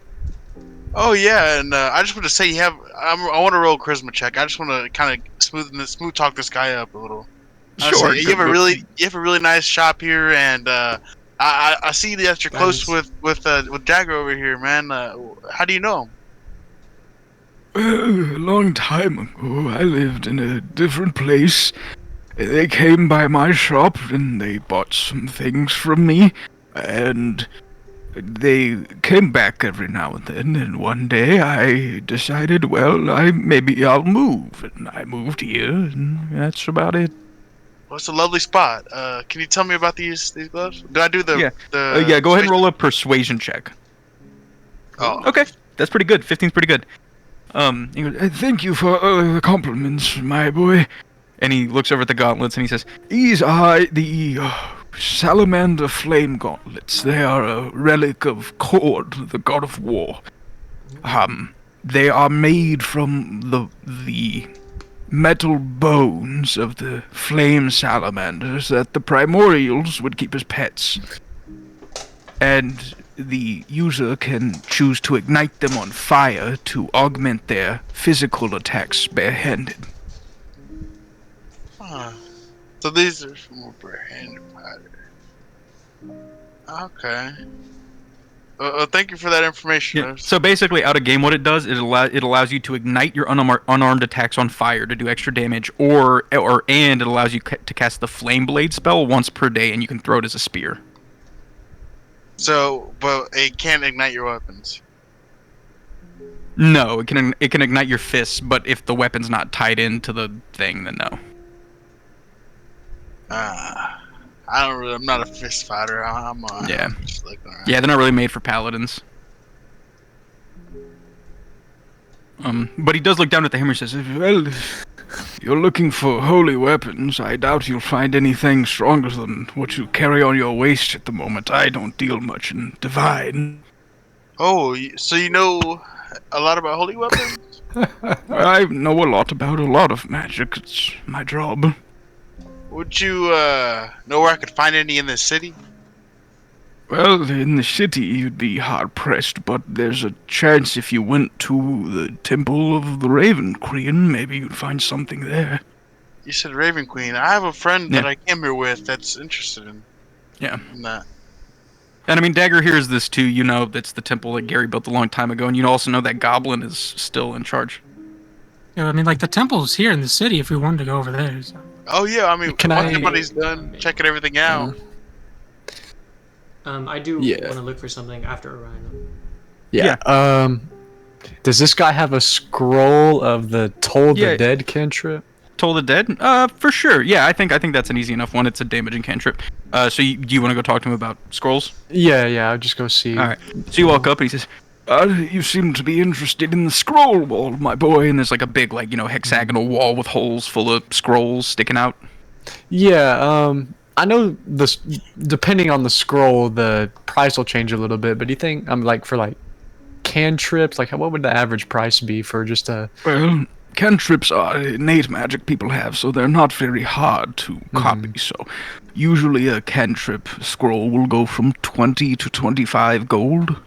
Oh yeah, and I just want to say I want to roll a charisma check. I just want to kind of smooth talk this guy up a little. Sure. You have a really nice shop here, and I see that you're close with Dagger over here, man. How do you know him? A long time ago, I lived in a different place. They came by my shop and they bought some things from me, and they came back every now and then, and one day I decided, well, maybe I'll move, and I moved here, and that's about it. Well, it's a lovely spot. Can you tell me about these gloves? Do I do the Yeah. the? Yeah, go ahead and roll a persuasion check. Oh, Okay, that's pretty good. 15's pretty good. He goes, Thank you for the compliments, my boy. and he looks over at the gauntlets and he says, These are the Salamander Flame Gauntlets. They are a relic of Kord, the god of war. They are made from the metal bones of the flame salamanders that the primordials would keep as pets. And the user can choose to ignite them on fire to augment their physical attacks barehanded. huh. So these are more barehanded powder. Okay. Thank you for that information. yeah. So basically, out of game, what it does is it allows you to ignite your unarmed attacks on fire to do extra damage, and it allows you to cast the Flame Blade spell once per day, and you can throw it as a spear. So, but it can't ignite your weapons. No, it can ignite your fists, but if the weapon's not tied into the thing, then no. I'm not a fist fighter. I'm just looking around. Yeah, they're not really made for paladins. But he does look down at the hammer and says, Well, if you're looking for holy weapons, I doubt you'll find anything stronger than what you carry on your waist at the moment. I don't deal much in divine. Oh, so you know a lot about holy weapons? I know a lot about a lot of magic. It's my job. Would you know where I could find any in this city? Well, in the city you'd be hard-pressed, but there's a chance if you went to the Temple of the Raven Queen, maybe you'd find something there. You said Raven Queen. I have a friend that I came here with that's interested in that. And I mean, Dagger hears this too. You know, that's the temple that Gary built a long time ago, and you also know that Goblin is still in charge. Yeah, I mean, like the temple's here in the city. If we wanted to go over there. So. Oh yeah, I mean, once everybody's done checking everything out. I do want to look for something after Orion. Yeah. Does this guy have a scroll of the Toll the Dead cantrip? Toll the Dead? For sure. Yeah, I think that's an easy enough one. It's a damaging cantrip. So do you want to go talk to him about scrolls? Yeah. I'll just go see. All right. So you walk up and he says, You seem to be interested in the scroll wall, my boy. and there's like a big, like, hexagonal wall with holes full of scrolls sticking out. Yeah, I know this. Depending on the scroll, the price will change a little bit. But do you think for cantrips, what would the average price be for just a? Well, cantrips are innate magic people have, so they're not very hard to copy. So, usually a cantrip scroll will go from 20 to 25 gold.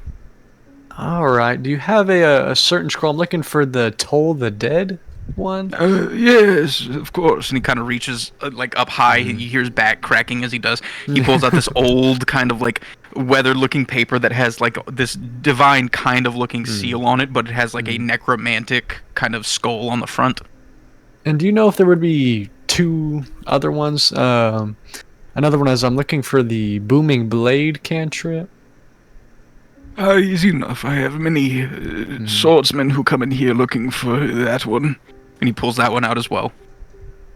All right. Do you have a certain scroll? I'm looking for the Toll the Dead one. Yes, of course. And he kind of reaches up high. He hears back cracking as he does. He pulls out this old kind of weathered looking paper that has this divine kind of looking seal on it, but it has a necromantic kind of skull on the front. And do you know if there would be two other ones? Another one is I'm looking for the Booming Blade cantrip. Easy enough. I have many swordsmen who come in here looking for that one. And he pulls that one out as well.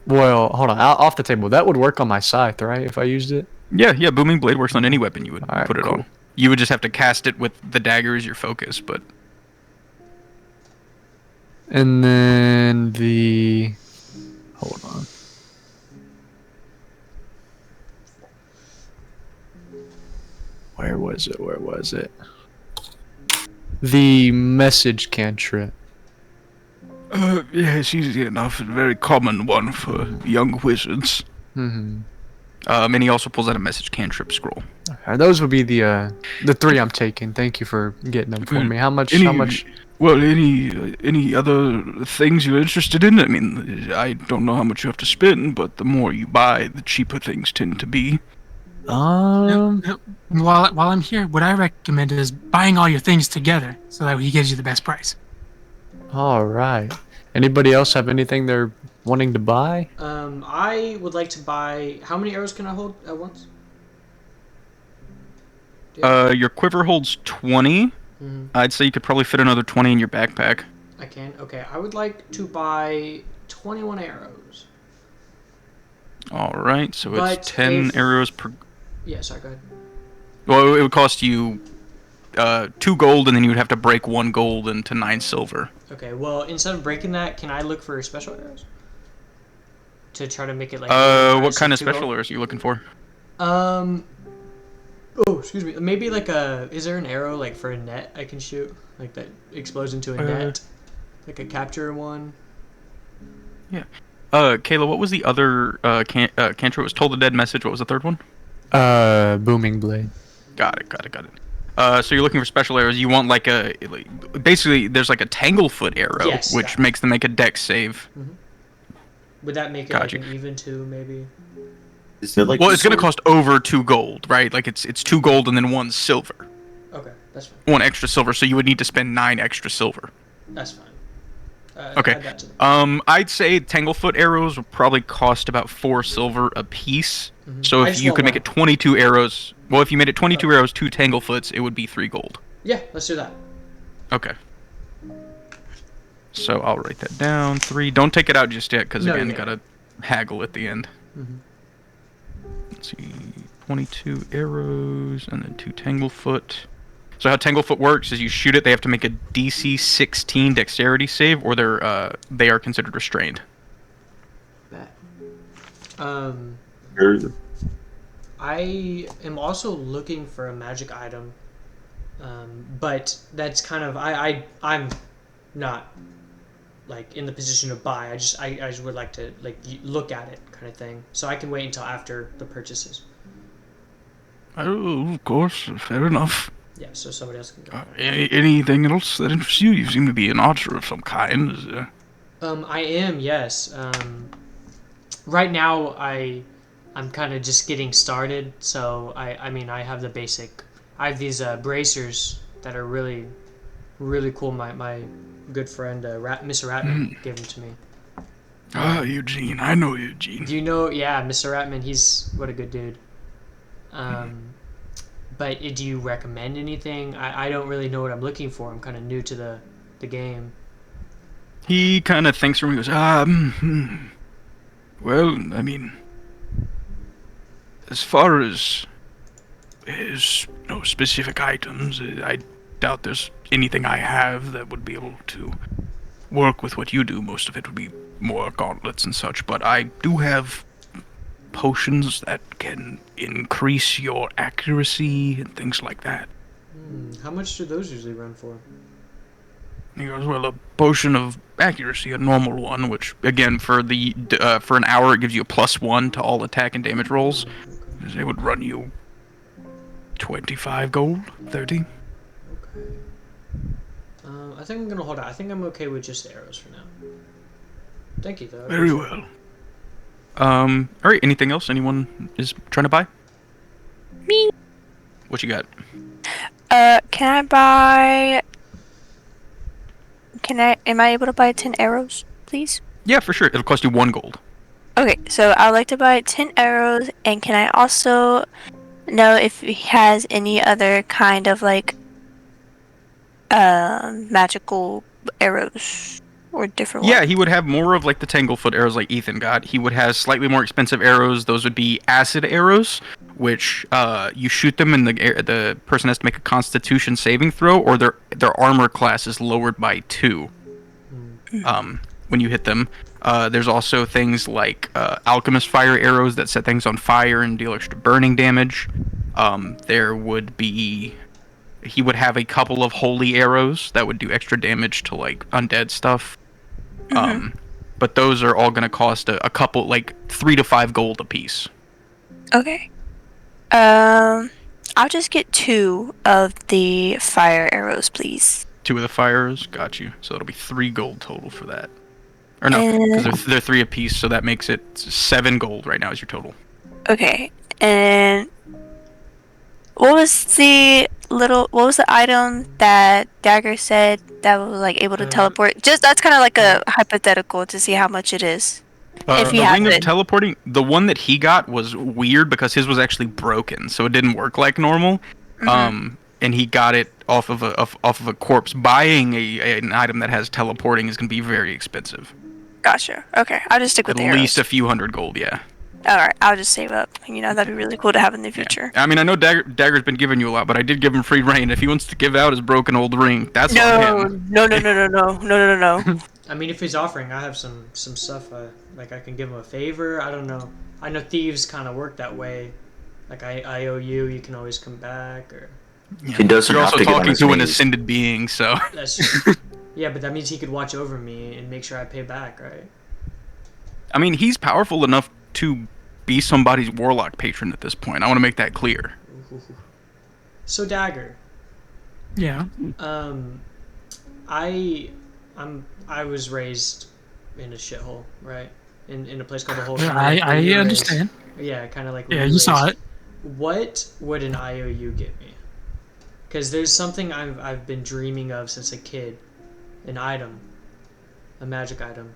Well, hold on. Off the table. That would work on my scythe, right? If I used it? Yeah. Booming Blade works on any weapon you would put it cool. on. You would just have to cast it with the dagger as your focus, but... And then the... Hold on. Where was it? The message cantrip. Yes, easy enough. A very common one for young wizards. And he also pulls out a message cantrip scroll. Okay, those would be the three I'm taking. Thank you for getting them for me. How much? Well, any other things you're interested in? I mean, I don't know how much you have to spend, but the more you buy, the cheaper things tend to be. While I'm here, what I recommend is buying all your things together, so that he gives you the best price. All right. Anybody else have anything they're wanting to buy? I would like to buy. How many arrows can I hold at once? Your quiver holds 20. Mhm. I'd say you could probably fit another 20 in your backpack. I can. Okay, I would like to buy 21 arrows. All right, so But it's 10 if- arrows per. Yeah, sorry, go ahead. Well, it would cost you 2 gold, and then you would have to break 1 gold into 9 silver. Okay, well, instead of breaking that, can I look for special arrows? To try to make it like... What kind of special arrows are you looking for? Oh, excuse me. Maybe like a... Is there an arrow like for a net I can shoot? Like that explodes into a net? Like a capture one? Yeah. Kayla, what was the other cantrip? It was Toll the Dead message. What was the third one? Booming blade. Got it. So you're looking for special arrows. You want basically there's like a Tanglefoot arrow, Yes, which that. makes them make a dex save. Would that make it Gotcha. like an even 2, maybe? Is it like Well, the it's gonna sword? cost over 2 gold, right? Like it's 2 gold and then 1 silver, Okay, that's fine. 1 extra silver. So you would need to spend 9 extra silver. That's fine. Okay. Add that to the- I'd say Tanglefoot arrows would probably cost about 4 silver a piece. So I if just you want could make one. it 22 arrows, well, if you made it 22 arrows, 2 Tanglefoots, it would be 3 gold. Yeah, let's do that. Okay. So I'll write that down. 3. Don't take it out just yet, because No, again, yeah. you gotta haggle at the end. Let's see, 22 arrows and then 2 Tanglefoot. So how Tanglefoot works is you shoot it, they have to make a DC 16 dexterity save, or they are considered restrained. That. Or- I am also looking for a magic item, but that's kind of I'm not like in the position to buy. I just would like to like look at it kind of thing. So I can wait until after the purchases. Oh, of course, fair enough. Yeah, so somebody else can go. Anything else that interests you? You seem to be an archer of some kind. Is there... I am, yes. Right now I'm kind of just getting started, so I mean I have the basic. I have these bracers that are really, really cool. My good friend Mr. Ratman gave them to me. Ah, Eugene. I know Eugene. Do you know? Yeah, Mr. Ratman. He's what a good dude. But do you recommend anything? I don't really know what I'm looking for. I'm kind of new to the game. He kind of thinks from he goes, well, I mean, as far as his specific items, I doubt there's anything I have that would be able to work with what you do. Most of it would be more gauntlets and such, but I do have potions that can increase your accuracy and things like that. How much do those usually run for? He goes, well, a potion of accuracy, a normal one, which again for an hour it gives you a +1 to all attack and damage rolls. It would run you 25 gold, 30. Okay. I think I'm gonna hold out. I think I'm okay with just the arrows for now. Thank you, though. Very well. All right. Anything else? Anyone is trying to buy? Me. What you got? Can I buy? Am I able to buy 10 arrows, please? Yeah, for sure. It'll cost you 1 gold. Okay, so I'd like to buy 10 arrows, and can I also know if he has any other kind of like magical arrows or different Yeah, ones? he would have more of like the Tanglefoot arrows like Ethan got. He would have slightly more expensive arrows. Those would be acid arrows, which you shoot them and the person has to make a Constitution saving throw, or their armor class is lowered by 2. When you hit them. There's also things like alchemist fire arrows that set things on fire and deal extra burning damage. He would have a couple of holy arrows that would do extra damage to like undead stuff. But those are all gonna cost a couple, like 3 to 5 gold a piece. Okay. I'll just get 2 of the fire arrows, please. 2 of the fire arrows, got you. So it'll be 3 gold total for that. Or no, because they're 3 a piece, so that makes it 7 gold right now is your total. Okay, and what was the item that Dagger said that was like able to teleport? Just that's kind of like a hypothetical to see how much it is. If he the has ring it. of teleporting, the one that he got was weird because his was actually broken, so it didn't work like normal. And he got it off of a corpse. Buying an item that has teleporting is going to be very expensive. Gotcha. Okay, I'll just stick with At the arrows. least a few hundred gold, yeah. All right, I'll just save up. You know, that'd be really cool to have in the future. I mean, I know Dagger's been giving you a lot, but I did give him free reign. If he wants to give out his broken old ring, that's on him. No. I mean, if he's offering, I have some stuff. Like I can give him a favor. I don't know. I know thieves kind of work that way. Like I owe you. You can always come back. Or Yeah. He doesn't You're have also to get on talking his to an knees. ascended being, so. that's true. Yeah, but that means he could watch over me and make sure I pay back, right? I mean, he's powerful enough to be somebody's warlock patron at this point. I want to make that clear. So Dagger. Yeah. I was raised in a shithole, right? In a place called the Hole. I understand. Yeah, kind of like. Yeah, you saw it. What would an IOU get me? Because there's something I've been dreaming of since a kid, an item, a magic item.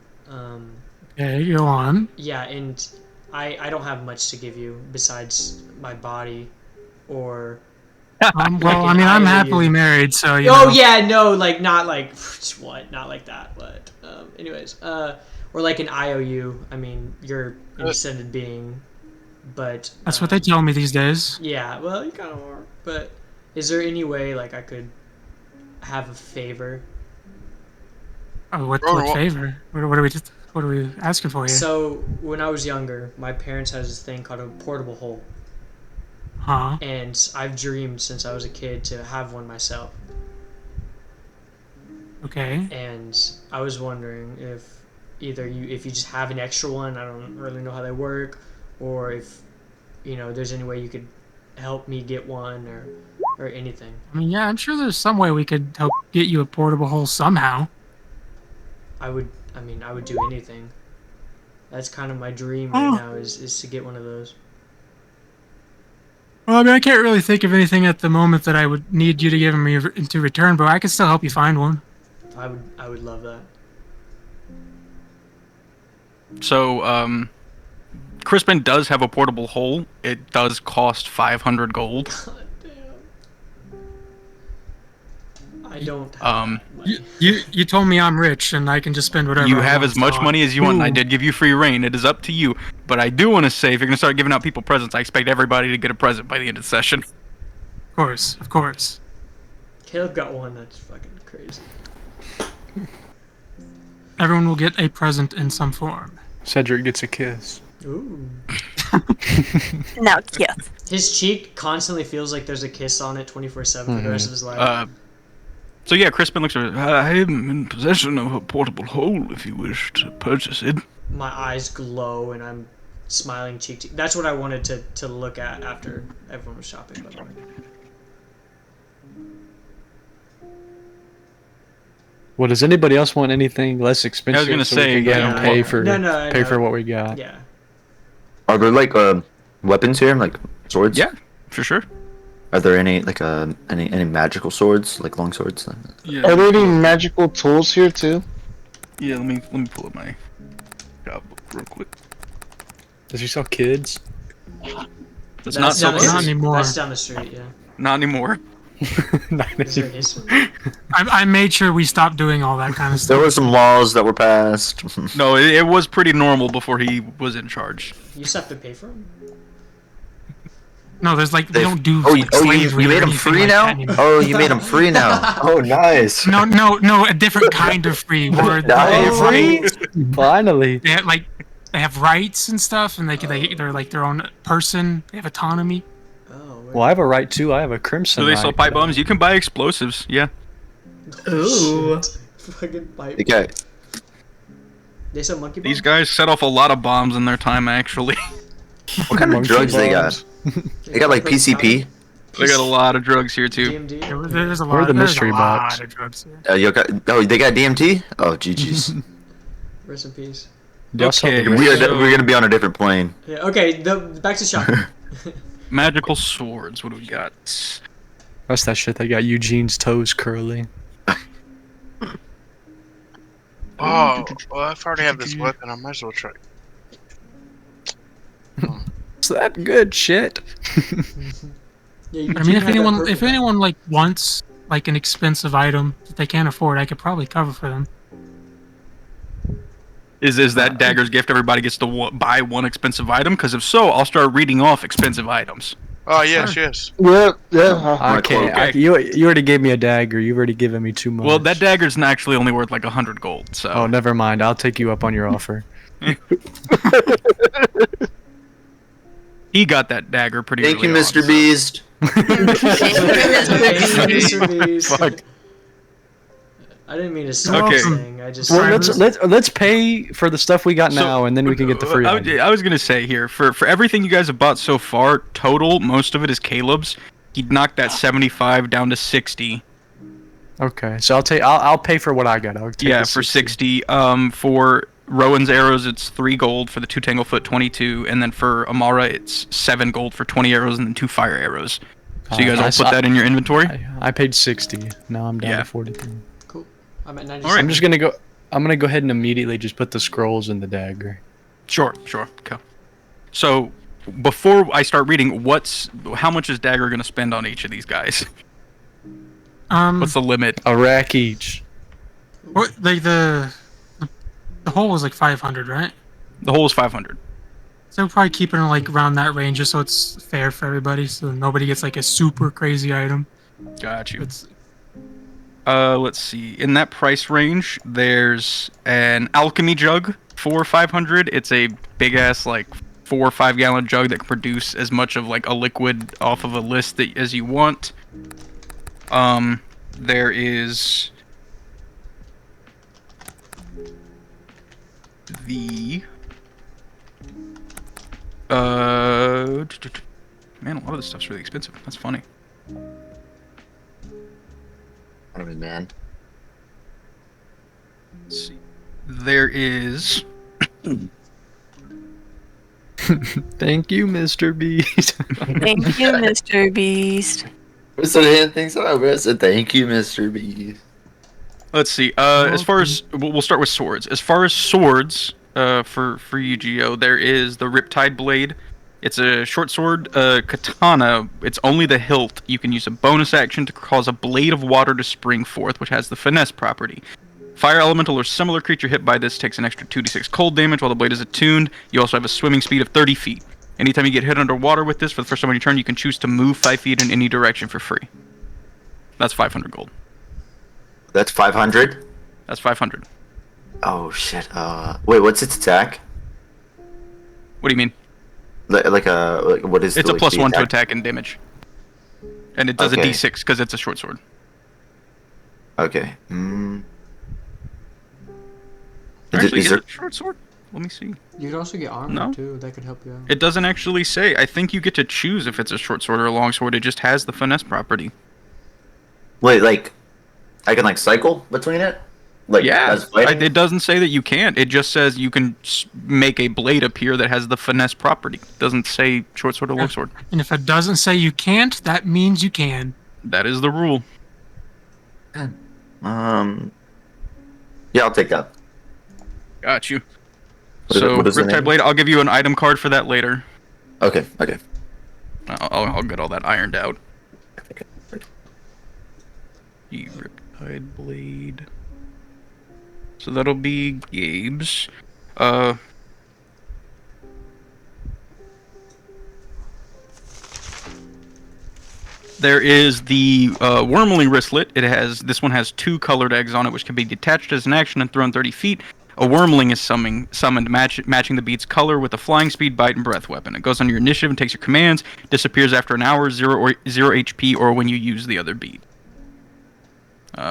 Okay, go on. Yeah, and I don't have much to give you besides my body, or. Well, I mean, I'm happily married, so you Oh know. yeah, no, like not like what, not like that, but anyways, or like an IOU. I mean, you're an ascended being, but That's what they tell me these days. yeah. Well, you kind of are. But is there any way like I could have a favor? Oh, what favor? What are we asking for here? So when I was younger, my parents had this thing called a portable hole. Huh? And I've dreamed since I was a kid to have one myself. Okay. And I was wondering if if you just have an extra one, I don't really know how they work, or if there's any way you could help me get one or anything. I mean, yeah, I'm sure there's some way we could help get you a portable hole somehow. I would do anything. That's kind of my dream right now is to get one of those. Well, I mean, I can't really think of anything at the moment that I would need you to give me into return, but I can still help you find one. I would love that. So, Crispin does have a portable hole. It does cost 500 gold. God damn. I don't have money. You told me I'm rich and I can just spend whatever You I have want, as much so money as you want, and I did give you free reign. It is up to you. But I do want to say, if you're going to start giving out people presents, I expect everybody to get a present by the end of the session. Of course. Caleb got one that's fucking crazy. Everyone will get a present in some form. Cedric gets a kiss. Ooh. Now, yes. His cheek constantly feels like there's a kiss on it 24/7 for the rest of his life. So yeah, Crispin looks at I am in possession of a portable hole if you wish to purchase it. My eyes glow and I'm smiling cheek to cheek. That's what I wanted to look at after everyone was shopping, by the way. Well, does anybody else want anything less expensive? I was gonna so say, we can go yeah. ahead and pay for No, for what we got. Yeah. Are there like weapons here, like swords? Yeah, for sure. Are there any like any magical swords, like long swords? Yeah. Are there any magical tools here too? Yeah, let me pull up my job book real quick. Does he sell kids? That's not so down the Not street. anymore. That's down the street, yeah. Not anymore. Is there his? I made sure we stopped doing all that kind of There stuff. were some laws that were passed. No, it was pretty normal before he was in charge. You just have to pay for him? No, there's like we don't do Oh, like, you slavery made or him anything free like now? that anymore. Oh, you made him free now. Oh, nice. No, a different kind of free. Where Nice. Finally. they have rights and stuff, and they're like their own person. They have autonomy. Oh, Well, I have a right too. I have a crimson. So they sell right. pipe bombs. You can buy explosives. Yeah. Ooh. Fucking pipe. Okay. They sell monkey These bombs? guys set off a lot of bombs in their time, actually. What kind of Monkey drugs they got? bombs. They got like PCP. They got a lot of drugs here too. DMD? There's a We're lot. the There's mystery a lot box. of drugs here. They got DMT. Oh, GG's. Rest in peace. Y'all sell Okay, the We're gonna be on a different plane. Yeah, okay, back to shopping. Magical swords. What do we got? That's that shit that got Eugene's toes curly. Oh, well, if I already have this weapon, I might as well try. It's that good shit. Yeah, you But I mean, do have that purple if one. anyone like wants like an expensive item that they can't afford, I could probably cover for them. Is that Dagger's gift? Everybody gets to buy one expensive item? Because if so, I'll start reading off expensive items. Oh yes, yes. Yeah, yeah. I My can't. cloak. You already gave me a dagger. You've already given me too much. Well, that dagger's actually only worth like 100 gold. So. Oh, never mind. I'll take you up on your offer. He got that dagger pretty. Thank you, early Mr. on, Beast. Thank you, Mr. Beast. Fuck. I didn't mean to start Okay. this thing. I just. Well, let's pay for the stuff we got now, and then we can get the free. item. I was gonna say here for everything you guys have bought so far, total most of it is Caleb's. He knocked that 75 down to 60. Okay, so I'll pay for what I got. I'll take Yeah, the for 60. For Rowan's arrows, it's 3 gold for the 2 Tanglefoot, 22, and then for Amara, it's 7 gold for 20 arrows and then 2 fire arrows. So you guys all put that in your inventory. I paid 60. Now I'm down Yeah. to 43. Cool. I'm at 97. All right. I'm just gonna go. I'm gonna go ahead and immediately just put the scrolls in the dagger. Sure. Okay. So before I start reading, how much is Dagger gonna spend on each of these guys? What's the limit? A rack each. What the hole was like 500, right? The whole is 500. So we'll probably keep it in like around that range, just so it's fair for everybody, so nobody gets like a super crazy item. Got you. It's Let's see. In that price range, there's an alchemy jug for 500. It's a big ass like 4 or 5 gallon jug that can produce as much of like a liquid off of a list as you want. There is the man, a lot of this stuff's really expensive. That's funny. I mean, man. Let's see. There is Thank you, Mr. Beast. Thank you, Mr. Beast. I started handing things out. I said, thank you, Mr. Beast. Let's see. As far as we'll start with swords. As far as swords, for Yu-Gi-Oh, there is the Riptide Blade. It's a short sword, katana. It's only the hilt. You can use a bonus action to cause a blade of water to spring forth, which has the finesse property. Fire elemental or similar creature hit by this takes an extra 2d6 cold damage while the blade is attuned. You also have a swimming speed of 30 feet. Anytime you get hit underwater with this for the first time on your turn, you can choose to move 5 feet in any direction for free. That's 500 gold. That's 500? That's 500. Oh, shit. Wait, what's its attack? What do you mean? What is It's a like, plus the 1 to attack and damage. And it does Okay. a d6 because it's a short sword. Okay. Actually, Is is there... it a short sword? Let me see. You could also get armor No. too. That could help you out. It doesn't actually say. I think you get to choose if it's a short sword or a long sword. It just has the finesse property. Wait, like, I can, like, cycle between it? Like, Yeah, as fighting? it doesn't say that you can't. It just says you can make a blade appear that has the finesse property. It doesn't say short sword or long sword. and if it doesn't say you can't, that means you can. That is the rule. Yeah, I'll take that. Got you. What So, is the Riptide name? Blade, I'll give you an item card for that later. Okay. I'll get all that ironed out. The Riptide Blade. So that'll be Gabe's. There is the Wormling wristlet. This one has 2 colored eggs on it, which can be detached as an action and thrown 30 feet. A Wormling is summoned, matching the bead's color with a flying speed, bite, and breath weapon. It goes on your initiative and takes your commands. Disappears after an hour, 0 HP, or when you use the other bead.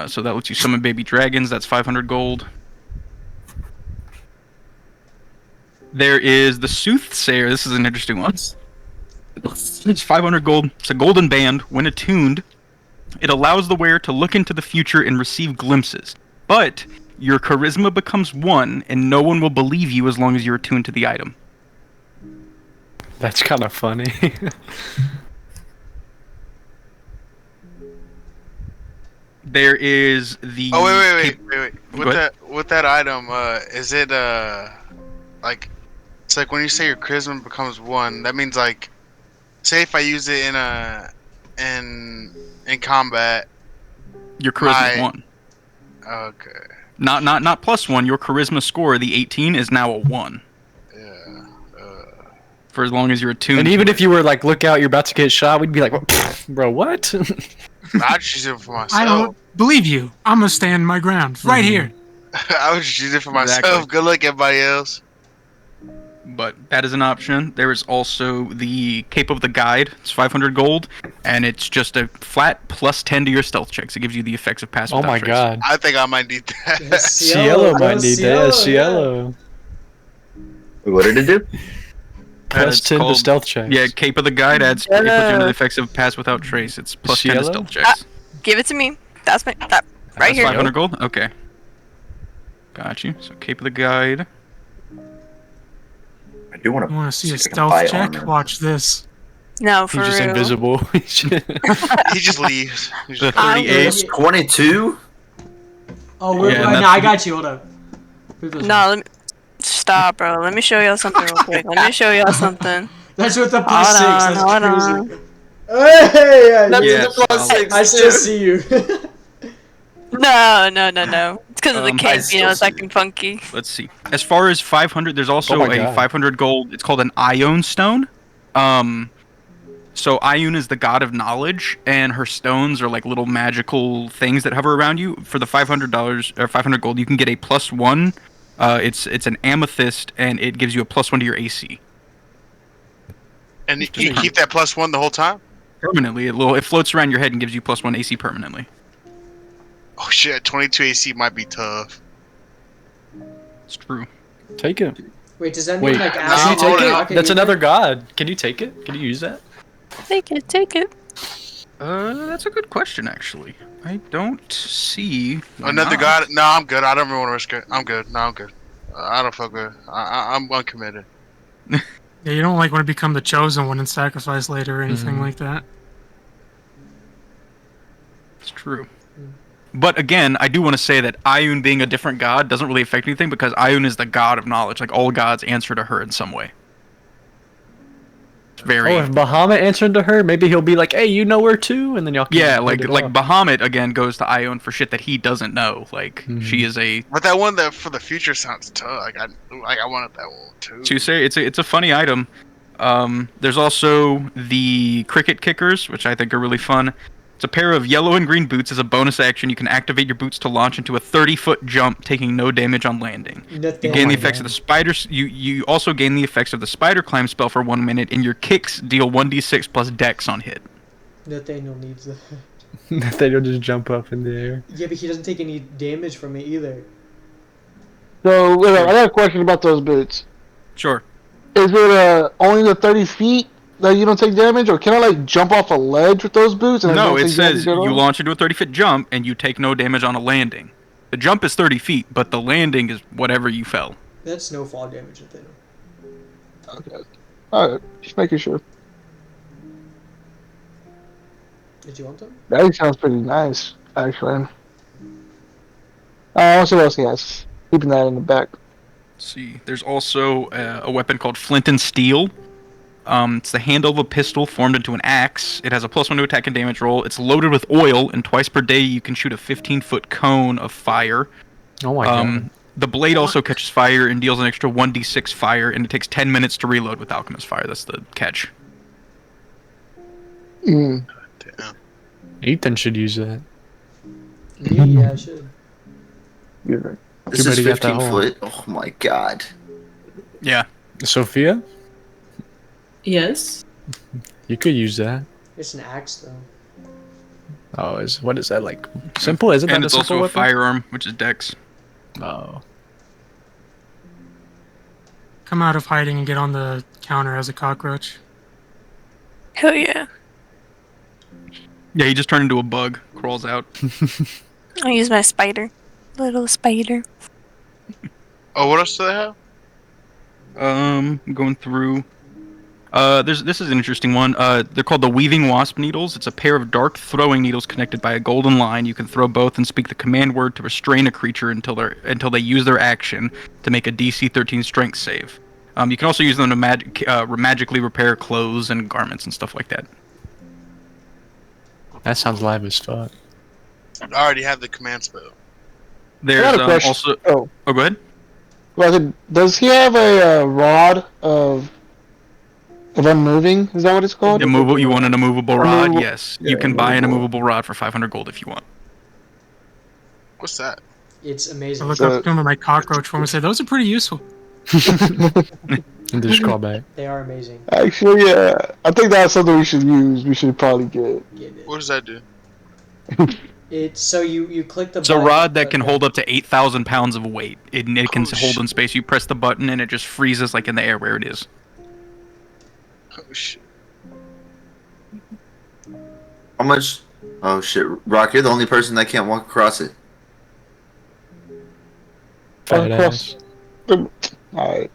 So that lets you summon baby dragons. That's 500 gold. There is the Soothsayer. This is an interesting one. It's 500 gold. It's a golden band. When attuned, it allows the wearer to look into the future and receive glimpses. But your charisma becomes 1, and no one will believe you as long as you're attuned to the item. That's kind of funny. There is the. Oh wait. Go ahead. With that item, is it like it's like when you say your charisma becomes 1, that means like, say if I use it in a in combat. Your charisma 1. Okay. Not +1. Your charisma score, the 18, is now a 1. Yeah. For as long as you're attuned. And even if you were like, look out, you're about to get shot, we'd be like, bro, what? I just use it for myself. I don't believe you. I'm gonna stand my ground right here. I would just use it for myself. Exactly. Good luck, everybody else. But that is an option. There is also the Cape of the Guide. It's 500 gold, and it's just a flat +10 to your stealth checks. It gives you the effects of pass Oh without my trace. god. I think I might need that. Cielo might need that. Cielo. What did it do? Plus 10 to stealth checks. Yeah, Cape of the Guide adds it puts you under the effects of pass without trace. It's +10 to Cielo? stealth checks. Give it to me. That's right That's here. 500 gold? Okay. Got you. So Cape of the Guide. I do want You want to see a I can stealth buy check? armor. Watch this. No, for He's just real. invisible. He just leaves. He's The just- 38. It's 22? Oh, we're Yeah, no, that's- I got you. Hold up. No, let me stop, bro. Let me show y'all something real quick. Let me show y'all something. That's with the +6. Hold That's on. crazy. Hey, That's Yeah, the +6. I still see you. No. It's because of the I cape, you know, it's still acting funky. Let's see. As far as 500, there's also Oh my a God. 500 gold. It's called an Ion Stone. So Ion is the god of knowledge, and her stones are like little magical things that hover around you. For the $500 or 500 gold, you can get a +1. It's an amethyst, and it gives you a +1 to your AC And you keep that +1 the whole time? permanently. It floats around your head and gives you +1 AC permanently. Oh shit, 22 AC might be tough. It's true. Take it. Wait, does that mean Wait, like can acid you take or it? rocket That's either? another god. Can you take it? Can you use that? Take it. That's a good question, actually. I don't see why Another not. god? No, I'm good. I don't really want to risk it. I'm good. No, I'm good. I don't fuck with it. I'm uncommitted. Yeah, you don't like want to become the chosen one and sacrifice later or anything Mhm. like that. It's true. But again, I do want to say that Ioun being a different god doesn't really affect anything because Ioun is the god of knowledge. Like, all gods answer to her in some way. It's very... Oh, if Bahamut answered to her, maybe he'll be like, "Hey, you know her too," and then y'all can yeah, hit like it off. Bahamut, again, goes to Ioun for shit that he doesn't know. Like, she is a... But that one that for the future sounds tough. Like I wanted that one too. To say, it's a funny item. There's also the cricket kickers, which I think are really fun. It's a pair of yellow and green boots. As a bonus action, you can activate your boots to launch into a 30-foot jump, taking no damage on landing. You gain the effects of the spider. You also gain the effects of the spider climb spell for 1 minute, and your kicks deal 1d6 plus dex on hit. Nathaniel needs that. They'll just jump up in the air. Yeah, but he doesn't take any damage from it either. So, wait, I got a question about those boots. Sure. Is it only the 30 feet that you don't take damage, or can I like jump off a ledge with those boots? And I No, don't it take says damage at you all? launch into a 30-foot jump, and you take no damage on a landing. The jump is 30 feet, but the landing is whatever you fell. That's no fall damage, Nathaniel. Okay. Alright, just making sure. Did you want them? That sounds pretty nice, actually. What else he has? Keeping that in the back. Let's see. There's also a weapon called Flint and Steel. It's the handle of a pistol formed into an axe. It has a +1 to attack and damage roll. It's loaded with oil, and twice per day you can shoot a 15-foot cone of fire. Oh my god. The blade also catches fire and deals an extra 1d6 fire, and it takes 10 minutes to reload with Alchemist Fire. That's the catch. Mm. Damn. Ethan should use that. Yeah, I should. You're right. This Too is bad he got that 15 hole. foot. Oh my god. Yeah. Sophia, Yes. you could use that. It's an axe, though. Oh, what is that like? Simple? Isn't And that it's a simple also a weapon? firearm, which is dex. Oh. Come out of hiding and get on the counter as a cockroach. Hell yeah. Yeah, he just turned into a bug. Crawls out. I'll use my spider. Little spider. Oh, what else do they have? Going through. This is an interesting one. They're called the Weaving Wasp Needles. It's a pair of dark throwing needles connected by a golden line. You can throw both and speak the command word to restrain a creature until they use their action to make a DC 13 Strength save. You can also use them to magically repair clothes and garments and stuff like that. That sounds live as fuck. I already have the command spell. There's I got a question. also. Oh, Oh, go ahead. well, does he have a rod of unmoving? Is that what it's called? Immovable. You want an immovable rod? Immovable- Yes. yeah, You can buy an immovable. immovable rod for 500 gold if you want. What's that? It's I amazing. look So- up to him in my cockroach form and say, those are pretty useful. And just call back. They are amazing. Actually, I think that's something we should use. We should probably get. Get it. What does that do? It's so you click the It's a button, rod that can okay. hold up to 8,000 pounds of weight. It can Oh, hold shit. in space. You press the button and it just freezes like in the air where it is. Oh shit. How much? Oh shit, Rock, you're the only person that can't walk across it. Fat Across- ass. Alright.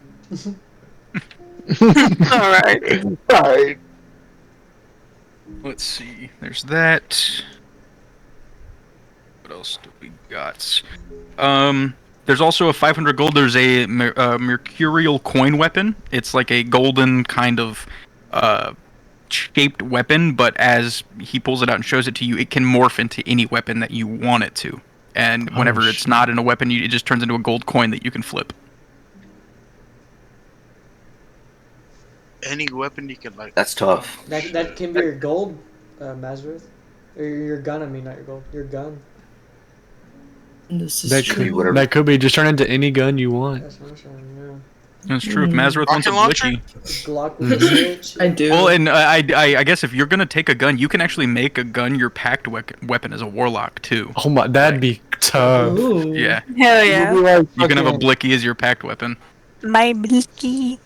Alright. Alright. Let's see. There's that. What else do we got? There's also a 500 gold. There's a mercurial coin weapon. It's like a golden kind of shaped weapon, but as he pulls it out and shows it to you, it can morph into any weapon that you want it to. And whenever it's shit. not in a weapon, it just turns into a gold coin that you can flip. Any weapon you can like. That's tough. That can be your gold, Mazworth, or your gun. I mean, not your gold. Your gun. This is That true. whatever. that could be just turn into any gun you want. That's what I'm saying. That's true. If Mazworth wants a Rocket launcher? blicky. Yeah. Glock with the switch. I do. Well, and I guess if you're gonna take a gun, you can actually make a gun your packed weapon as a warlock too. Oh my, that'd be tough. Ooh. Yeah, Hell yeah. you can have a blicky as your packed weapon. My blicky.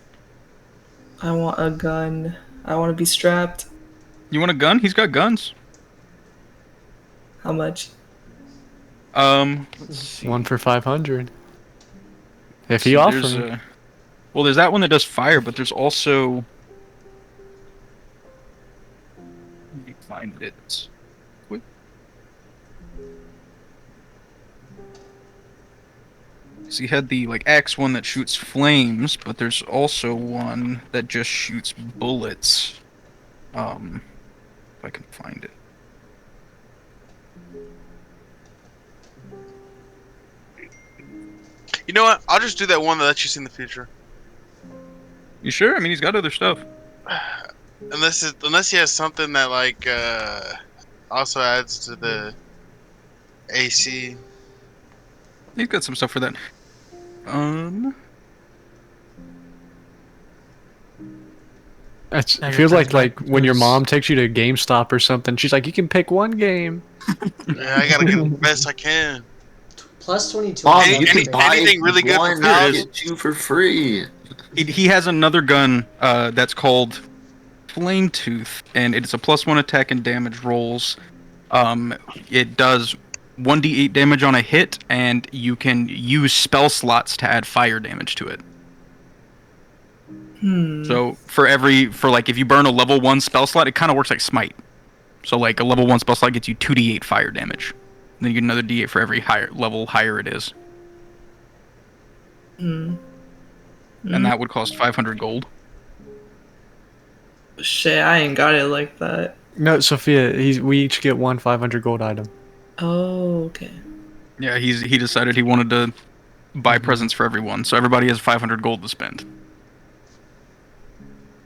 I want a gun. I want to be strapped. You want a gun? He's got guns. How much? Let's see. One for 500. If he See, offers. well, there's that one that does fire, but there's also. Let me find it. Quick. So you had the axe one that shoots flames, but there's also one that just shoots bullets. If I can find it. You know what? I'll just do that one that lets you see in the future. You sure? I mean, he's got other stuff. Unless he has something that also adds to the AC. He's got some stuff for that. It Yeah, feels your like friends when your might mom takes you to GameStop or something. She's like, you can pick one game. Yeah, I gotta get the best I can. Plus 22. Mom, Any- you can any- buy anything really good for one, free. I'll get two for free. He has another gun that's called Flame Tooth, and it's a +1 attack and damage rolls. It does 1d8 damage on a hit, and you can use spell slots to add fire damage to it. So if you burn a level 1 spell slot, it kind of works like Smite. So a level 1 spell slot gets you 2d8 fire damage. And then you get another d8 for every higher it is. And that would cost 500 gold. Shit, I ain't got it like that. No, Sophia, we each get one 500 gold item. Oh, okay. Yeah, he decided he wanted to buy presents for everyone, so everybody has 500 gold to spend.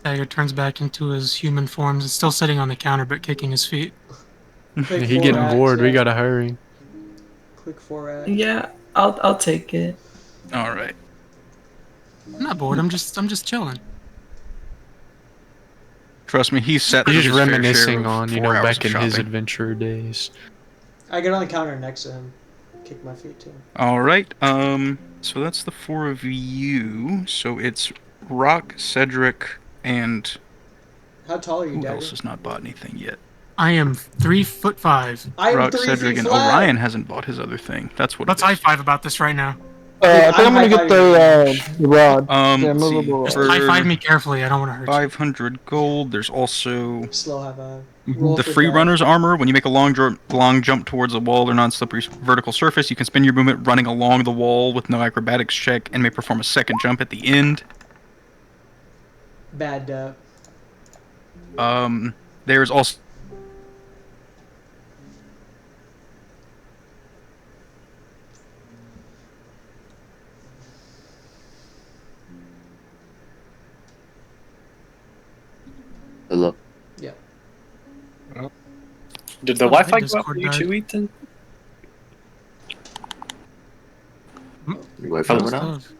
Dagger turns back into his human forms. It's still sitting on the counter, but kicking his feet. Click He 4 getting racks, bored. We yeah. gotta hurry. Click 4 racks. Yeah, I'll take it. All right. I'm not bored. I'm just chilling. Trust me, he's sat He's through just his fair share reminiscing of on 4 hours back of in his shopping. adventure days. I get on the counter next to him. Kick my feet too. All right. So that's the 4 of you. So it's Rock, Cedric, and How tall are you, who Dagger? else has not bought anything yet? I am 3'5". I'm Rock, 3 Cedric, feet and flat. Orion hasn't bought his other thing. That's what. Let's it high is. five about this right now. I think I'm gonna get the rod. Yeah, let's see. movable rod. For High five me carefully. I don't want to hurt you. 500 gold. There's also Slow high five. Roll the for free that. runner's armor. When you make a long jump towards a wall or non-slippery vertical surface, you can spend your movement running along the wall with no acrobatics check and may perform a second jump at the end. Bad There's also Did the Oh, my Wi-Fi go out Discord for you died. too, Ethan? Your Wi-Fi That went was out? tough.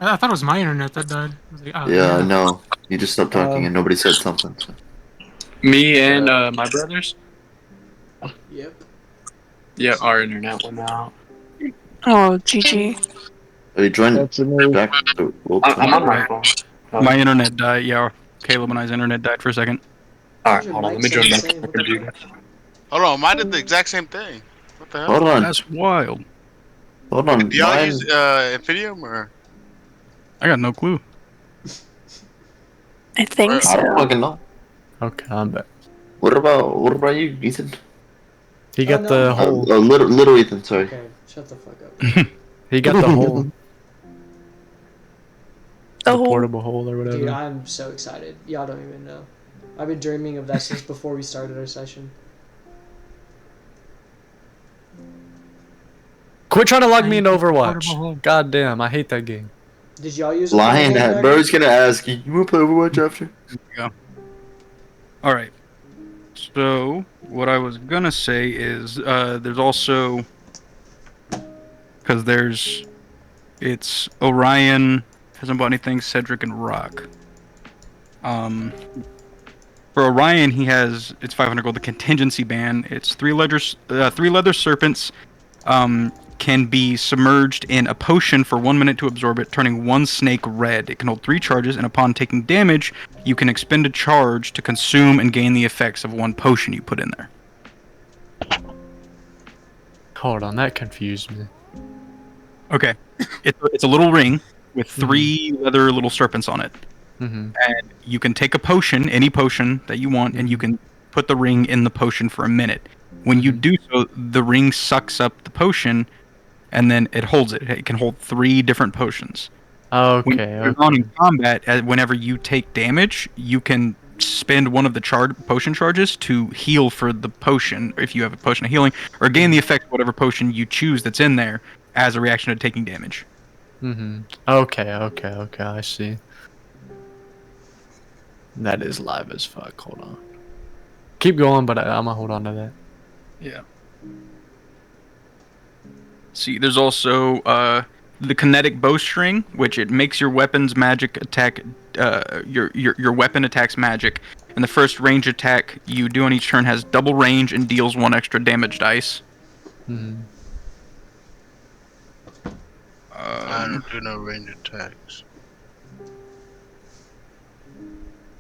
I thought it was my internet that died. I was like, oh, Yeah, no. no. You just stopped talking and nobody said something. So. Me and my brothers. Yep. Yeah, our internet went out. Oh, GG. Are you joined That's amazing. back to I'm on my phone. My internet died. Yeah, Caleb and I's internet died for a second. All right, Your hold on. Let me mic join sounds back the to my same. computer. Hold on, mine did the exact same thing. What the hell? Hold on. That's wild. Hold on. Do y'all Mine, use Infidium or? I got no clue. I think Or- I so. don't fucking know. Okay, I'm back. What about you, Ethan? He got no. the whole. Little Ethan, sorry. Okay, shut the fuck up. He got the whole. The The whole- portable hole or whatever. Dude, I'm so excited. Y'all don't even know. I've been dreaming of that since before we started our session. Quit trying to log me into Portable Overwatch. hole. God damn, I hate that game. Did y'all use a Lying portable at back? bro's gonna ask you. You wanna play Overwatch after? All right. So what I was gonna say is there's also because it's Orion hasn't bought anything, Cedric and Rock. For Orion, he has it's 500 gold. The contingency ban. It's three leather serpents. Can be submerged in a potion for 1 minute to absorb it, turning one snake red. It can hold 3 charges, and upon taking damage, you can expend a charge to consume and gain the effects of one potion you put in there. Hold on, that confused me. Okay. It's a little ring with 3 leather little serpents on it. Mm-hmm. And you can take a potion, any potion that you want, and you can put the ring in the potion for a minute. When you do so, the ring sucks up the potion, and then it holds it. It can hold 3 different potions. When you're on in combat, whenever you take damage, you can spend one of the potion charges to heal for the potion, if you have a potion of healing, or gain the effect of whatever potion you choose that's in there as a reaction to taking damage. Mm-hmm. Okay, I see. That is live as fuck. Hold on. Keep going, but I'm gonna hold on to that. Yeah. See, there's also the kinetic bowstring, which it makes your weapon's magic attack. Your weapon attacks magic, and the first range attack you do on each turn has double range and deals 1 extra damage dice. Mm-hmm. I don't do no range attacks.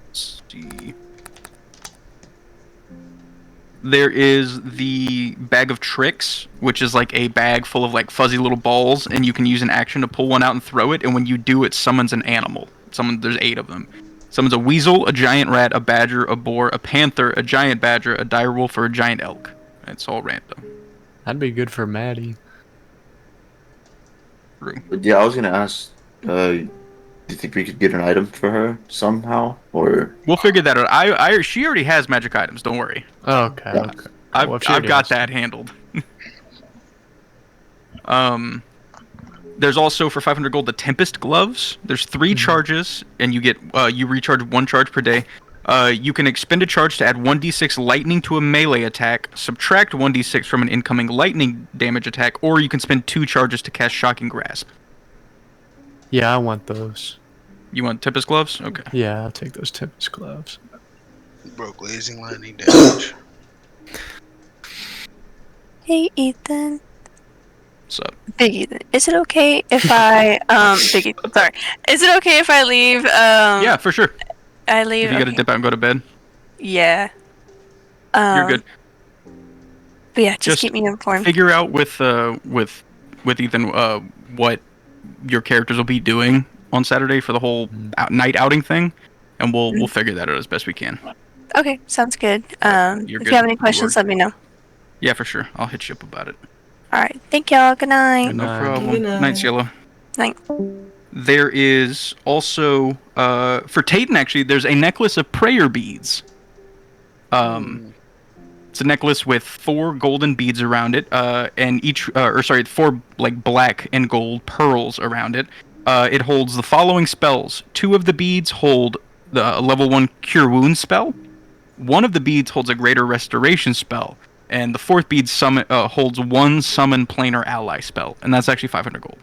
Let's see. There is the bag of tricks, which is like a bag full of like fuzzy little balls, and you can use an action to pull one out and throw it. And when you do, it summons an animal. There's 8 of them. Summons a weasel, a giant rat, a badger, a boar, a panther, a giant badger, a direwolf, or a giant elk. It's all random. That'd be good for Maddie. But yeah, I was gonna ask. Do you think we could get an item for her somehow, or? We'll figure that out. She already has magic items. Don't worry. Okay. Yeah. Okay. I've got that handled. There's also for 500 gold the Tempest gloves. There's 3 charges, and you get you recharge 1 charge per day. You can expend a charge to add 1d6 lightning to a melee attack, subtract 1d6 from an incoming lightning damage attack, or you can spend 2 charges to cast Shocking Grasp. Yeah, I want those. You want Tempest gloves? Okay. Yeah, I'll take those Tempest gloves. Bro, glazing lightning damage. Hey, Ethan. What's up? Big Ethan. Is it okay if I Big Ethan, sorry. Is it okay if I leave Yeah, for sure. I leave If you gotta dip out and go to bed, Yeah. you're good. But yeah, just Just keep me informed. Figure out with Ethan what your characters will be doing on Saturday for the whole night outing thing, and we'll figure that out as best we can. Okay, sounds good. You're If good. you have any Good questions, work. let me know. Yeah, for sure. I'll hit you up about it. Alright, thank y'all. Good night. Good No night. problem. Good night. Night, Yellow. Night. There is also for Tayton actually. There's a necklace of prayer beads. It's a necklace with 4 golden beads around it, and 4 like black and gold pearls around it. It holds the following spells. 2 of the beads hold the level 1 Cure Wounds spell. 1 of the beads holds a Greater Restoration spell. and the fourth bead summon holds one summon planar ally spell, and that's actually 500 gold.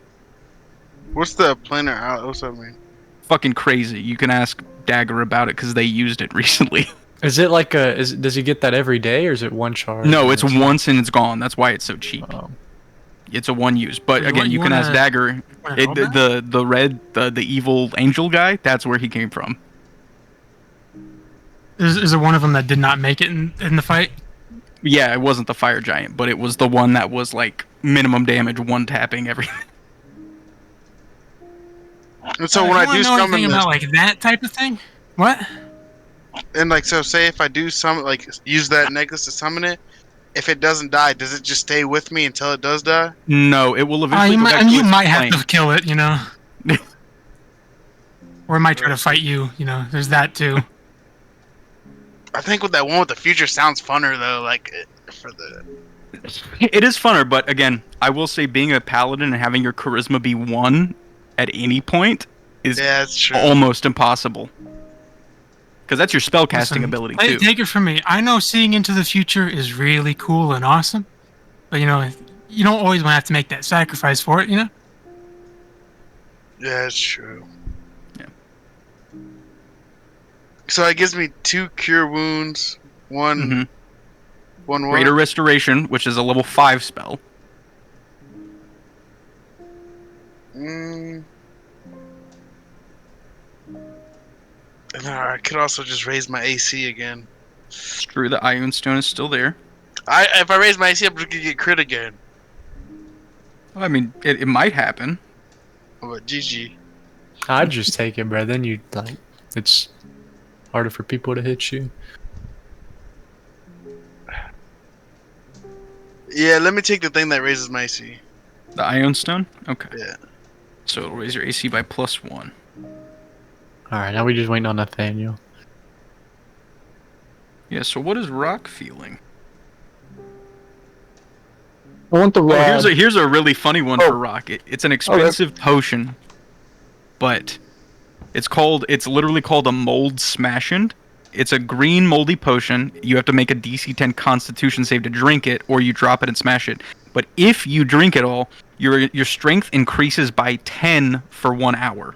What's the planar out? What's that mean? Fucking crazy. You can ask Dagger about it because they used it recently. Is it like does he get that every day, or is it one charge? No, it's once and it's gone. That's why it's so cheap. Oh. It's a one use. But You again, want- you you can ask wanna- Dagger. The evil angel guy. That's where he came from. Is there one of them that did not make it in the fight? Yeah, it wasn't the fire giant, but it was the one that was like minimum damage, one tapping everything. And so when I do know summon anything this, about like that type of thing? What? and like so, say if I do summon, like use that necklace to summon it, if it doesn't die, does it just stay with me until it does die? No, it will eventually. You go might, back and to you its might have plane. to kill it, you know. Or it might try to fight you, you know. There's that too. I think with that one with the future sounds funner though. Like for the It is funner, but again, I will say being a paladin and having your charisma be 1 at any point is yeah, it's true. almost impossible. Because that's your spellcasting Listen, ability Take too. it from me. I know seeing into the future is really cool and awesome, but you know, you don't always want to have to make that sacrifice for it, you know. Yeah, it's true. Yeah. So it gives me 2 cure wounds, one Mhm. what? Greater Restoration, which is a level 5 spell. Mm. And I could also just raise my AC again. It's true, the Ion Stone is still there. If I raise my AC, I'm just gonna get crit again. I mean, it might happen. But GG. I'd just take it, bro. Then you like it's harder for people to hit you. Yeah, let me take the thing that raises my AC. The Ion Stone? Okay. Yeah. So it'll raise your AC by +1. All right, now we just waiting on Nathaniel. Yeah, so what is Rock feeling? I want the Oh, rod. here's a really funny one for Rock. It's an expensive potion, but it's literally called a Mold Smashend. It's a green moldy potion. You have to make a DC 10 Constitution save to drink it, or you drop it and smash it. But if you drink it all, your strength increases by 10 for 1 hour.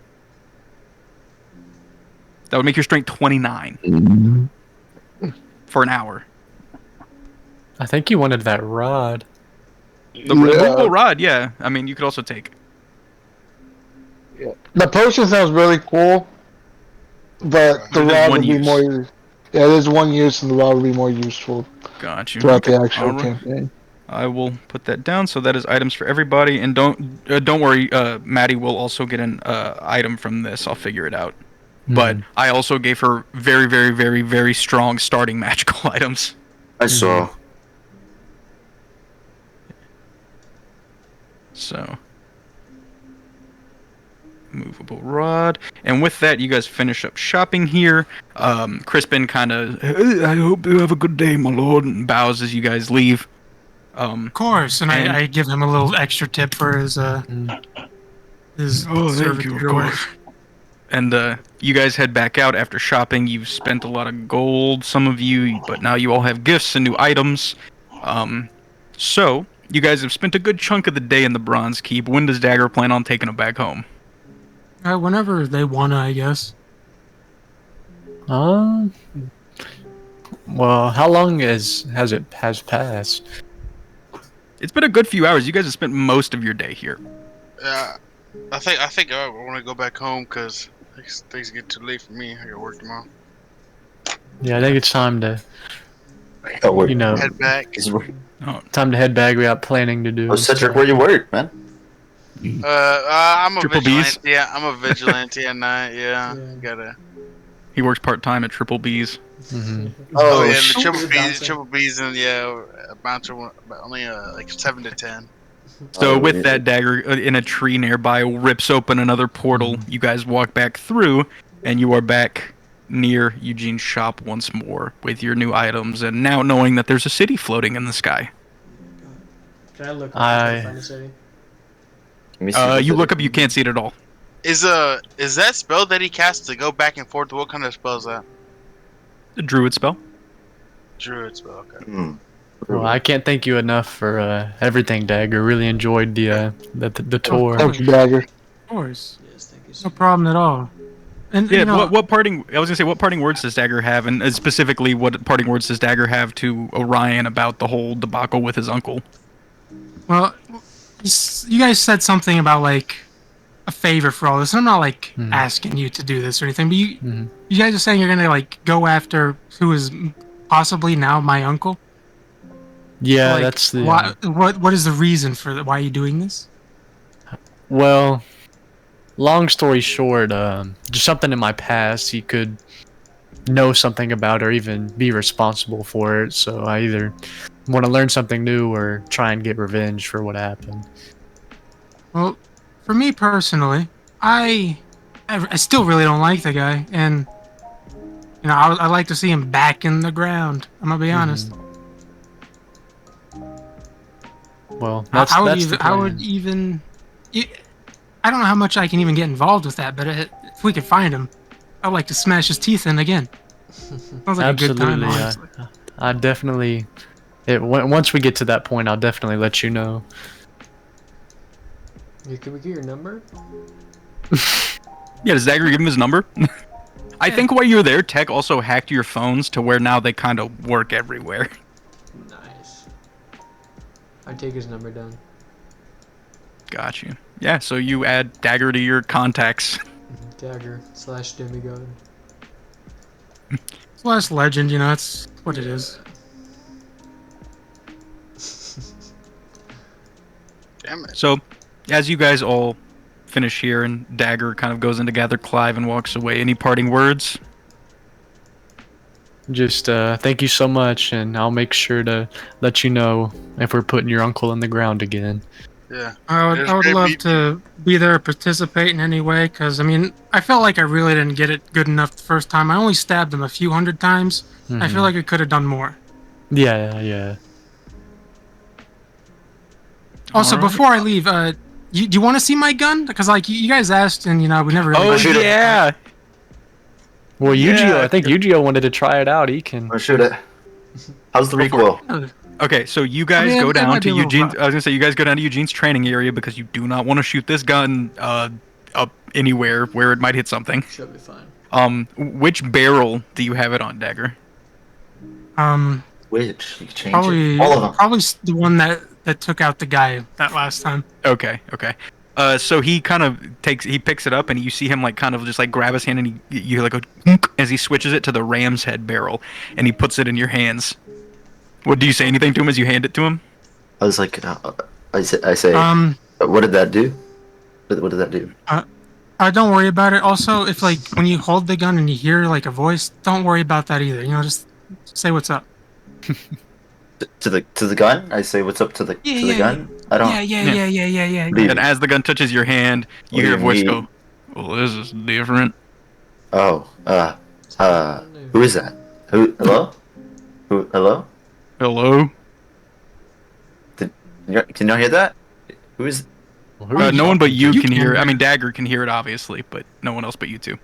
That would make your strength 29 for an hour. I think you wanted that rod. The removable rod, yeah. I mean, you could also take. The potion sounds really cool, but the It is rod one would be use. more. Yeah, there's one use, and the rod would be more useful Got you. throughout the Okay. actual Alright. campaign. I will put that down. So that is items for everybody, and don't worry. Maddie will also get an item from this. I'll figure it out. But I also gave her very, very, very, very strong starting magical items. I saw. So, movable rod, and with that, you guys finish up shopping here. Crispin kind of, I hope you have a good day, my lord, and bows as you guys leave. Of course, and I give him a little extra tip for his thank service you, of your way. course. And you guys head back out after shopping. You've spent a lot of gold, some of you, but now you all have gifts and new items. So you guys have spent a good chunk of the day in the Bronze Keep. When does Dagger plan on taking them back home? Whenever they wanna, I guess. Well, how long has passed? It's been a good few hours. You guys have spent most of your day here. Yeah, I think I want to go back home because things get too late for me. I got work tomorrow. Yeah, I think it's time to, you know, Head back. time to head back. We got planning to do. Oh, Cedric, where you work, man? I'm a Triple vigilante. Bs? Yeah, I'm a vigilante at night. Yeah, gotta. He works part-time at Triple B's. Oh, yeah, the shoot. triple B's, and yeah, bouncer only like 7 to 10. So Oh, with yeah. that, Dagger in a tree nearby rips open another portal. You guys walk back through, and you are back near Eugene's shop once more with your new items, and now knowing that there's a city floating in the sky. Can I look I- up Find a City? Let me see You what look up, you can't see it at all. Is that spell that he casts to go back and forth? What kind of spell is that? The druid spell. Druid spell. Okay. Well, I can't thank you enough for everything, Dagger. Really enjoyed the tour. Thank you, Dagger. Of course. Yes, thank you. No problem at all. And Yeah, you know, what parting? I was gonna say, what parting words does Dagger have, and specifically, what parting words does Dagger have to Orion about the whole debacle with his uncle? well, you guys said something about like a favor for all this. And I'm not like asking you to do this or anything, but you guys are saying you're gonna like go after who is possibly now my uncle. Yeah, Like, that's the. what is the reason for why are you doing this? Well, long story short, just something in my past he could know something about or even be responsible for it. So I either want to learn something new or try and get revenge for what happened. Well, for me personally, I still really don't like the guy, and you know I like to see him back in the ground. I'm gonna be honest. Well, I that's would the even. I would plan. even. I don't know how much I can even get involved with that, but if we could find him, I'd like to smash his teeth in again. Sounds like Absolutely, a good time, honestly. I definitely. Once we get to that point, I'll definitely let you know. Yeah, can we get your number? Yeah, does Dagger give him his number? I think while you were there, Tech also hacked your phones to where now they kind of work everywhere. Nice. I take his number down. Got you. Yeah, so you add Dagger to your contacts. Dagger/demigod. Slash legend, you know, that's what it is. Damn it. So, as you guys all finish here and Dagger kind of goes in to gather Clive and walks away, any parting words? Just thank you so much, and I'll make sure to let you know if we're putting your uncle in the ground again. Yeah. I would great love meeting to be there, participate in any way, because I mean, I felt like I really didn't get it good enough the first time. I only stabbed him a few hundred times. I feel like I could have done more. Yeah. Also, Alright. before I leave, do you want to see my gun? Because like you guys asked, and you know, we never really. Oh, got- yeah! Well, Yeah. Yu-Gi-Oh! I think Yu-Gi-Oh! Wanted to try it out. He can. Or shoot it. How's the recoil? Okay, so you guys I mean, go that down might be to a little Eugene. rough. I was gonna say you guys go down to Eugene's training area because you do not want to shoot this gun up anywhere where it might hit something. Should be fine. Which barrel do you have it on, Dagger? Which? You can change Probably it. All of them. probably the one that took out the guy that last time. Okay. So he kind of picks it up and you see him like kind of just like grab his hand and you hear like a "Hunk" as he switches it to the ram's head barrel and he puts it in your hands. What do you say anything to him as you hand it to him? I was like, I say, what did that do? What did that do? Don't worry about it. Also, if like when you hold the gun and you hear like a voice, don't worry about that either. You know, just say what's up. To the gun? I say, what's up to the gun? I don't. Yeah. What do you And as the gun touches your hand, you What do hear a you voice mean? go, "Well, this is different." Oh, who is that? Hello? Hello? Hello? Can y'all hear that? Who is? No one but you You can can hear it. I hear mean, Dagger can hear it, obviously, but no one else but you two.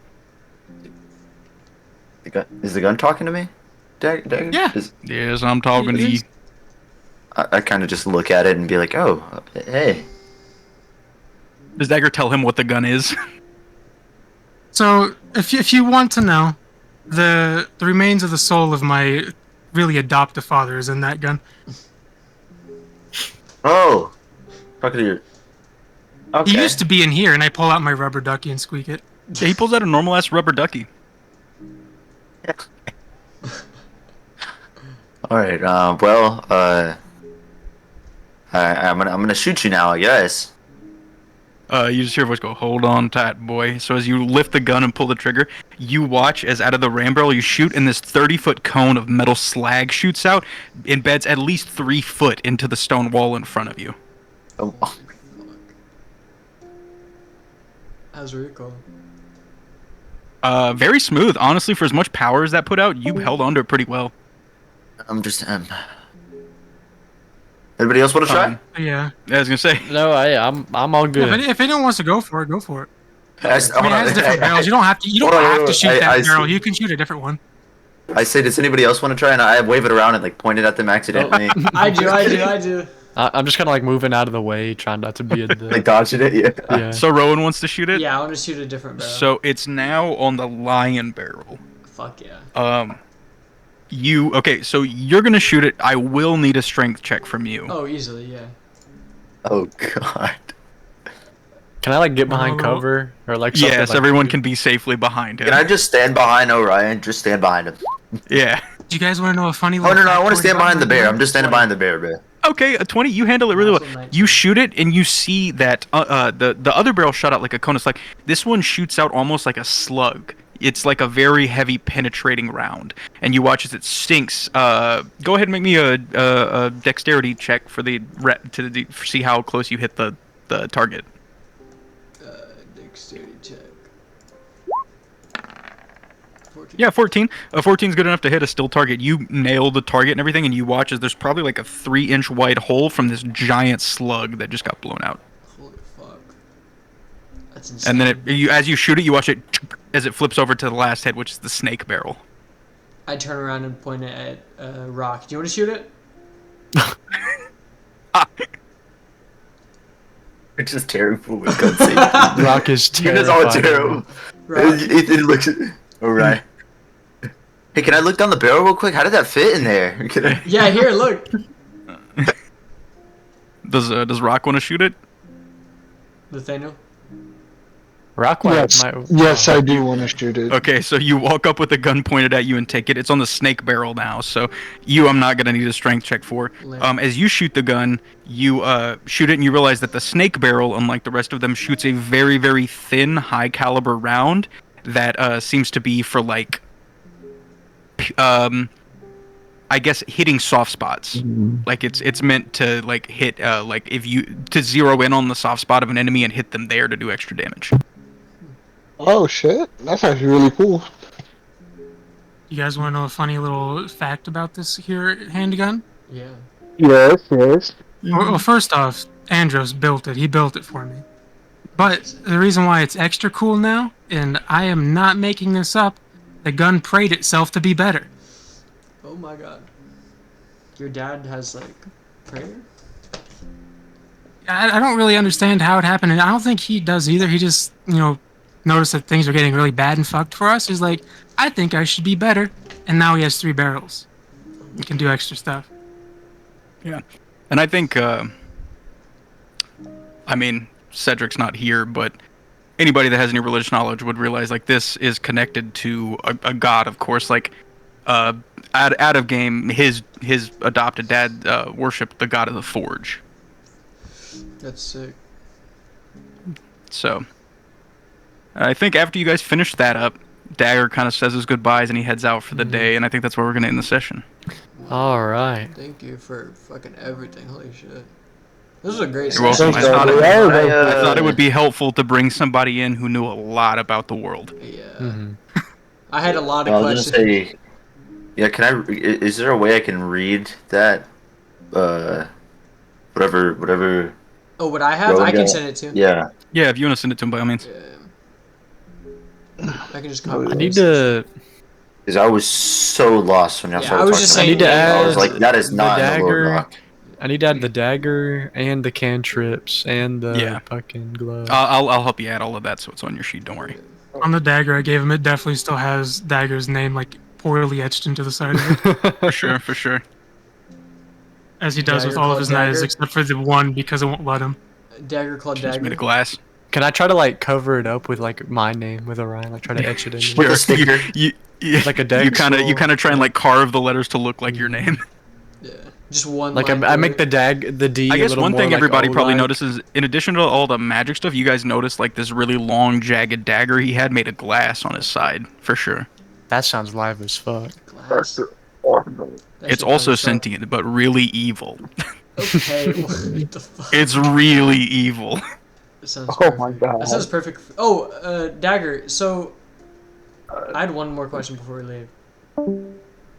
Is the gun talking to me? Dagger? Yeah. Yes, I'm talking to you. I kind of just look at it and be like, oh, hey. Does Dagger tell him what the gun is? So, if you want to know, the remains of the soul of my really adoptive father is in that gun. Oh, talking to your. Okay. He used to be in here, and I pull out my rubber ducky and squeak it. Yeah, he pulls out a normal ass rubber ducky. All right. Well. I'm gonna shoot you now, I guess. You just hear a voice go, "Hold on tight, boy." So as you lift the gun and pull the trigger, you watch as out of the ram barrel you shoot, and this 30-foot cone of metal slag shoots out, embeds at least 3 foot into the stone wall in front of you. Oh. How's the recoil? Very smooth. Honestly, for as much power as that put out, you held onto it pretty well. I'm just. Anybody else want to try? Yeah. I was gonna say. No, I'm all good. If anyone wants to go for it, go for it. I I mean, it has different barrels. You don't have to. You don't Hold on, have wait, to shoot wait, that I barrel. see. You can shoot a different one. I say, does anybody else want to try? And I wave it around and like point it at them accidentally. I do. I'm just kind of like moving out of the way, trying not to be in the. Like dodging it, yeah. Yeah. So Rowan wants to shoot it. Yeah, I want to shoot a different barrel. So it's now on the lion barrel. Fuck yeah. So you're gonna shoot it. I will need a strength check from you. Oh, easily, yeah. Oh god. Can I like get behind cover or like? Something Yes, like everyone can be safely behind him. Can I just stand behind Orion? Just stand behind him. Yeah. Do you guys want to know a funny Oh little no, I want to factoid stand about behind the my bear. gun? I'm just standing behind the bear. Okay, a 20. You handle it really well. Also 19. You shoot it, and you see that the other barrel shot out like a conus. Like this one shoots out almost like a slug. It's like a very heavy penetrating round, and you watch as it sinks. Go ahead and make me a dexterity check for the see how close you hit the target. Dexterity check. 14. Yeah, 14. 14 is good enough to hit a still target. You nail the target and everything, and you watch as there's probably like a 3-inch wide hole from this giant slug that just got blown out. Holy fuck. That's insane. And then as you shoot it, you watch it as it flips over to the last head, which is the snake barrel. I turn around and point it at Rock. Do you want to shoot it? It's just terrible with cutscenes. Rock is You guys terrified. all terrible. Rock. It looks. Alright. Hey, can I look down the barrel real quick? How did that fit in there? Can I... Yeah, here, look. Does Rock want to shoot it? Nathaniel? Rock Yes, might. yes, I do want to shoot it. Okay, so you walk up with a gun pointed at you and take it. It's on the snake barrel now, so I'm not gonna need a strength check for. As you shoot the gun, you shoot it and you realize that the snake barrel, unlike the rest of them, shoots a very, very thin, high caliber round that seems to be for like, I guess hitting soft spots. Like it's meant to like hit like if you to zero in on the soft spot of an enemy and hit them there to do extra damage. Oh shit, that's actually really cool. You guys want to know a funny little fact about this here handgun? Yeah. Yes, yes. Well, first off, Andros built it. He built it for me. But the reason why it's extra cool now, and I am not making this up, the gun prayed itself to be better. Oh my god. Your dad has, like, prayer? I don't really understand how it happened, and I don't think he does either. He just, noticed that things are getting really bad and fucked for us. He's like, I think I should be better. And now he has 3 barrels. He can do extra stuff. Yeah. And I think, I mean, Cedric's not here, but anybody that has any religious knowledge would realize, like, this is connected to a god, of course. Like, out of game, his adopted dad worshipped the god of the forge. That's sick. So, I think after you guys finish that up, Dagger kind of says his goodbyes and he heads out for the day, and I think that's where we're going to end the session. All right. Thank you for fucking everything. Holy shit. This was a great You're welcome. session. I thought it would be helpful to bring somebody in who knew a lot about the world. Yeah. I had a lot of I was questions. gonna say, yeah, is there a way I can read that, whatever. Oh, what I have? I can send it to. Yeah. Yeah, if you want to send it to him, by all means. I can just copy I need to. Because I was so lost when y'all Yeah, started I was talking just about saying it. I need to add I was like, that is the not in the Lord dagger. Rock. I need to add the dagger and the cantrips and the Yeah. fucking glove. I'll help you add all of that so it's on your sheet, don't worry. On the dagger I gave him, it definitely still has Dagger's name, like, poorly etched into the side of it. For sure, for sure. As he does with Dagger all of called his knives, Dagger? except for the one because it won't let him. Dagger called Just made Dagger. of glass. Can I try to like cover it up with like my name with Orion? Like try to etch it in. With a sticker. You, Like a dagger You kind scroll. of try and like carve the letters to look like your name. Yeah. Just one Like line I through make it. the D. I a guess little one more thing like everybody probably O-like. notices, in addition to all the magic stuff, you guys noticed like this really long, jagged dagger he had made of glass on his side, for sure. That sounds live as fuck. Glass. That It's shit also kinda suck. sentient, but really evil. Okay, what the fuck? It's really evil. That sounds Oh perfect. my god. That sounds perfect. Oh, Dagger, so... I had one more question before we leave.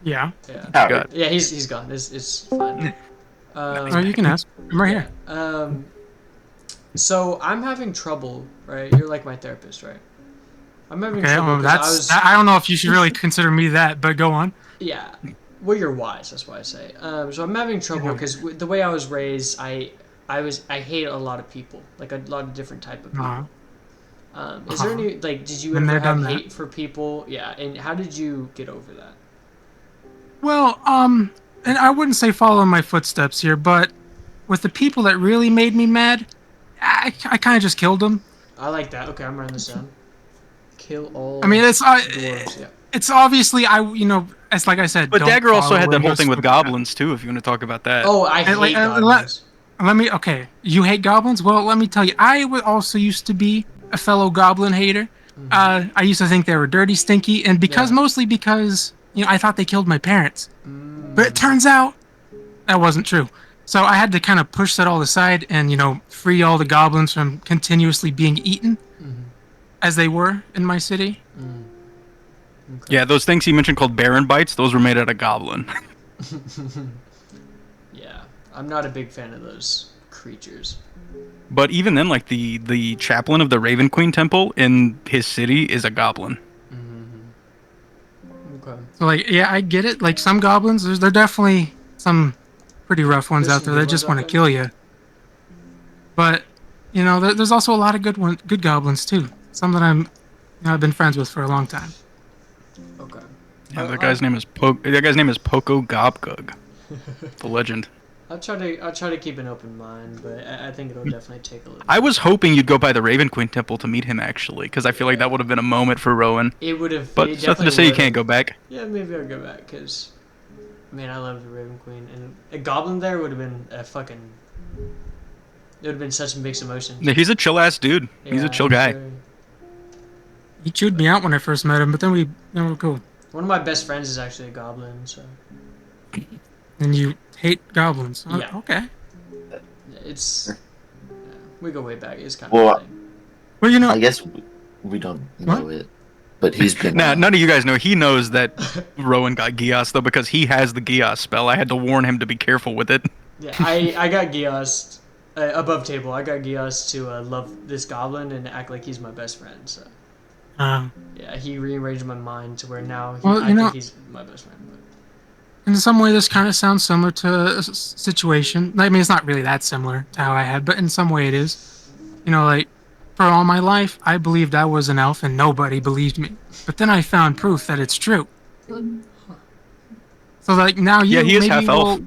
Yeah. Yeah. God. Yeah, he's gone. It's fine. Oh, you can ask. I'm right here. So I'm having trouble, right? You're like my therapist, right? I'm having Okay, trouble well, because I don't know if you should really consider me that, but go on. Yeah, well, you're wise. That's why I say. So I'm having trouble because the way I was raised, I hate a lot of people, like a lot of different type of people. Is there any like? Did you ever have hate for people? Yeah, and how did you get over that? Well, and I wouldn't say follow in my footsteps here, but with the people that really made me mad, I kind of just killed them. I like that. Okay, I'm writing this down. Kill all. I mean, dwarves. Yeah. It's obviously it's like I said. But Dagger also had that whole thing with with goblins too. If you want to talk about that. Oh, I hate goblins. Let me. Okay, you hate goblins? Well, let me tell you. I also used to be a fellow goblin hater. I used to think they were dirty, stinky, and mostly because I thought they killed my parents. But it turns out that wasn't true. So I had to kind of push that all aside and free all the goblins from continuously being eaten, as they were in my city. Okay. Yeah, those things he mentioned called Baron bites. Those were made out of goblin. Yeah, I'm not a big fan of those creatures. But even then, like the chaplain of the Raven Queen Temple in his city is a goblin. Okay. So I get it. Like some goblins, there definitely some pretty rough ones out there that just want to kill you. But there's also a lot of good goblins too. Some that I've been friends with for a long time. Okay. Yeah, that guy's name is Poco Gobgug, the legend. I'll try to keep an open mind, but I think it'll definitely take a little. I was hoping you'd go by the Raven Queen Temple to meet him actually, because I feel like that would have been a moment for Rowan. It would have. But it's nothing to say you can't go back. Yeah, maybe I'll go back because, man, I love the Raven Queen, and a goblin there would have been a fucking. It would have been such mixed emotions. Yeah, he's a chill ass dude. He's a chill guy. Sure. He chewed me out when I first met him, but then we were cool. One of my best friends is actually a goblin, so. And you hate goblins? Yeah. Okay. It's. We go way back. It's kind of. Well, I guess we don't know it, but he's been. Now, none of you guys know. He knows that Rowan got Gios though because he has the Gios spell. I had to warn him to be careful with it. Yeah, I got Gios above table. I got Gios to love this goblin and act like he's my best friend. So. Yeah, he rearranged my mind to where now I think he's my best friend. But. In some way, this kind of sounds similar to a situation. I mean, it's not really that similar to how I had, but in some way it is. Like, for all my life, I believed I was an elf and nobody believed me. But then I found proof that it's true. So, like, now he is half elf.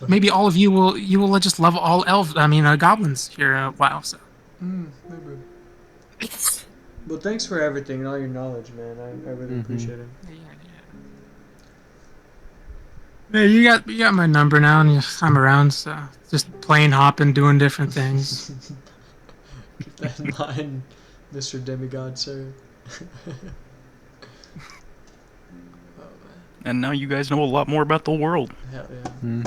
Maybe all of you will just love all goblins here a while, so. Maybe. Well, thanks for everything and all your knowledge, man. I really appreciate it. Yeah, you got my number now, and I'm around, so just playing, hopping, doing different things. Keep that in mind, Mr. Demigod, sir. And now you guys know a lot more about the world. Hell yeah.